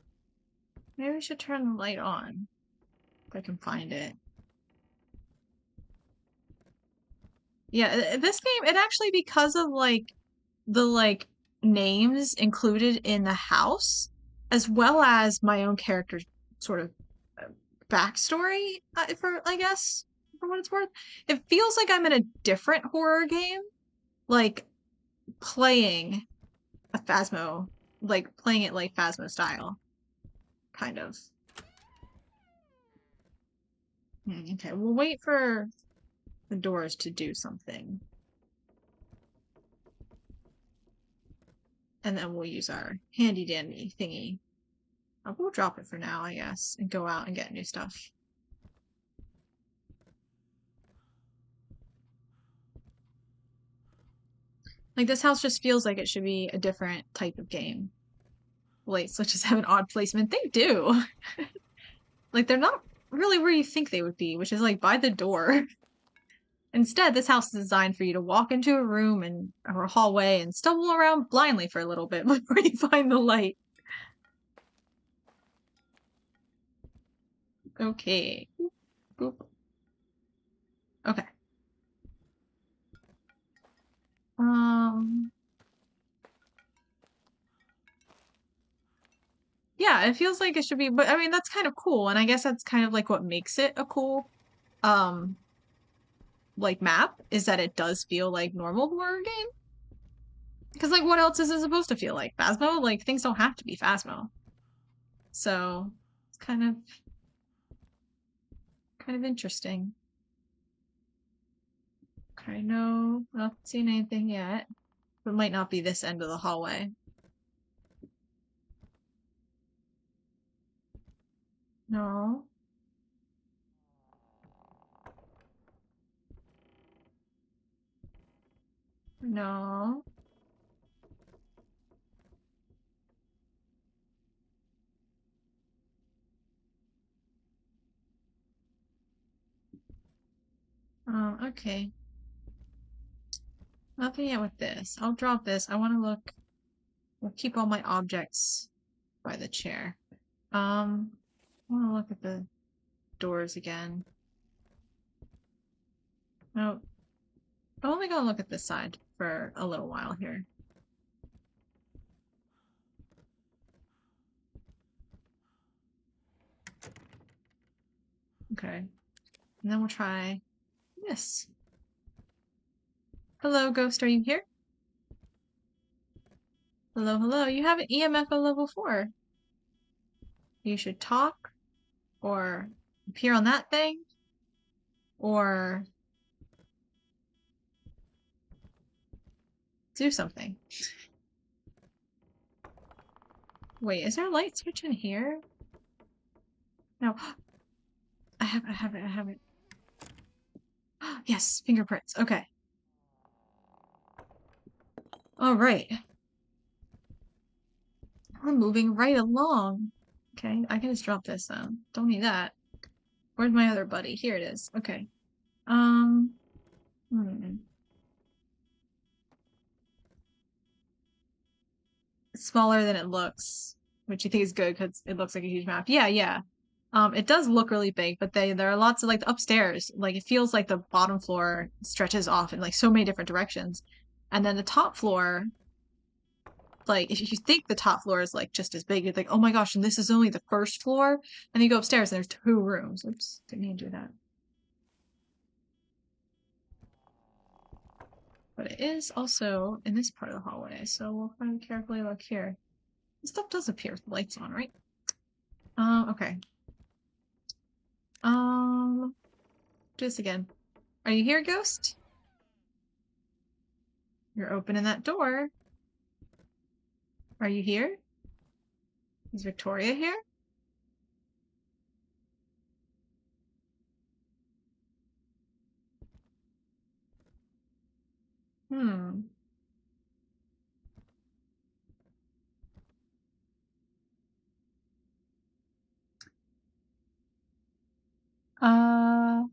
Speaker 1: Maybe we should turn the light on if I can find it. Yeah, this game, it actually, because of like the names included in the house, as well as my own character's sort of uh, backstory, for I guess for what it's worth, it feels like I'm in a different horror game, like playing a Phasmo, like playing it like Phasmo style, kind of. Okay, we'll wait for the doors to do something. And then we'll use our handy dandy thingy. We'll drop it for now, I guess, and go out and get new stuff. Like, this house just feels like it should be a different type of game. Light switches have an odd placement. They do. Like, they're not really where you think they would be, which is like by the door. Instead, this house is designed for you to walk into a room and or a hallway and stumble around blindly for a little bit before you find the light. Okay. Boop. Okay. Um. Yeah, it feels like it should be, but I mean that's kind of cool, and I guess that's kind of like what makes it a cool, um, like map is that it does feel like normal horror game. Because like, what else is it supposed to feel like? Phasmo? Like things don't have to be Phasmo. So it's kind of interesting. Okay, no, not seen anything yet. It might not be this end of the hallway. No. No. Okay. Nothing yet with this. I'll drop this. I want to look. We'll keep all my objects by the chair. I want to look at the doors again. No. I'm only gonna look at this side for a little while here. Okay. And then we'll try this. Hello, ghost, are you here? Hello, hello. You have an EMF of level 4. You should talk, or appear on that thing, or do something. Wait, is there a light switch in here? No. I have it. Yes, fingerprints. Okay. All right. We're moving right along. Okay, I can just drop this then. Don't need that. Where's my other buddy? Here it is. Okay. Um. Smaller than it looks, which you think is good because it looks like a huge map. Yeah, yeah. It does look really big, but there are lots of like upstairs. Like it feels like the bottom floor stretches off in like so many different directions, and then the top floor, like if you think the top floor is like just as big, you're like, oh my gosh, and this is only the first floor, and you go upstairs and there's 2 rooms. Oops, didn't mean to do that. But it is also in this part of the hallway, so we'll kind of carefully look here. This stuff does appear with the lights on, right? Okay. Do this again. Are you here, ghost? You're opening that door. Are you here? Is Victoria here? Hmm. Uh,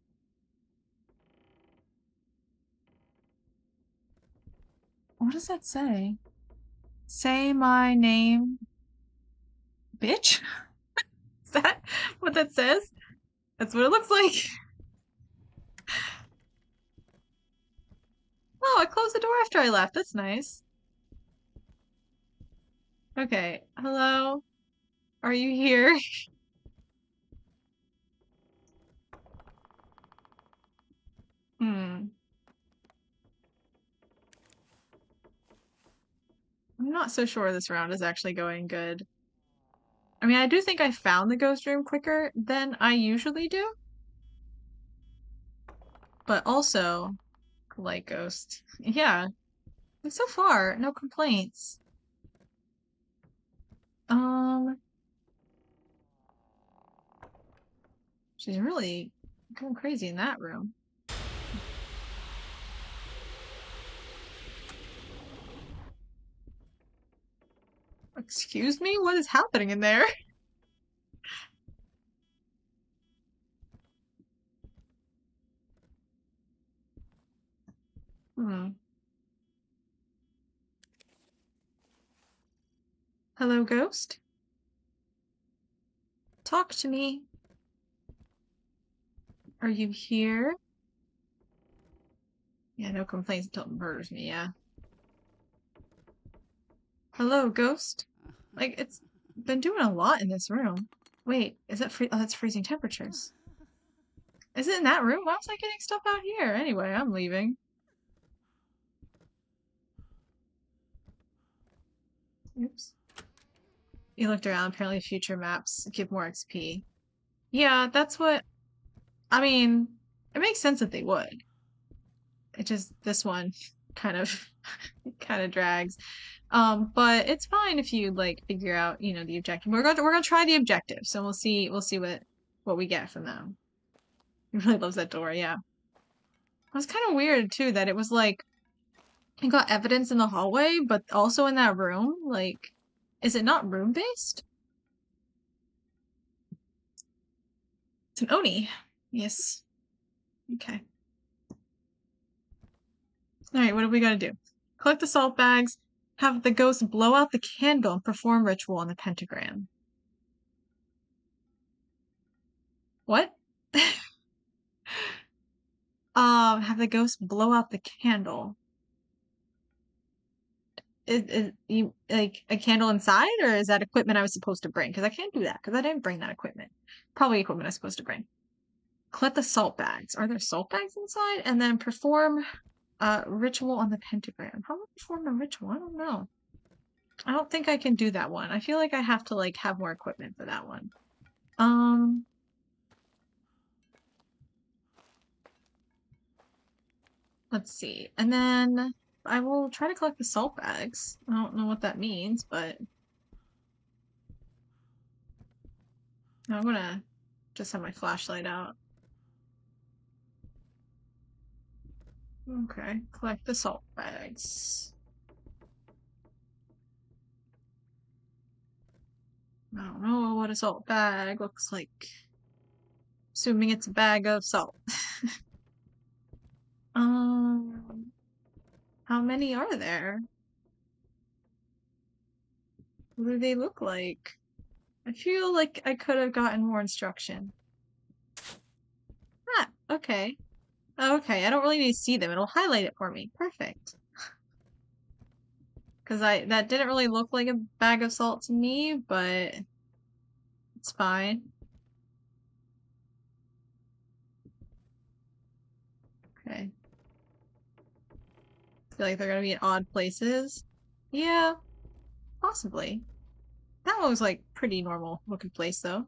Speaker 1: what does that say? Say my name, bitch? Is that what that says? That's what it looks like. Oh, I closed the door after I left. That's nice. Okay. Hello? Are you here? Hmm. I'm not so sure this round is actually going good. I mean, I do think I found the ghost room quicker than I usually do, but also, like ghost. Yeah. And so far, no complaints. Um, she's really going crazy in that room. Excuse me? What is happening in there? Hmm. Hello, ghost? Talk to me. Are you here? Yeah, no complaints until it murders me, yeah. Hello, ghost? Like, it's been doing a lot in this room. Wait, is that oh, that's freezing temperatures. Is it in that room? Why was I getting stuff out here? Anyway, I'm leaving. Oops. You looked around, apparently future maps give more XP. Yeah, that's what, I mean, it makes sense that they would. It just, this one kind of, kind of drags. But it's fine if you like figure out, you know, the objective. We're gonna try the objective, so we'll see what we get from them. He really loves that door, yeah. It was kind of weird too that it was like it got evidence in the hallway, but also in that room. Like, is it not room based? It's an Oni. Yes. Okay. All right. What do we got to do? Collect the salt bags. Have the ghost blow out the candle and perform ritual on the pentagram. What? Have the ghost blow out the candle. Is you like a candle inside, or is that equipment I was supposed to bring? Because I can't do that because I didn't bring that equipment. Probably equipment I was supposed to bring. Collect the salt bags. Are there salt bags inside? And then perform a ritual on the pentagram. How do I perform a ritual? I don't know. I don't think I can do that one. I feel like I have to like have more equipment for that one. Um, let's see. And then I will try to collect the salt bags. I don't know what that means, but I'm gonna just have my flashlight out. Okay, collect the salt bags. I don't know what a salt bag looks like. Assuming it's a bag of salt. Um, how many are there? What do they look like? I feel like I could have gotten more instruction. Ah, okay. Okay, I don't really need to see them. It'll highlight it for me. Perfect. Because that didn't really look like a bag of salt to me, but it's fine. Okay. Feel like they're gonna be in odd places. Yeah, possibly. That one was like pretty normal looking place though.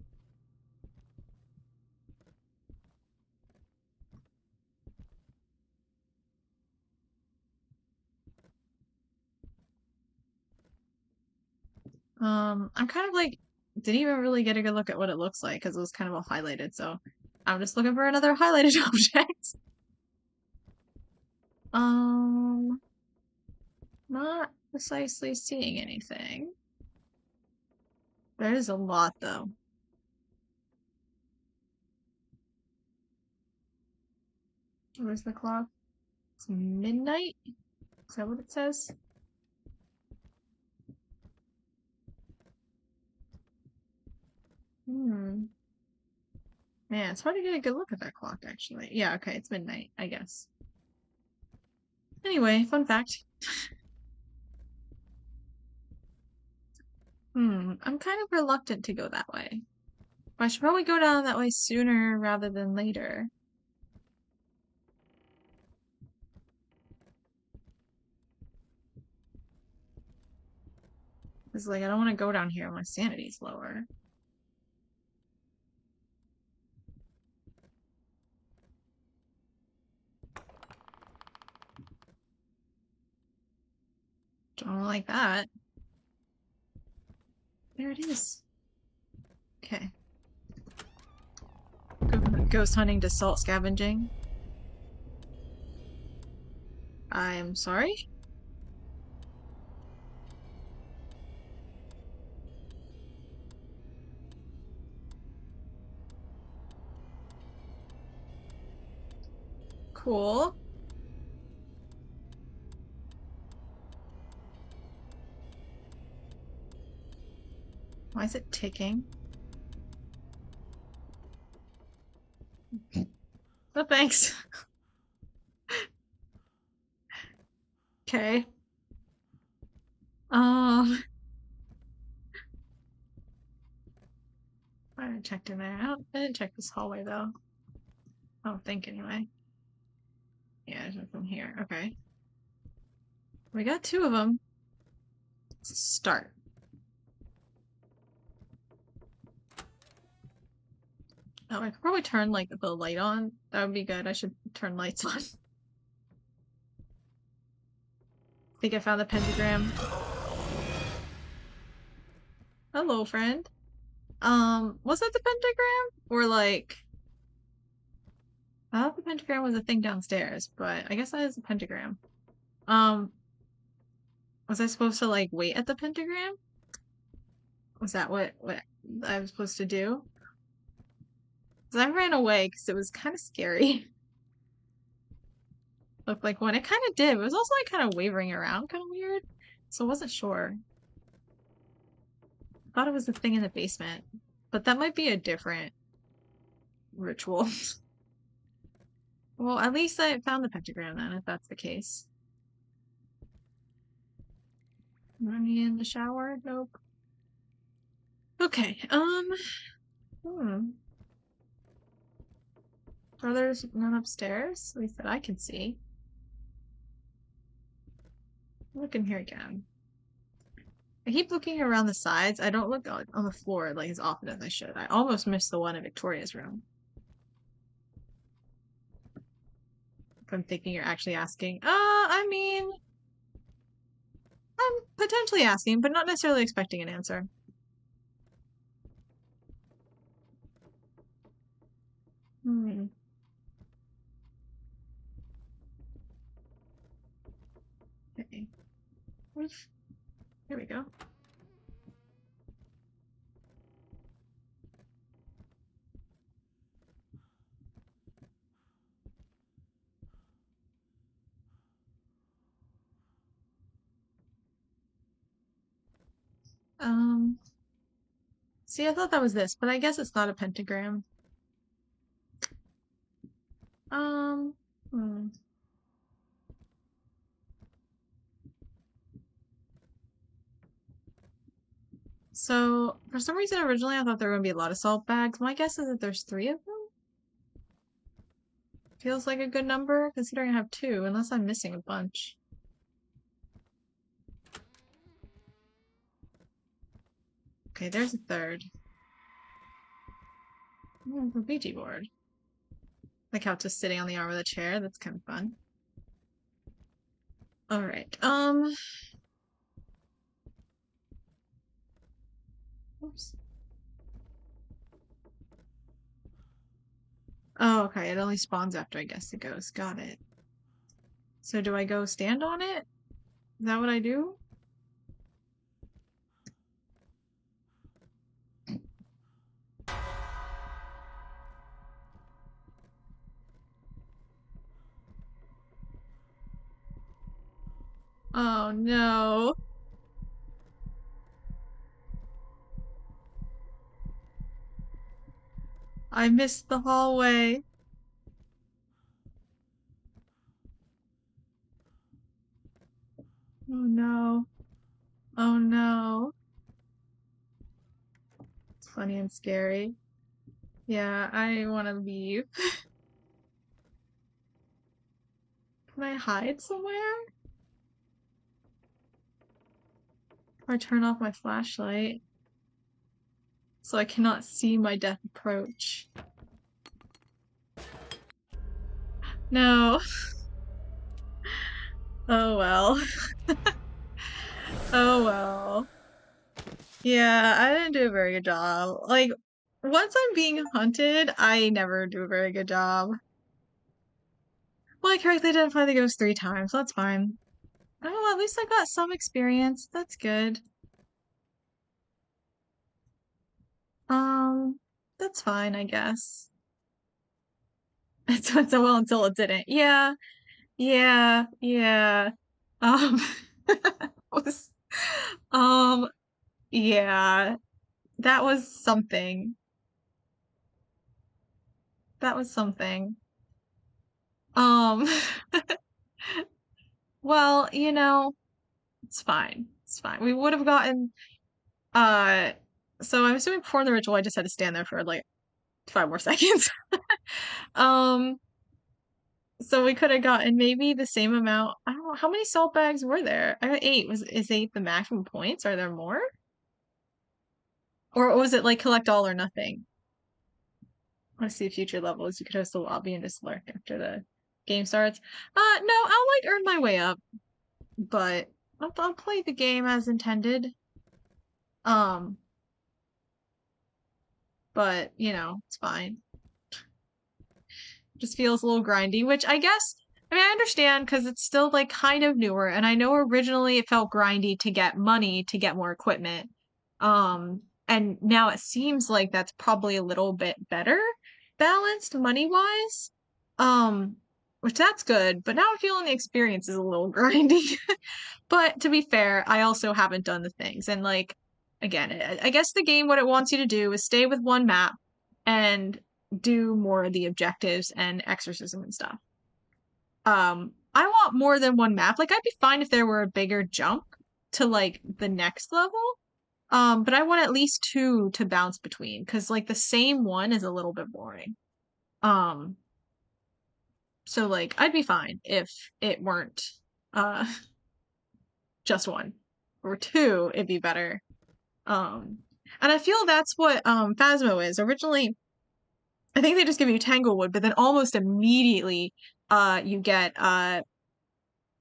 Speaker 1: I'm kind of like Didn't even really get a good look at what it looks like because it was kind of all highlighted, so I'm just looking for another highlighted object. Not precisely seeing anything. There is a lot, though. Where's the clock? It's midnight? Is that what it says? Hmm. Man, it's hard to get a good look at that clock, actually. Yeah, okay, it's midnight, I guess. Anyway, fun fact. I'm kind of reluctant to go that way. But I should probably go down that way sooner rather than later. Because, like, I don't want to go down here when my sanity's lower. Don't like that. There it is. Okay. Ghost hunting to salt scavenging. I'm sorry? Cool. Why is it ticking? No thanks. Okay. I haven't checked in there. I didn't check this hallway though. I don't think anyway. Yeah, there's nothing here. Okay. We got 2 of them. Let's start. Oh, I could probably turn like the light on. That would be good. I should turn lights on. Think I found the pentagram. Hello, friend. Was that the pentagram? Or like I thought the pentagram was a thing downstairs, but I guess that is a pentagram. Um, was I supposed to like wait at the pentagram? Was that what I was supposed to do? Because I ran away because it was kind of scary. Looked like one. It kind of did. It was also like kind of wavering around, kind of weird. So I wasn't sure. I thought it was the thing in the basement, but that might be a different ritual. Well, at least I found the pentagram then, if that's the case. Running in the shower? Nope. Okay, hmm. Are there's none upstairs? At least that I can see. Look in here again. I keep looking around the sides. I don't look on the floor like as often as I should. I almost missed the one in Victoria's room. If I'm thinking you're actually asking. I mean, I'm potentially asking, but not necessarily expecting an answer. Hmm. Okay. Here we go. See, I thought that was this, but I guess it's not a pentagram. Um, hmm. So, for some reason, originally I thought there were going to be a lot of salt bags. My guess is that there's 3 of them? Feels like a good number, considering I have 2, unless I'm missing a bunch. Okay, there's a 3rd. The Ouija board. Like how it's just sitting on the arm of the chair. That's kind of fun. Alright, oops. Oh, okay. It only spawns after I guess it goes. Got it. So do I go stand on it? Is that what I do? Oh no. I missed the hallway. Oh no. Oh no. It's funny and scary. Yeah, I want to leave. Can I hide somewhere? Or turn off my flashlight so I cannot see my death approach? No. Oh well. Oh well. Yeah, I didn't do a very good job. Like, once I'm being hunted, I never do a very good job. Well, I correctly identified the ghost 3 times. That's fine. Oh, well, at least I got some experience. That's good. Um, that's fine, I guess. It went so well until it didn't. Yeah, yeah, yeah. Um, was, um, yeah, that was something. That was something. Um, well, it's fine. It's fine. We would have gotten, uh, so I'm assuming before the ritual, I just had to stand there for like 5 more seconds. Um, so we could have gotten maybe the same amount. I don't know how many salt bags were there. I got 8. Is 8 the maximum points? Are there more? Or was it like collect all or nothing? I want to see future levels. You could host a lobby and just lurk after the game starts. No, I'll like earn my way up, but I'll play the game as intended. Um, but it's fine. Just feels a little grindy, which I guess, I mean, I understand because it's still like kind of newer, and I know originally it felt grindy to get money to get more equipment. And now it seems like that's probably a little bit better balanced money-wise. Um, which that's good, but now I'm feeling the experience is a little grindy. But to be fair, I also haven't done the things. And like, again, I guess the game, what it wants you to do is stay with one map and do more of the objectives and exorcism and stuff. I want more than one map. Like, I'd be fine if there were a bigger jump to like the next level. But I want at least 2 to bounce between because like the same one is a little bit boring. Um, so like I'd be fine if it weren't uh just one or 2, it'd be better. Um, and I feel that's what Phasmo is. Originally, I think they just give you Tanglewood, but then almost immediately you get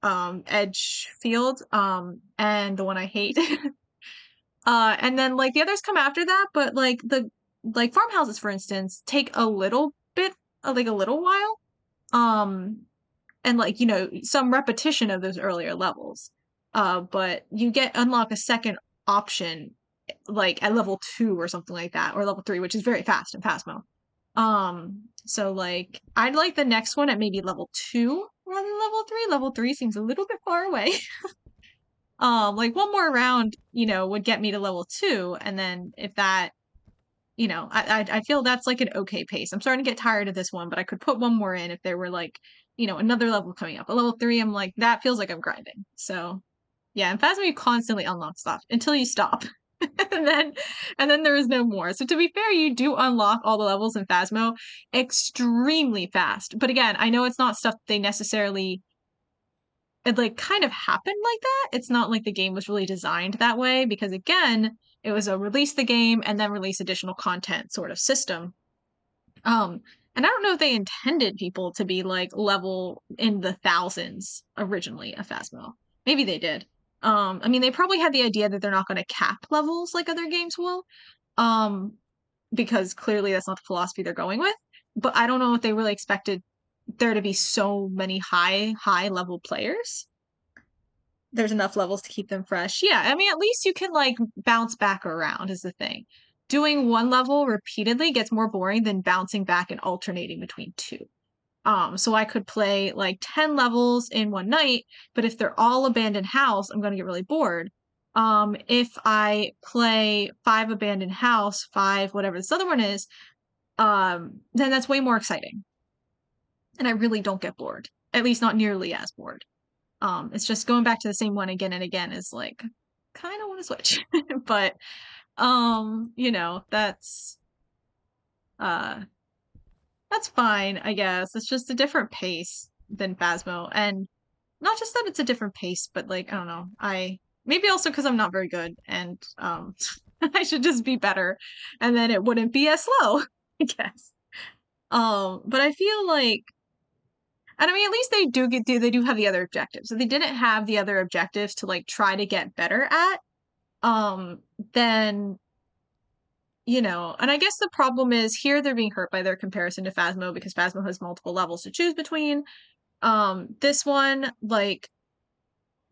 Speaker 1: Edgefield, and the one I hate. And then like the others come after that, but like the like farmhouses, for instance, take a little bit like a little while. Um and like some repetition of those earlier levels. But you get unlock a second option like at level 2 or something like that, or level 3, which is very fast in Phasmo. So like I'd like the next one at maybe level 2 rather than level 3. Level 3 seems a little bit far away. Like one more round, would get me to level 2, and then if that, I feel that's like an okay pace. I'm starting to get tired of this one, but I could put one more in if there were like, another level coming up. A level 3, I'm like, that feels like I'm grinding. So yeah, in Phasmo you constantly unlock stuff until you stop. and then there is no more. So to be fair, you do unlock all the levels in Phasmo extremely fast. But again, I know it's not stuff they necessarily it like kind of happened like that. It's not like the game was really designed that way because again, it was a release the game and then release additional content sort of system. And I don't know if they intended people to be like level in the thousands originally of Phasmo. Maybe they did. I mean, they probably had the idea that they're not going to cap levels like other games will, um, because clearly that's not the philosophy they're going with. but I don't know if they really expected there to be so many high level players. There's enough levels to keep them fresh. Yeah, I mean, at least you can like bounce back around is the thing. Doing one level repeatedly gets more boring than bouncing back and alternating between two. So I could play like 10 levels in one night, but if they're all abandoned house, I'm going to get really bored. If I play 5 abandoned house, 5 whatever this other one is, then that's way more exciting. And I really don't get bored. At least not nearly as bored. It's just going back to the same one again and again is like kind of want to switch. But you know, uh that's fine, I guess. It's just a different pace than Phasmo. And not just that it's a different pace, but like, I don't know. I maybe also because I'm not very good and I should just be better and then it wouldn't be as slow, I guess. But I feel like and I mean at least they do have the other objectives. If they didn't have the other objectives to like try to get better at, then you know, and I guess the problem is here they're being hurt by their comparison to Phasmo because Phasmo has multiple levels to choose between. This one, like,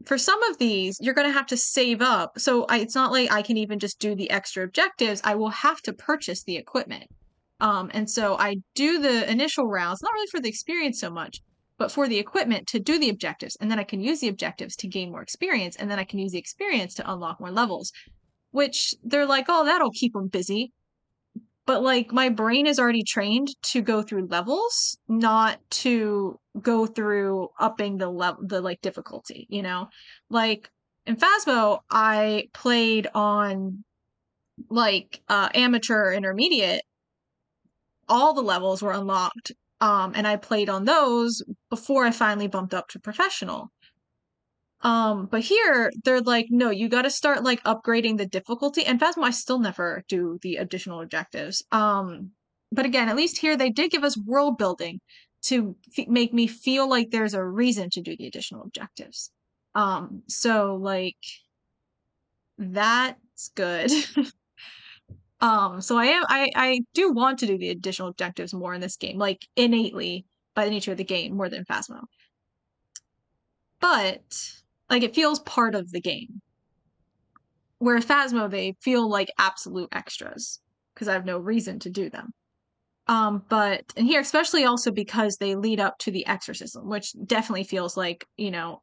Speaker 1: for some of these, you're going to have to save up. So it's not like I can even just do the extra objectives. I will have to purchase the equipment. And so I do the initial rounds, not really for the experience so much, but for the equipment to do the objectives. And then I can use the objectives to gain more experience. And then I can use the experience to unlock more levels, which they're like, oh, that'll keep them busy. But like my brain is already trained to go through levels, not to go through upping the level, the like difficulty, you know? Like in Phasmo, I played on like amateur intermediate. All the levels were unlocked. And I played on those before I finally bumped up to professional. But here they're like, no, you got to start like upgrading the difficulty. And Phasmo, I still never do the additional objectives. But again, at least here they did give us world building to make me feel like there's a reason to do the additional objectives. So like that's good. So I do want to do the additional objectives more in this game, like innately by the nature of the game more than Phasmo. But like it feels part of the game. Where Phasmo, they feel like absolute extras because I have no reason to do them. And here, especially also because they lead up to the exorcism, which definitely feels like, you know,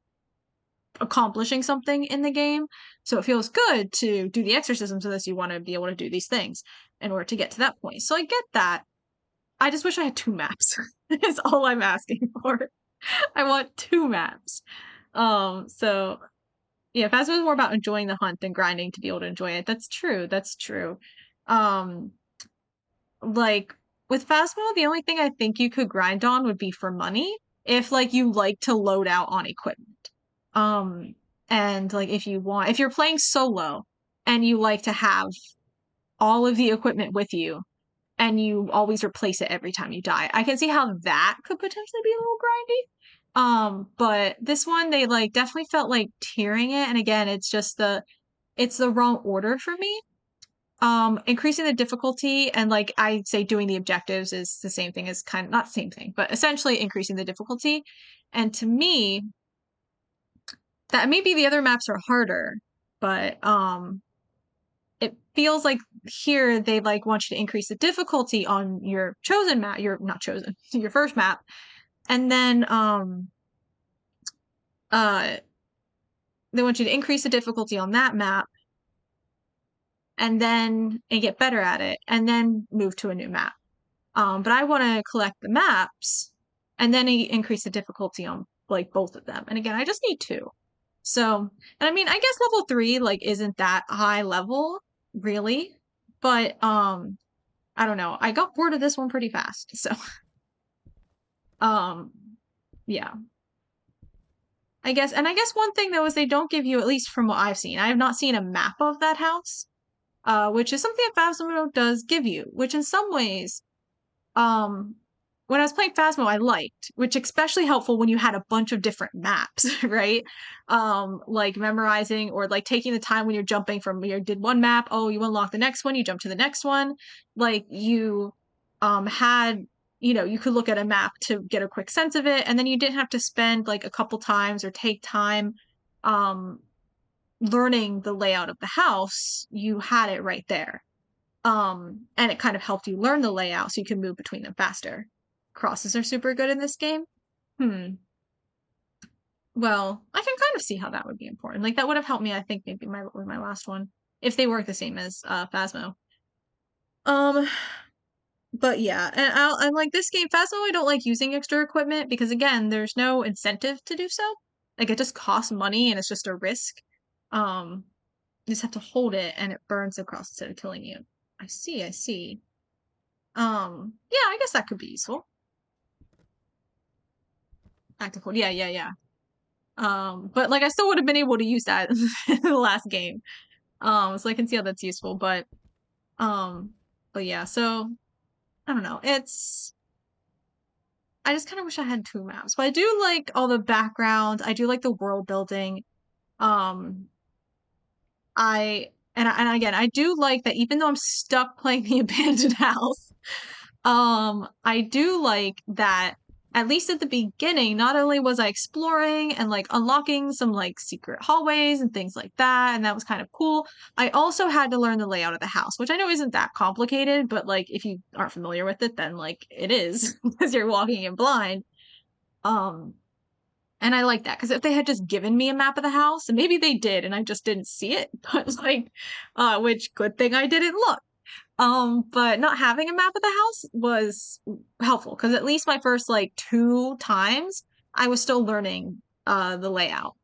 Speaker 1: accomplishing something in the game. So it feels good to do the exorcism so that you want to be able to do these things in order to get to that point. So I get that. I just wish I had 2 maps. Is all I'm asking for. I want 2 maps. So yeah, Phasmo is more about enjoying the hunt than grinding to be able to enjoy it. That's true. That's true. Um, like with Phasmo, the only thing I think you could grind on would be for money if like you like to load out on equipment. And like if you're playing solo and you like to have all of the equipment with you and you always replace it every time you die, I can see how that could potentially be a little grindy. But this one they like definitely felt like tearing it, and again, it's the wrong order for me. Increasing the difficulty and like I'd say doing the objectives is the same thing as kind of not the same thing, but essentially increasing the difficulty. And to me, that maybe the other maps are harder, but it feels like here they like want you to increase the difficulty on your chosen map, you're not chosen, your first map, and then uh they want you to increase the difficulty on that map and get better at it and then move to a new map. But I want to collect the maps and then increase the difficulty on like both of them. And again, I just need 2. So, and I mean, I guess level 3 like isn't that high level really, but I don't know. I got bored of this one pretty fast. So, um yeah. I guess one thing though is they don't give you, at least from what I've seen, I have not seen a map of that house. Which is something that Phasmo does give you, which in some ways, when I was playing Phasmo, I liked, which especially helpful when you had a bunch of different maps, right? Like memorizing or like taking the time when you're jumping from you did one map, oh, you unlock the next one, you jump to the next one, like you had you could look at a map to get a quick sense of it, and then you didn't have to spend like a couple times or take time um learning the layout of the house. You had it right there. And it kind of helped you learn the layout so you can move between them faster. Crosses are super good in this game. Hmm. Well, I can kind of see how that would be important. Like that would have helped me, I think, maybe with my last one, if they work the same as Phasmo. Um, but yeah, and I'm like this game, Phasmo. I don't like using extra equipment because again, there's no incentive to do so. Like it just costs money and it's just a risk. You just have to hold it and it burns across instead of killing you. I see, I see. Yeah, I guess that could be useful. Active hold, yeah, yeah, yeah. But like I still would have been able to use that in the last game. So I can see how that's useful, um, but yeah, so I don't know. I just kind of wish I had two maps, but I do like all the background. I do like the world building. Um, and again, I do like that even though I'm stuck playing the abandoned house, I do like that at least at the beginning, not only was I exploring and like unlocking some like secret hallways and things like that, and that was kind of cool. I also had to learn the layout of the house, which I know isn't that complicated, but like if you aren't familiar with it, then like it is because you're walking in blind. Um, and I like that because if they had just given me a map of the house, and maybe they did, and I just didn't see it, but like, which good thing I didn't look. But not having a map of the house was helpful because at least my first like two times I was still learning the layout.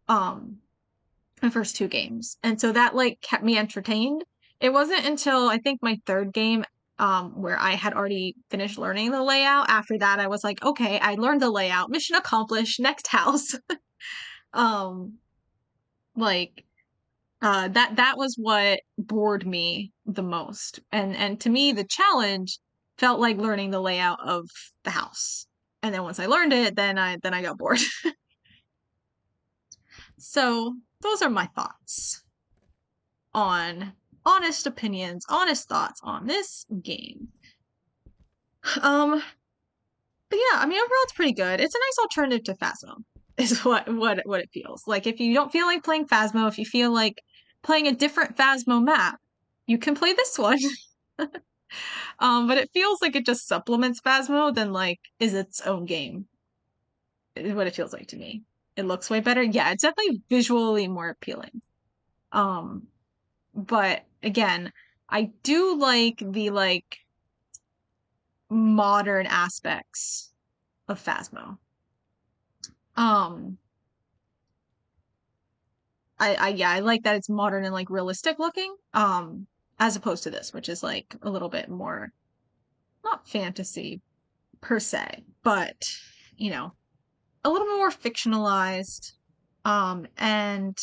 Speaker 1: Um, my first two games. And so that like kept me entertained. It wasn't until I think my third game where I had already finished learning the layout. After that I was like, okay, I learned the layout. Mission accomplished. Next house. um like that was what bored me the most. And to me the challenge felt like learning the layout of the house. And then once I learned it, then I got bored. So those are my thoughts on honest opinions, honest thoughts on this game. Um, but yeah, I mean overall it's pretty good. It's a nice alternative to Phasmo, is what it feels. Like if you don't feel like playing Phasmo, if you feel like playing a different Phasmo map, you can play this one. But it feels like it just supplements Phasmo than like is its own game. Is what it feels like to me. It looks way better. Yeah, it's definitely visually more appealing. Um, but again, I do like the like modern aspects of Phasmo. Um, I like that it's modern and like realistic looking. As opposed to this, which is like a little bit more not fantasy per se, but you know, a little bit more fictionalized. And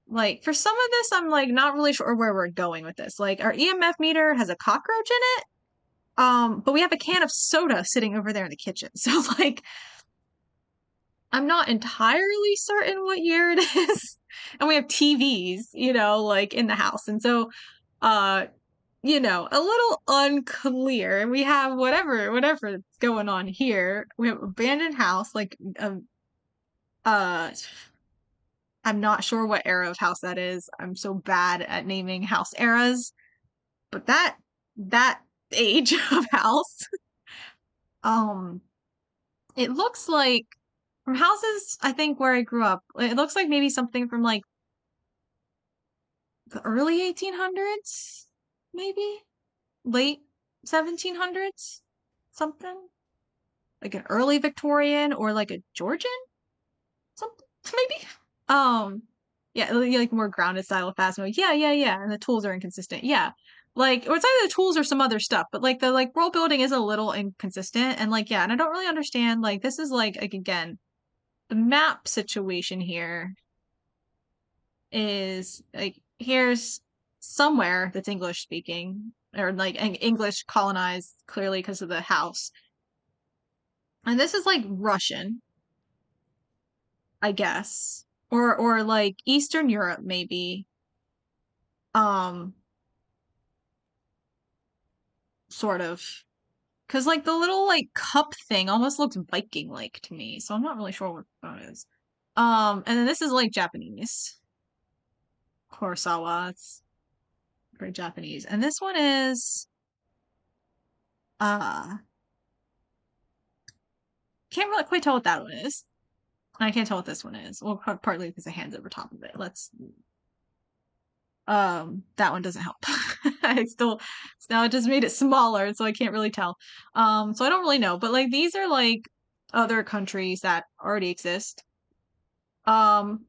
Speaker 1: like for some of this, I'm like not really sure where we're going with this. Like our EMF meter has a cockroach in it. But we have a can of soda sitting over there in the kitchen. So like I'm not entirely certain what year it is. And we have TVs, like in the house. And so uh a little unclear. And we have whatever's going on here. We have abandoned house, like uh I'm not sure what era of house that is. I'm so bad at naming house eras, but that age of house, um, it looks like from houses I think where I grew up, it looks like maybe something from like the early 1800s, maybe late 1700s, something like an early Victorian or like a Georgian, something maybe. Um, yeah, like more grounded style of Phasmo. Yeah, yeah, yeah. And the tools are inconsistent. Yeah. Like, or it's either the tools or some other stuff, but like the like world building is a little inconsistent. And like, yeah, and I don't really understand. Like, this is like again, the map situation here is like here's somewhere that's English speaking or like English colonized clearly because of the house. And this is like Russian, I guess. Or like Eastern Europe maybe. Um sort of. Because, like, the little, like, cup thing almost looks Viking-like to me, so I'm not really sure what that is. And then this is, like, Japanese. Kurosawa, it's very Japanese. And this one is, uh, can't really quite tell what that one is. I can't tell what this one is. Well, partly because the hand's over top of it. That one doesn't help. I still, now it just made it smaller, so I can't really tell. So I don't really know, but like these are like other countries that already exist. Um,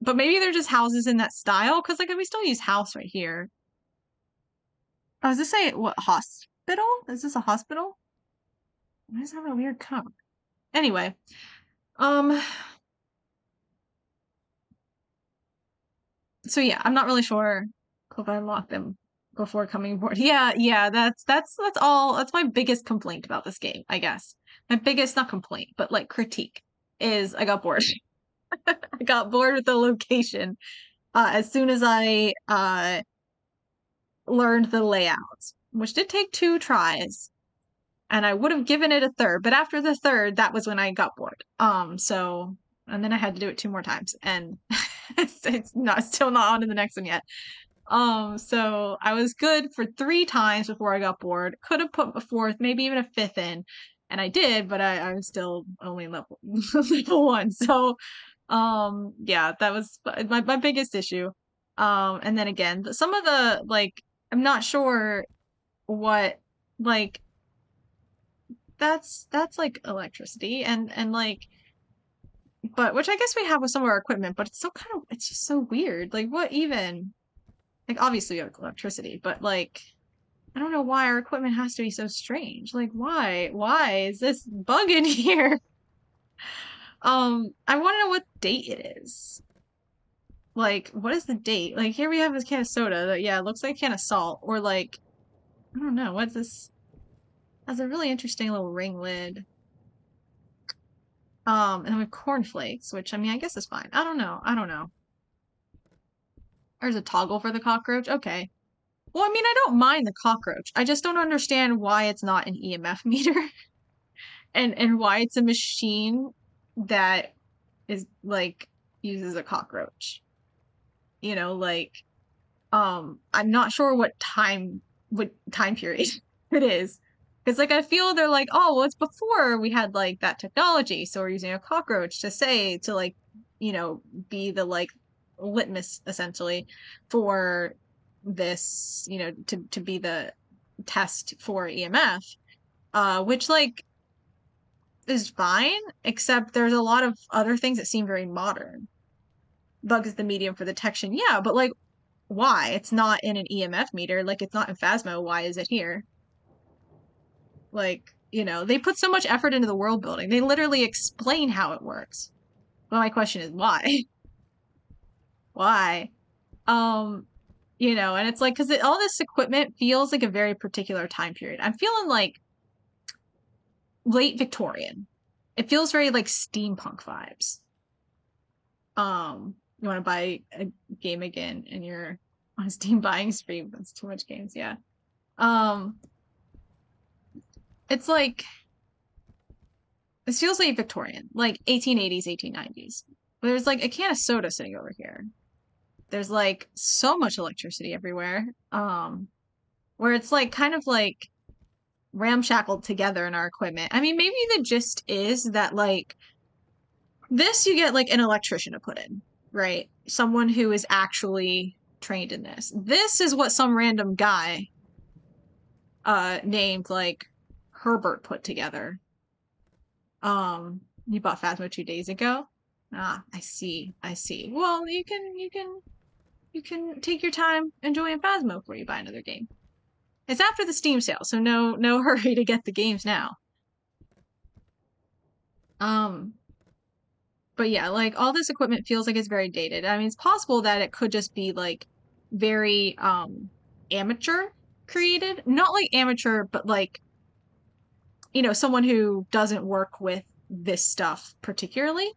Speaker 1: but maybe they're just houses in that style, because like we still use house right here. Oh, does this say what hospital? Is this a hospital? Why does it have a weird cup? Anyway, um, so yeah, I'm not really sure if I unlocked them before coming aboard. Yeah, that's all. That's my biggest complaint about this game, I guess. My biggest, not complaint, but like critique is I got bored. I got bored with the location as soon as I learned the layout, which did take 2 tries, and I would have given it a third, but after the third, that was when I got bored. So and then I had to do it 2 more times, and it's not still not on to the next one yet. So I was good for 3 times before I got bored. Could have put a fourth, maybe even a fifth in, and I did, but I was still only level level 1. So, yeah, that was my biggest issue. And then again, some of the like, I'm not sure what like that's like electricity and like, but which I guess we have with some of our equipment, but it's still kind of it's just so weird. Like, what even? Like, obviously we have electricity, but like, I don't know why our equipment has to be so strange. Like, why? Why is this bug in here? I want to know what date it is. Like, what is the date? Like, here we have this can of soda that, yeah, it looks like a can of salt, or like, I don't know, what's this? Has a really interesting little ring lid. And then we have cornflakes, which I mean, I guess is fine. I don't know. I don't know. There's a toggle for the cockroach. Okay. Well, I mean, I don't mind the cockroach. I just don't understand why it's not an EMF meter. And why it's a machine that is like uses a cockroach. You know, like I'm not sure what time period it is. Because like I feel they're like, oh well, it's before we had like that technology, so we're using a cockroach to like, be the like litmus essentially for this, to be the test for EMF. Which like is fine, except there's a lot of other things that seem very modern. Bug is the medium for detection. Yeah, but like, why? It's not in an EMF meter. Like, it's not in Phasmo. Why is it here? Like, they put so much effort into the world building. They literally explain how it works. But my question is, why? Why? Um, and it's like, because all this equipment feels like a very particular time period. I'm feeling like late Victorian. It feels very like steampunk vibes. You want to buy a game again and you're on Steam buying spree. That's too much games. Yeah. Um, it's like, this feels like Victorian, like 1880s, 1890s. But there's like a can of soda sitting over here. There's like so much electricity everywhere. Where it's like kind of like ramshackled together in our equipment. I mean, maybe the gist is that like this you get like an electrician to put in, right? Someone who is actually trained in this. This is what some random guy named like Herbert put together. You bought Phasmo 2 days ago? Ah, I see. I see. Well, you can take your time enjoying Phasmo before you buy another game. It's after the Steam sale, so no hurry to get the games now. Um, but yeah, like all this equipment feels like it's very dated. I mean, it's possible that it could just be like very amateur created. Not like amateur, but like, someone who doesn't work with this stuff particularly.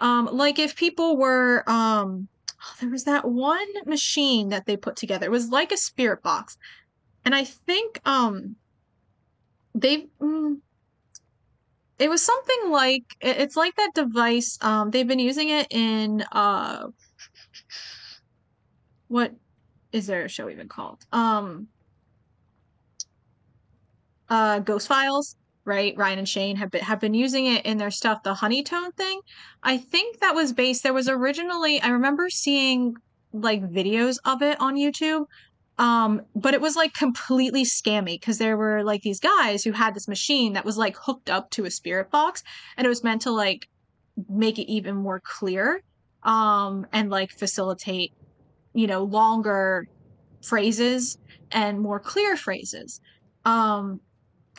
Speaker 1: Like if people were there was that one machine that they put together. It was like a spirit box. And I think They it was something like it's like that device. They've been using it in what is their show even called? Ghost Files, right? Ryan and Shane have been using it in their stuff, the honey tone thing. I think that was based there was originally I remember seeing like videos of it on YouTube. But it was like completely scammy because there were like these guys who had this machine that was like hooked up to a spirit box and it was meant to like make it even more clear and like facilitate, longer phrases and more clear phrases. Um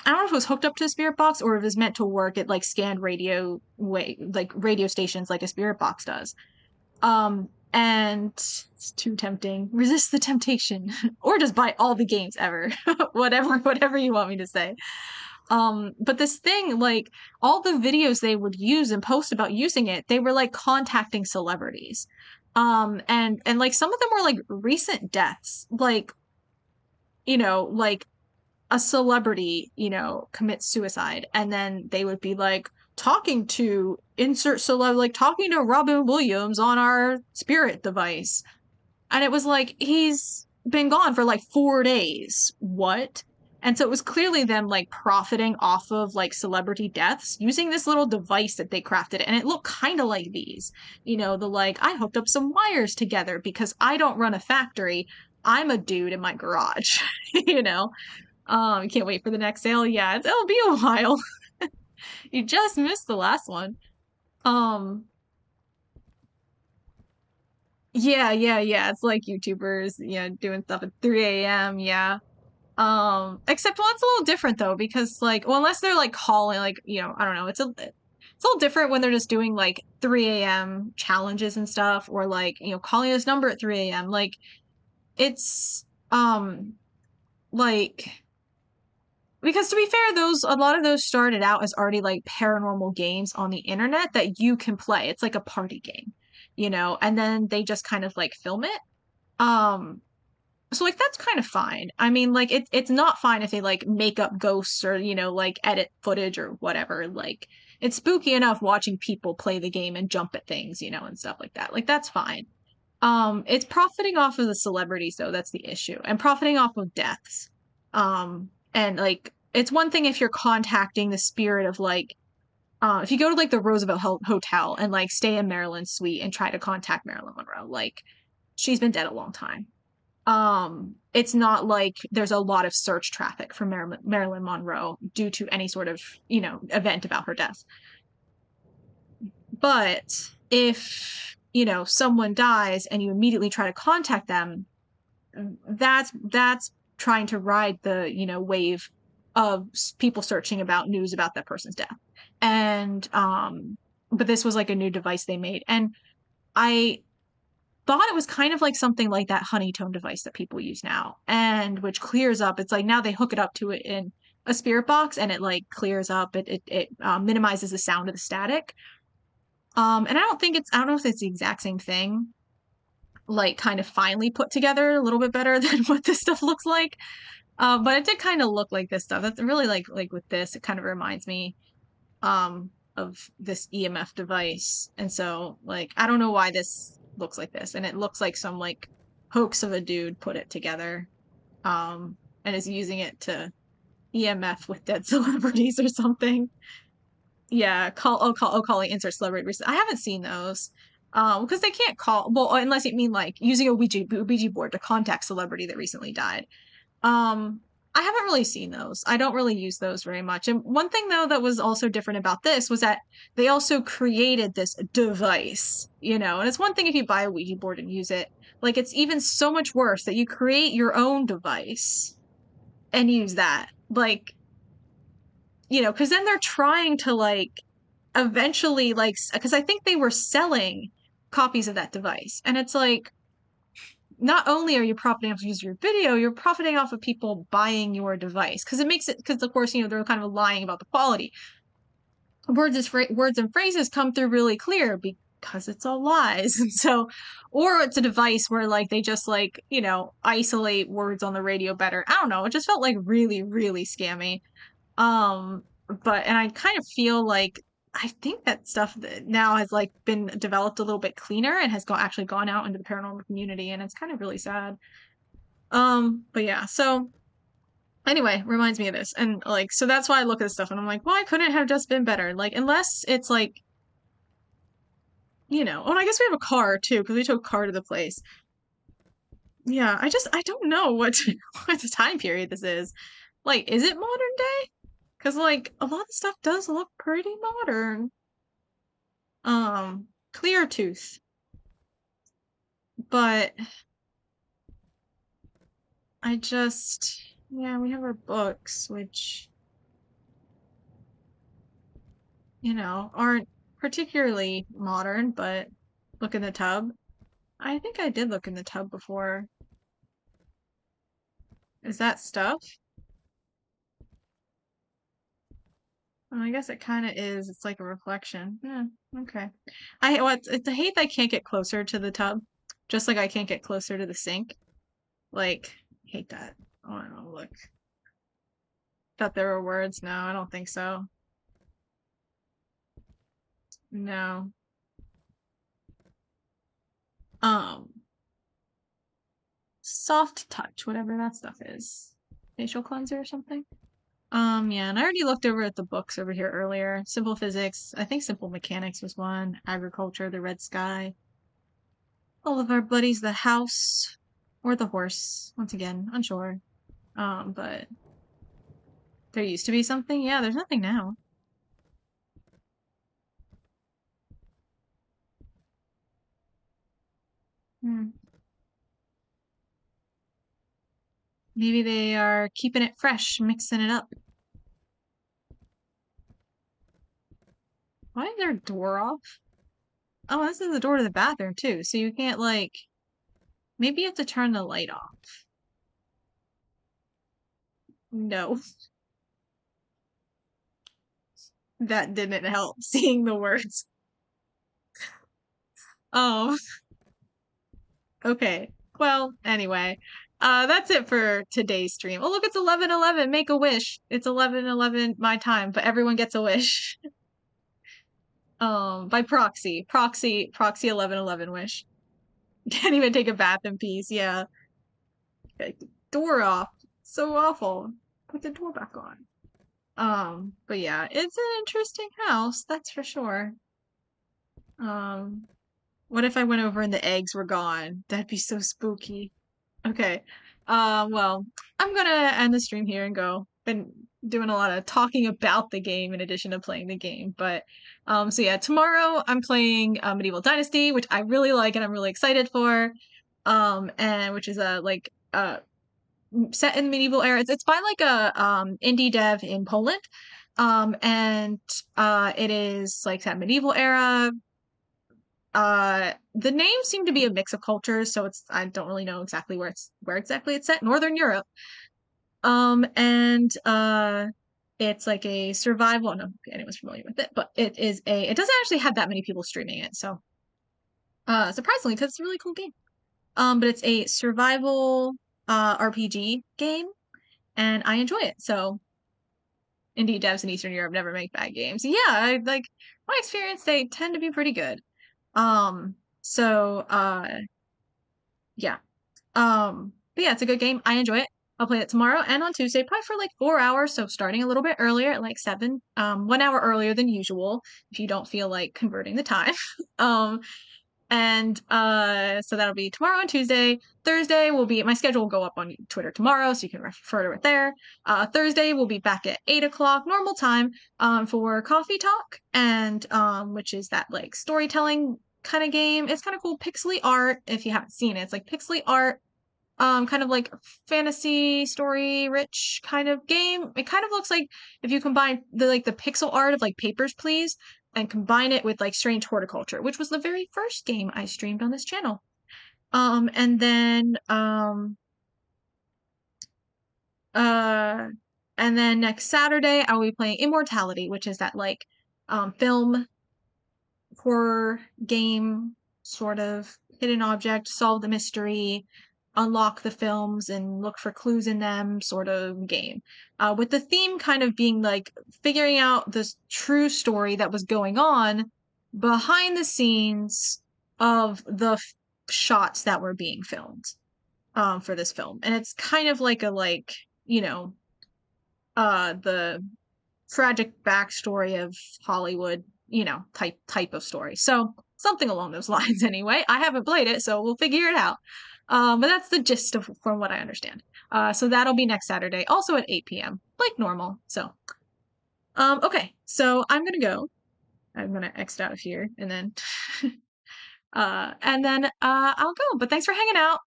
Speaker 1: I don't know if it was hooked up to a spirit box or if it was meant to work at like scanned like radio stations like a spirit box does. And it's too tempting. Resist the temptation, or just buy all the games ever. Whatever you want me to say. But this thing, like all the videos they would use and post about using it, they were like contacting celebrities. And like some of them were like recent deaths, like a celebrity, commits suicide, and then they would be like talking to insert celeb, like talking to Robin Williams on our spirit device. And it was like, he's been gone for like 4 days. What? And so it was clearly them like profiting off of like celebrity deaths using this little device that they crafted. And it looked kind of like these, the like, I hooked up some wires together because I don't run a factory. I'm a dude in my garage, you know? Can't wait for the next sale. Yeah, it'll be a while. You just missed the last one. Um, yeah, yeah, yeah. It's like YouTubers, doing stuff at 3 a.m. Yeah. Except well, it's a little different though, because like, well, unless they're like calling, like, I don't know. It's a little different when they're just doing like 3 a.m. challenges and stuff, or like, calling this number at 3 a.m. Like, it's like because to be fair, a lot of those started out as already like paranormal games on the internet that you can play. It's like a party game, and then they just kind of like film it. Um, so like that's kind of fine. I mean, like it's not fine if they like make up ghosts or, like edit footage or whatever. Like it's spooky enough watching people play the game and jump at things, and stuff like that. Like that's fine. It's profiting off of the celebrities though, that's the issue. And profiting off of deaths. And like it's one thing if you're contacting the spirit of like if you go to like the Roosevelt Hotel and like stay in Marilyn's suite and try to contact Marilyn Monroe, like she's been dead a long time. It's not like there's a lot of search traffic for Marilyn Monroe due to any sort of, event about her death. But if, someone dies and you immediately try to contact them, that's trying to ride the, wave of people searching about news about that person's death. And but this was like a new device they made. And I thought it was kind of like something like that honeytone device that people use now, and which clears up. It's like now they hook it up to it in a spirit box, and it like clears up. It minimizes the sound of the static. And I don't know if it's the exact same thing, like kind of finely put together a little bit better than what this stuff looks like. But it did kind of look like this stuff. That's really like with this, it kind of reminds me of this EMF device. And so like I don't know why this looks like this, and it looks like some like hoax of a dude put it together and is using it to EMF with dead celebrities or something. Yeah, calling insert celebrity recently. I haven't seen those. Because they can't call well unless you mean like using a Ouija board to contact celebrity that recently died. Um, I haven't really seen those. I don't really use those very much. And one thing though that was also different about this was that they also created this device, and it's one thing if you buy a Ouija board and use it. Like it's even so much worse that you create your own device and use that. Like, because then they're trying to like eventually like because I think they were selling copies of that device. And it's like not only are you profiting off of your video, you're profiting off of people buying your device because it makes it because of course they're kind of lying about the quality. Words and phrases come through really clear because it's all lies, and so or it's a device where like they just like isolate words on the radio better. I don't know. It just felt like really really scammy. And I kind of feel like I think that stuff that now has like been developed a little bit cleaner and has actually gone out into the paranormal community, and it's kind of really sad. But yeah, so anyway, reminds me of this. And like, so that's why I look at this stuff and I'm like, why couldn't it have just been better? Like, unless it's like, oh, and I guess we have a car too, because we took a car to the place. Yeah, I don't know what what the time period this is. Like, is it modern day? Because like a lot of stuff does look pretty modern. Clear tooth. But yeah, we have our books, which, aren't particularly modern, but look in the tub. I think I did look in the tub before. Is that stuff? Well, I guess it kind of is. It's like a reflection. Yeah, okay. It's a hate that I can't get closer to the tub, just like I can't get closer to the sink. Like, hate that. Oh, I don't know, look. Thought there were words. No, I don't think so. No. Um, Soft touch, whatever that stuff is. Facial cleanser or something? Yeah, and I already looked over at the books over here earlier. Simple physics, I think simple mechanics was one. Agriculture, the red sky. All of our buddies, the house or the horse. Once again, unsure. But there used to be something. Yeah, there's nothing now. Hmm. Maybe they are keeping it fresh, mixing it up. Why is their door off? Oh, this is the door to the bathroom too, so you can't like. Maybe you have to turn the light off. No, that didn't help. Seeing the words. Oh, okay. Well, anyway, that's it for today's stream. Oh, look, it's 11:11. Make a wish. It's 11:11 my time, but everyone gets a wish. By proxy 11:11 wish. Can't even take a bath in peace. Yeah. Okay, door off. So awful. Put the door back on. But yeah, it's an interesting house, that's for sure. Um, what if I went over and the eggs were gone? That'd be so spooky. Okay. Well, I'm gonna end the stream here and go. Been doing a lot of talking about the game in addition to playing the game. But so yeah, tomorrow I'm playing Medieval Dynasty, which I really like and I'm really excited for. And which is a like set in the medieval era. It's by like a indie dev in Poland. And it is like that medieval era. The names seem to be a mix of cultures, so I don't really know exactly where exactly it's set. Northern Europe. And it's like a survival. I don't know if anyone's familiar with it, but it doesn't actually have that many people streaming it, so surprisingly, because it's a really cool game. But it's a survival RPG game, and I enjoy it. So indie devs in Eastern Europe never make bad games. Yeah, like my experience, they tend to be pretty good. So yeah. But yeah, it's a good game. I enjoy it. I'll play it tomorrow and on Tuesday, probably for like 4 hours. So starting a little bit earlier at like 7, 1 hour earlier than usual, if you don't feel like converting the time. um, and so that'll be tomorrow and Tuesday. Thursday will be my schedule will go up on Twitter tomorrow, so you can refer to it there. Thursday we'll be back at 8 o'clock normal time for coffee talk, and which is that like storytelling kind of game. It's kind of cool, pixely art. If you haven't seen it, it's like pixely art, kind of like fantasy story rich kind of game. It kind of looks like if you combine the pixel art of like Papers, Please and combine it with like Strange Horticulture, which was the very first game I streamed on this channel. And then uh and then next Saturday I will be playing Immortality, which is that like film horror game, sort of hidden object, solve the mystery. unlock the films and look for clues in them sort of game. With the theme kind of being like figuring out this true story that was going on behind the scenes of the shots that were being filmed for this film. And it's kind of like you know, the tragic backstory of Hollywood, type of story. So something along those lines anyway. I haven't played it, so we'll figure it out. But that's the gist of from what I understand. So that'll be next Saturday, also at 8 p.m. like normal. So okay, so I'm gonna go. I'm gonna exit out of here and then I'll go. But thanks for hanging out.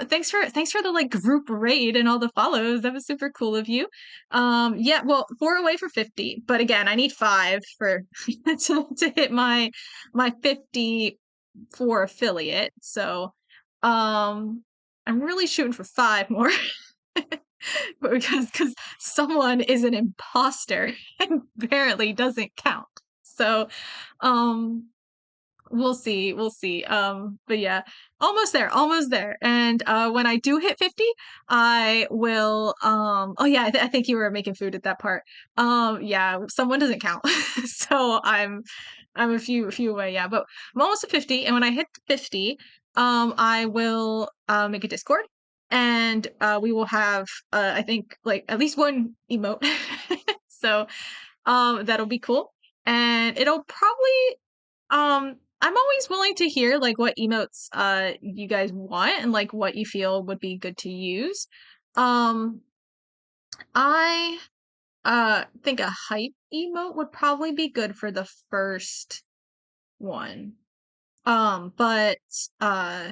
Speaker 1: Thanks for the like group raid and all the follows. That was super cool of you. Yeah, well, 4 away for 50. But again, I need 5 for to hit my 50 for affiliate. So I'm really shooting for 5 more. But because someone is an imposter and apparently doesn't count. So um we'll see, we'll see. But yeah, almost there. And when I do hit 50, I will oh yeah, I think you were making food at that part. Yeah, someone doesn't count. So I'm a few away, yeah, but I'm almost at 50, and when I hit 50, I will make a Discord, and we will have I think like at least one emote. So that'll be cool. And it'll probably I'm always willing to hear like what emotes you guys want and like what you feel would be good to use. Um I think a hype emote would probably be good for the first one. But uh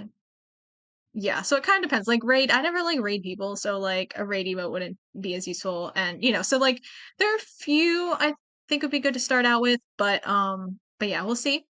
Speaker 1: yeah, so it kind of depends. Like raid, I never like raid people, so like a raid emote wouldn't be as useful. And so like there are a few I think would be good to start out with, but yeah, we'll see.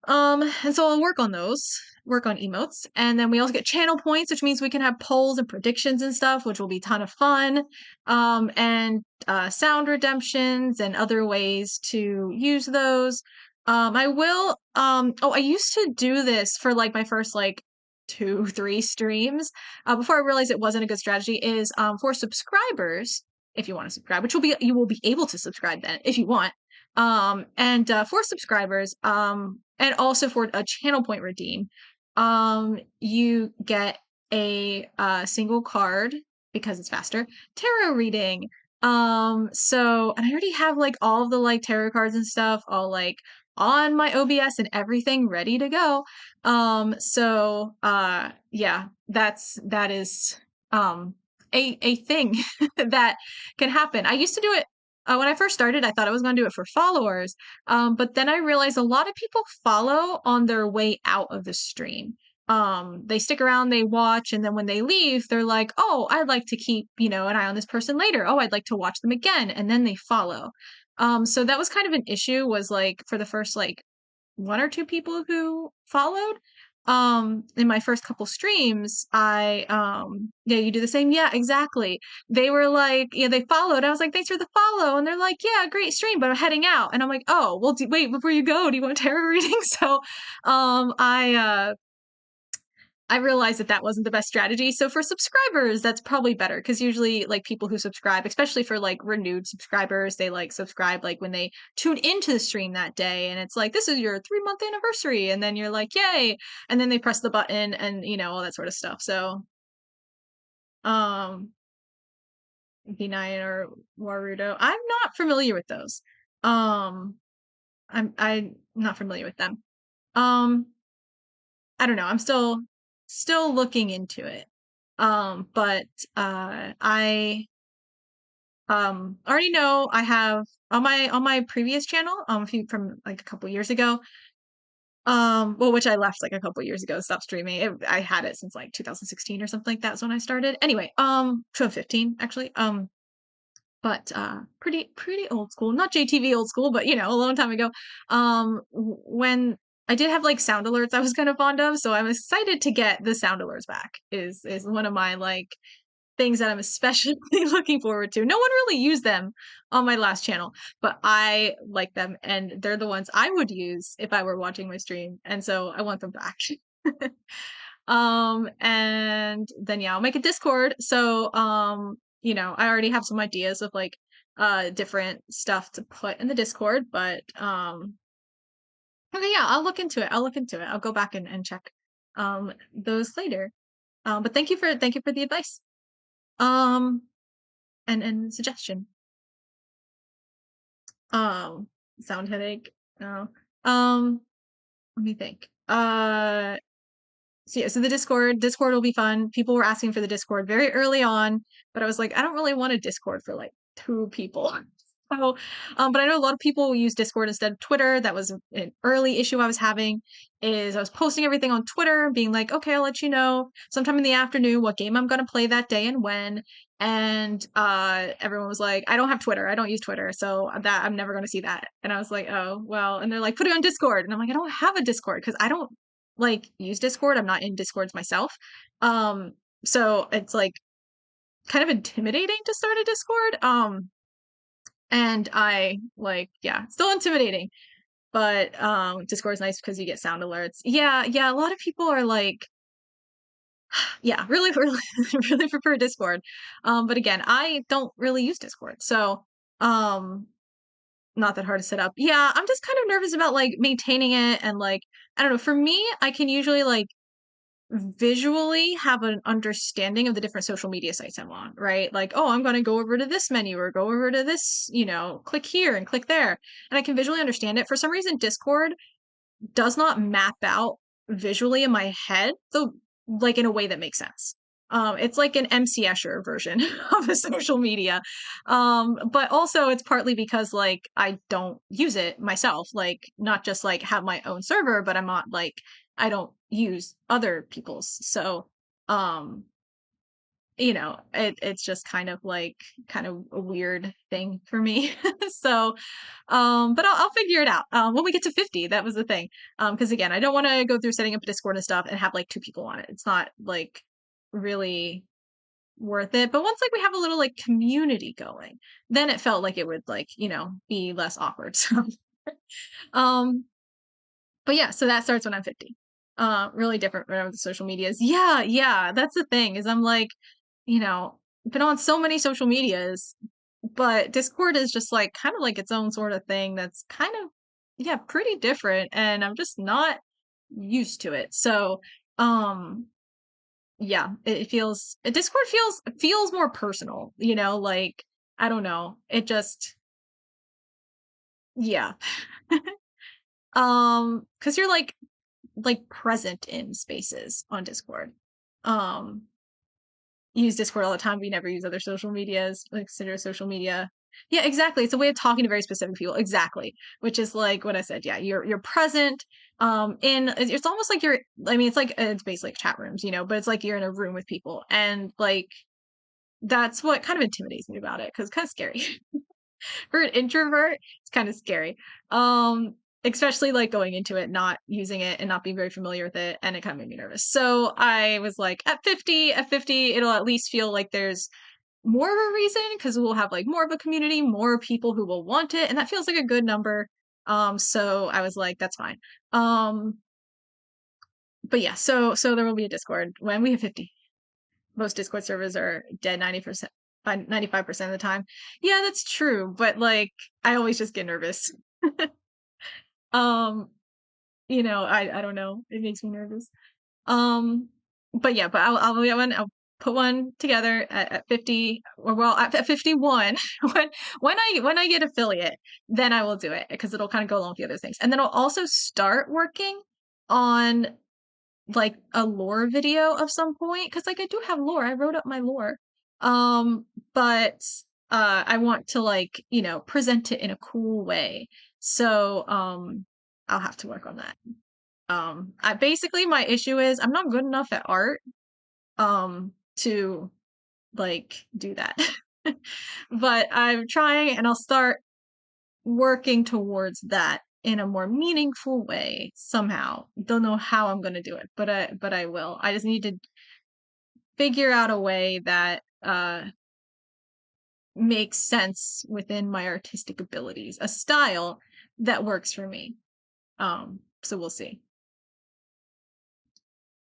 Speaker 1: And so I'll work on those, work on emotes, and then we also get channel points, which means we can have polls and predictions and stuff, which will be a ton of fun. And sound redemptions and other ways to use those. I will. Oh, I used to do this for like my first like 2, 3 streams before I realized it wasn't a good strategy. Is for subscribers, if you want to subscribe, which you will be able to subscribe then if you want. And for subscribers, and also for a channel point redeem, you get a single card because it's faster tarot reading. So and I already have like all of the like tarot cards and stuff all like on my OBS and everything ready to go. So yeah, that is a thing that can happen. I used to do it when I first started. I thought I was going to do it for followers, but then I realized a lot of people follow on their way out of the stream. They stick around, they watch, and then when they leave, they're like, "Oh, I'd like to keep, an eye on this person later. Oh, I'd like to watch them again," and then they follow. So that was kind of an issue. Was like for the first like 1 or 2 people who followed in my first couple streams. Yeah, you do the same. Yeah, exactly. They were like, yeah, they followed. I was like, thanks for the follow. And they're like, yeah, great stream, but I'm heading out. And I'm like, oh, well, wait, before you go, do you want tarot reading? So I realized that that wasn't the best strategy. So for subscribers, that's probably better because usually like people who subscribe, especially for like renewed subscribers, they like subscribe like when they tune into the stream that day, and it's like, this is your 3-month anniversary, and then you're like, yay, and then they press the button and all that sort of stuff. So um V9 or Warudo, I'm not familiar with those. I'm not familiar with them. Um I don't know. I'm still looking into it. But I already know I have on my previous channel, from like a couple years ago. Well, which I left like a couple years ago, stopped streaming. I had it since like 2016 or something like that. That's when I started. Anyway, 2015 actually. But pretty old school, not JTV old school, but a long time ago. When I did have like sound alerts I was kind of fond of, so I'm excited to get the sound alerts back. Is one of my like things that I'm especially looking forward to. No one really used them on my last channel, but I like them, and they're the ones I would use if I were watching my stream, and so I want them back. And then yeah, I'll make a Discord. So I already have some ideas of like different stuff to put in the Discord, but okay, yeah, I'll look into it. I'll look into it. I'll go back and check those later. But thank you for the advice. Um and suggestion. Um Sound headache. No. Let me think. So yeah, so the Discord will be fun. People were asking for the Discord very early on, but I was like, I don't really want a Discord for like two people. So, but I know a lot of people use Discord instead of Twitter. That was an early issue I was having, is I was posting everything on Twitter, being like, okay, I'll let you know sometime in the afternoon what game I'm gonna play that day and when. And everyone was like, I don't have Twitter. I don't use Twitter, so that I'm never gonna see that. And I was like, oh well. And they're like, put it on Discord. And I'm like, I don't have a Discord because I don't like use Discord. I'm not in Discords myself. Um, so it's like kind of intimidating to start a Discord. And I like, yeah, still intimidating. But Discord's nice because you get sound alerts. Yeah, yeah, a lot of people are like, yeah, really, really, really prefer Discord. But again, I don't really use Discord. So um not that hard to set up. Yeah, I'm just kind of nervous about like maintaining it and like I don't know, for me, I can usually like visually have an understanding of the different social media sites I'm on, right? Like, oh, I'm going to go over to this menu or go over to this, click here and click there. And I can visually understand it. For some reason, Discord does not map out visually in my head, though, like in a way that makes sense. It's like an MC Escher version of a social media. But also it's partly because like I don't use it myself, like not just like have my own server, but I'm not like I don't use other people's. So um it's just kind of a weird thing for me. So but I'll figure it out when we get to 50. That was the thing, because again, I don't want to go through setting up a Discord and stuff and have like two people on it. It's not like really worth it. But once like we have a little like community going, then it felt like it would like be less awkward. So um but yeah, so that starts when I'm 50. Really different from the social medias. Yeah, yeah, that's the thing, is I'm like, been on so many social medias, but Discord is just like kind of like its own sort of thing that's kind of, yeah, pretty different, and I'm just not used to it. So um yeah, Discord feels more personal, like I don't know. It just, yeah. Because you're like present in spaces on Discord. Um, use Discord all the time. We never use other social medias, like consider social media. Yeah, exactly. It's a way of talking to very specific people. Exactly. Which is like what I said. Yeah, you're present. It's almost like you're. I mean, it's basically like chat rooms, but it's like you're in a room with people, and like that's what kind of intimidates me about it because it's kind of scary. For an introvert, it's kind of scary. Especially like going into it, not using it and not being very familiar with it, and it kind of made me nervous. So I was like, at 50, it'll at least feel like there's more of a reason because we'll have like more of a community, more people who will want it, and that feels like a good number. So I was like, that's fine. But yeah, so there will be a Discord when we have 50. Most Discord servers are dead 90%, 95% of the time. Yeah, that's true, but like I always just get nervous. Um, I don't know. It makes me nervous. Um, but yeah, but I'll put one together at 50, or well, at 51. When I get affiliate, then I will do it because it'll kind of go along with the other things. And then I'll also start working on like a lore video of some point, because like I do have lore. I wrote up my lore. But I want to like, present it in a cool way. So I'll have to work on that. I basically, my issue is I'm not good enough at art to like do that. But I'm trying, and I'll start working towards that in a more meaningful way somehow. Don't know how I'm going to do it, but I will. I just need to figure out a way that makes sense within my artistic abilities, a style that works for me. So we'll see.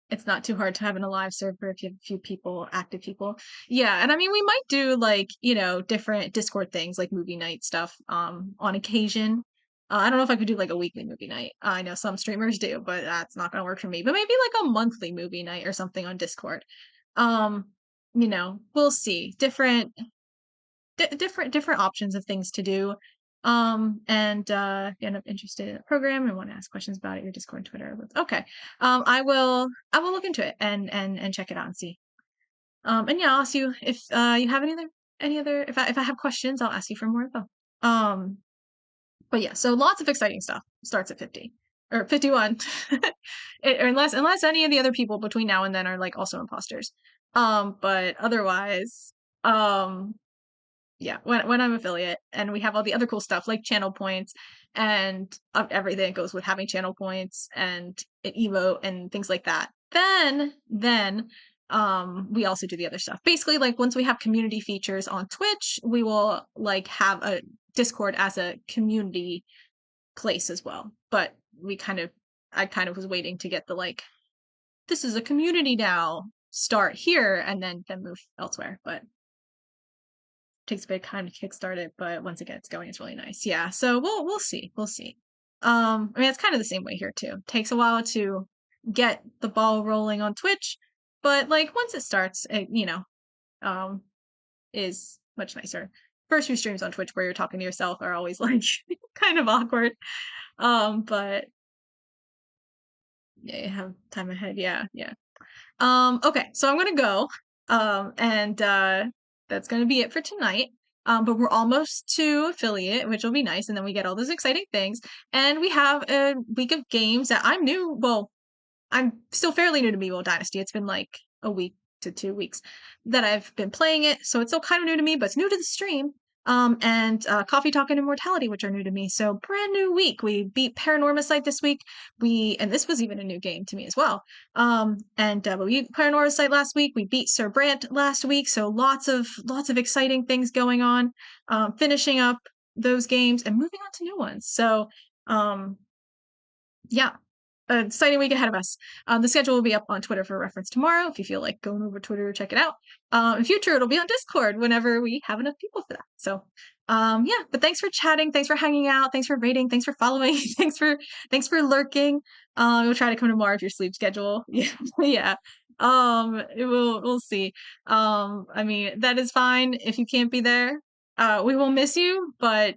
Speaker 1: It's not too hard to have in a live server if you have a few people, active people. Yeah, and I mean we might do like, different Discord things like movie night stuff on occasion. I don't know if I could do like a weekly movie night. I know some streamers do, but that's not gonna work for me. But maybe like a monthly movie night or something on Discord. Um, we'll see. Different options of things to do. And if you end up interested in the program and want to ask questions about it, your Discord, Twitter. Okay. I will look into it and check it out and see. And yeah, I'll ask you if you have any other if I have questions, I'll ask you for more info. Um, but yeah, so lots of exciting stuff starts at 50 or 51. Or unless any of the other people between now and then are like also imposters. But otherwise, um yeah, when I'm affiliate and we have all the other cool stuff like channel points and everything that goes with having channel points and an emote and things like that. Then we also do the other stuff. Basically, like once we have community features on Twitch, we will like have a Discord as a community place as well. But I kind of was waiting to get the like this is a community now start here and then move elsewhere. But takes a bit of time to kickstart it, but once it gets going, it's really nice. Yeah, so we'll see. We'll see. I mean, it's kind of the same way here too. Takes a while to get the ball rolling on Twitch, but like once it starts, um, is much nicer. First few streams on Twitch where you're talking to yourself are always like kind of awkward. But yeah, you have time ahead. Yeah, yeah. Okay, so I'm gonna go. And that's gonna be it for tonight. But we're almost to affiliate, which will be nice, and then we get all those exciting things. And we have a week of games that I'm new. Well, I'm still fairly new to Meeple Dynasty. It's been like a week to 2 weeks that I've been playing it, so it's still kind of new to me, but it's new to the stream. And Coffee Talk and Immortality, which are new to me. So brand new week. We beat Paranormasight this week. And this was even a new game to me as well. And we beat Paranormasight last week. We beat Sir Brant last week. So lots of exciting things going on. Finishing up those games and moving on to new ones. So yeah, an exciting week ahead of us. The schedule will be up on Twitter for reference tomorrow if you feel like going over Twitter to check it out. In future, it'll be on Discord whenever we have enough people for that. So, yeah. But thanks for chatting. Thanks for hanging out. Thanks for rating. Thanks for following. thanks for lurking. We'll try to come tomorrow if your sleep schedule. Yeah, yeah. We'll see. I mean that is fine if you can't be there. We will miss you, but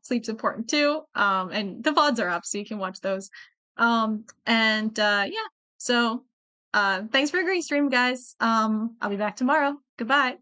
Speaker 1: sleep's important too. And the VODs are up, so you can watch those. And yeah, so thanks for a great stream, guys. I'll be back tomorrow. Goodbye.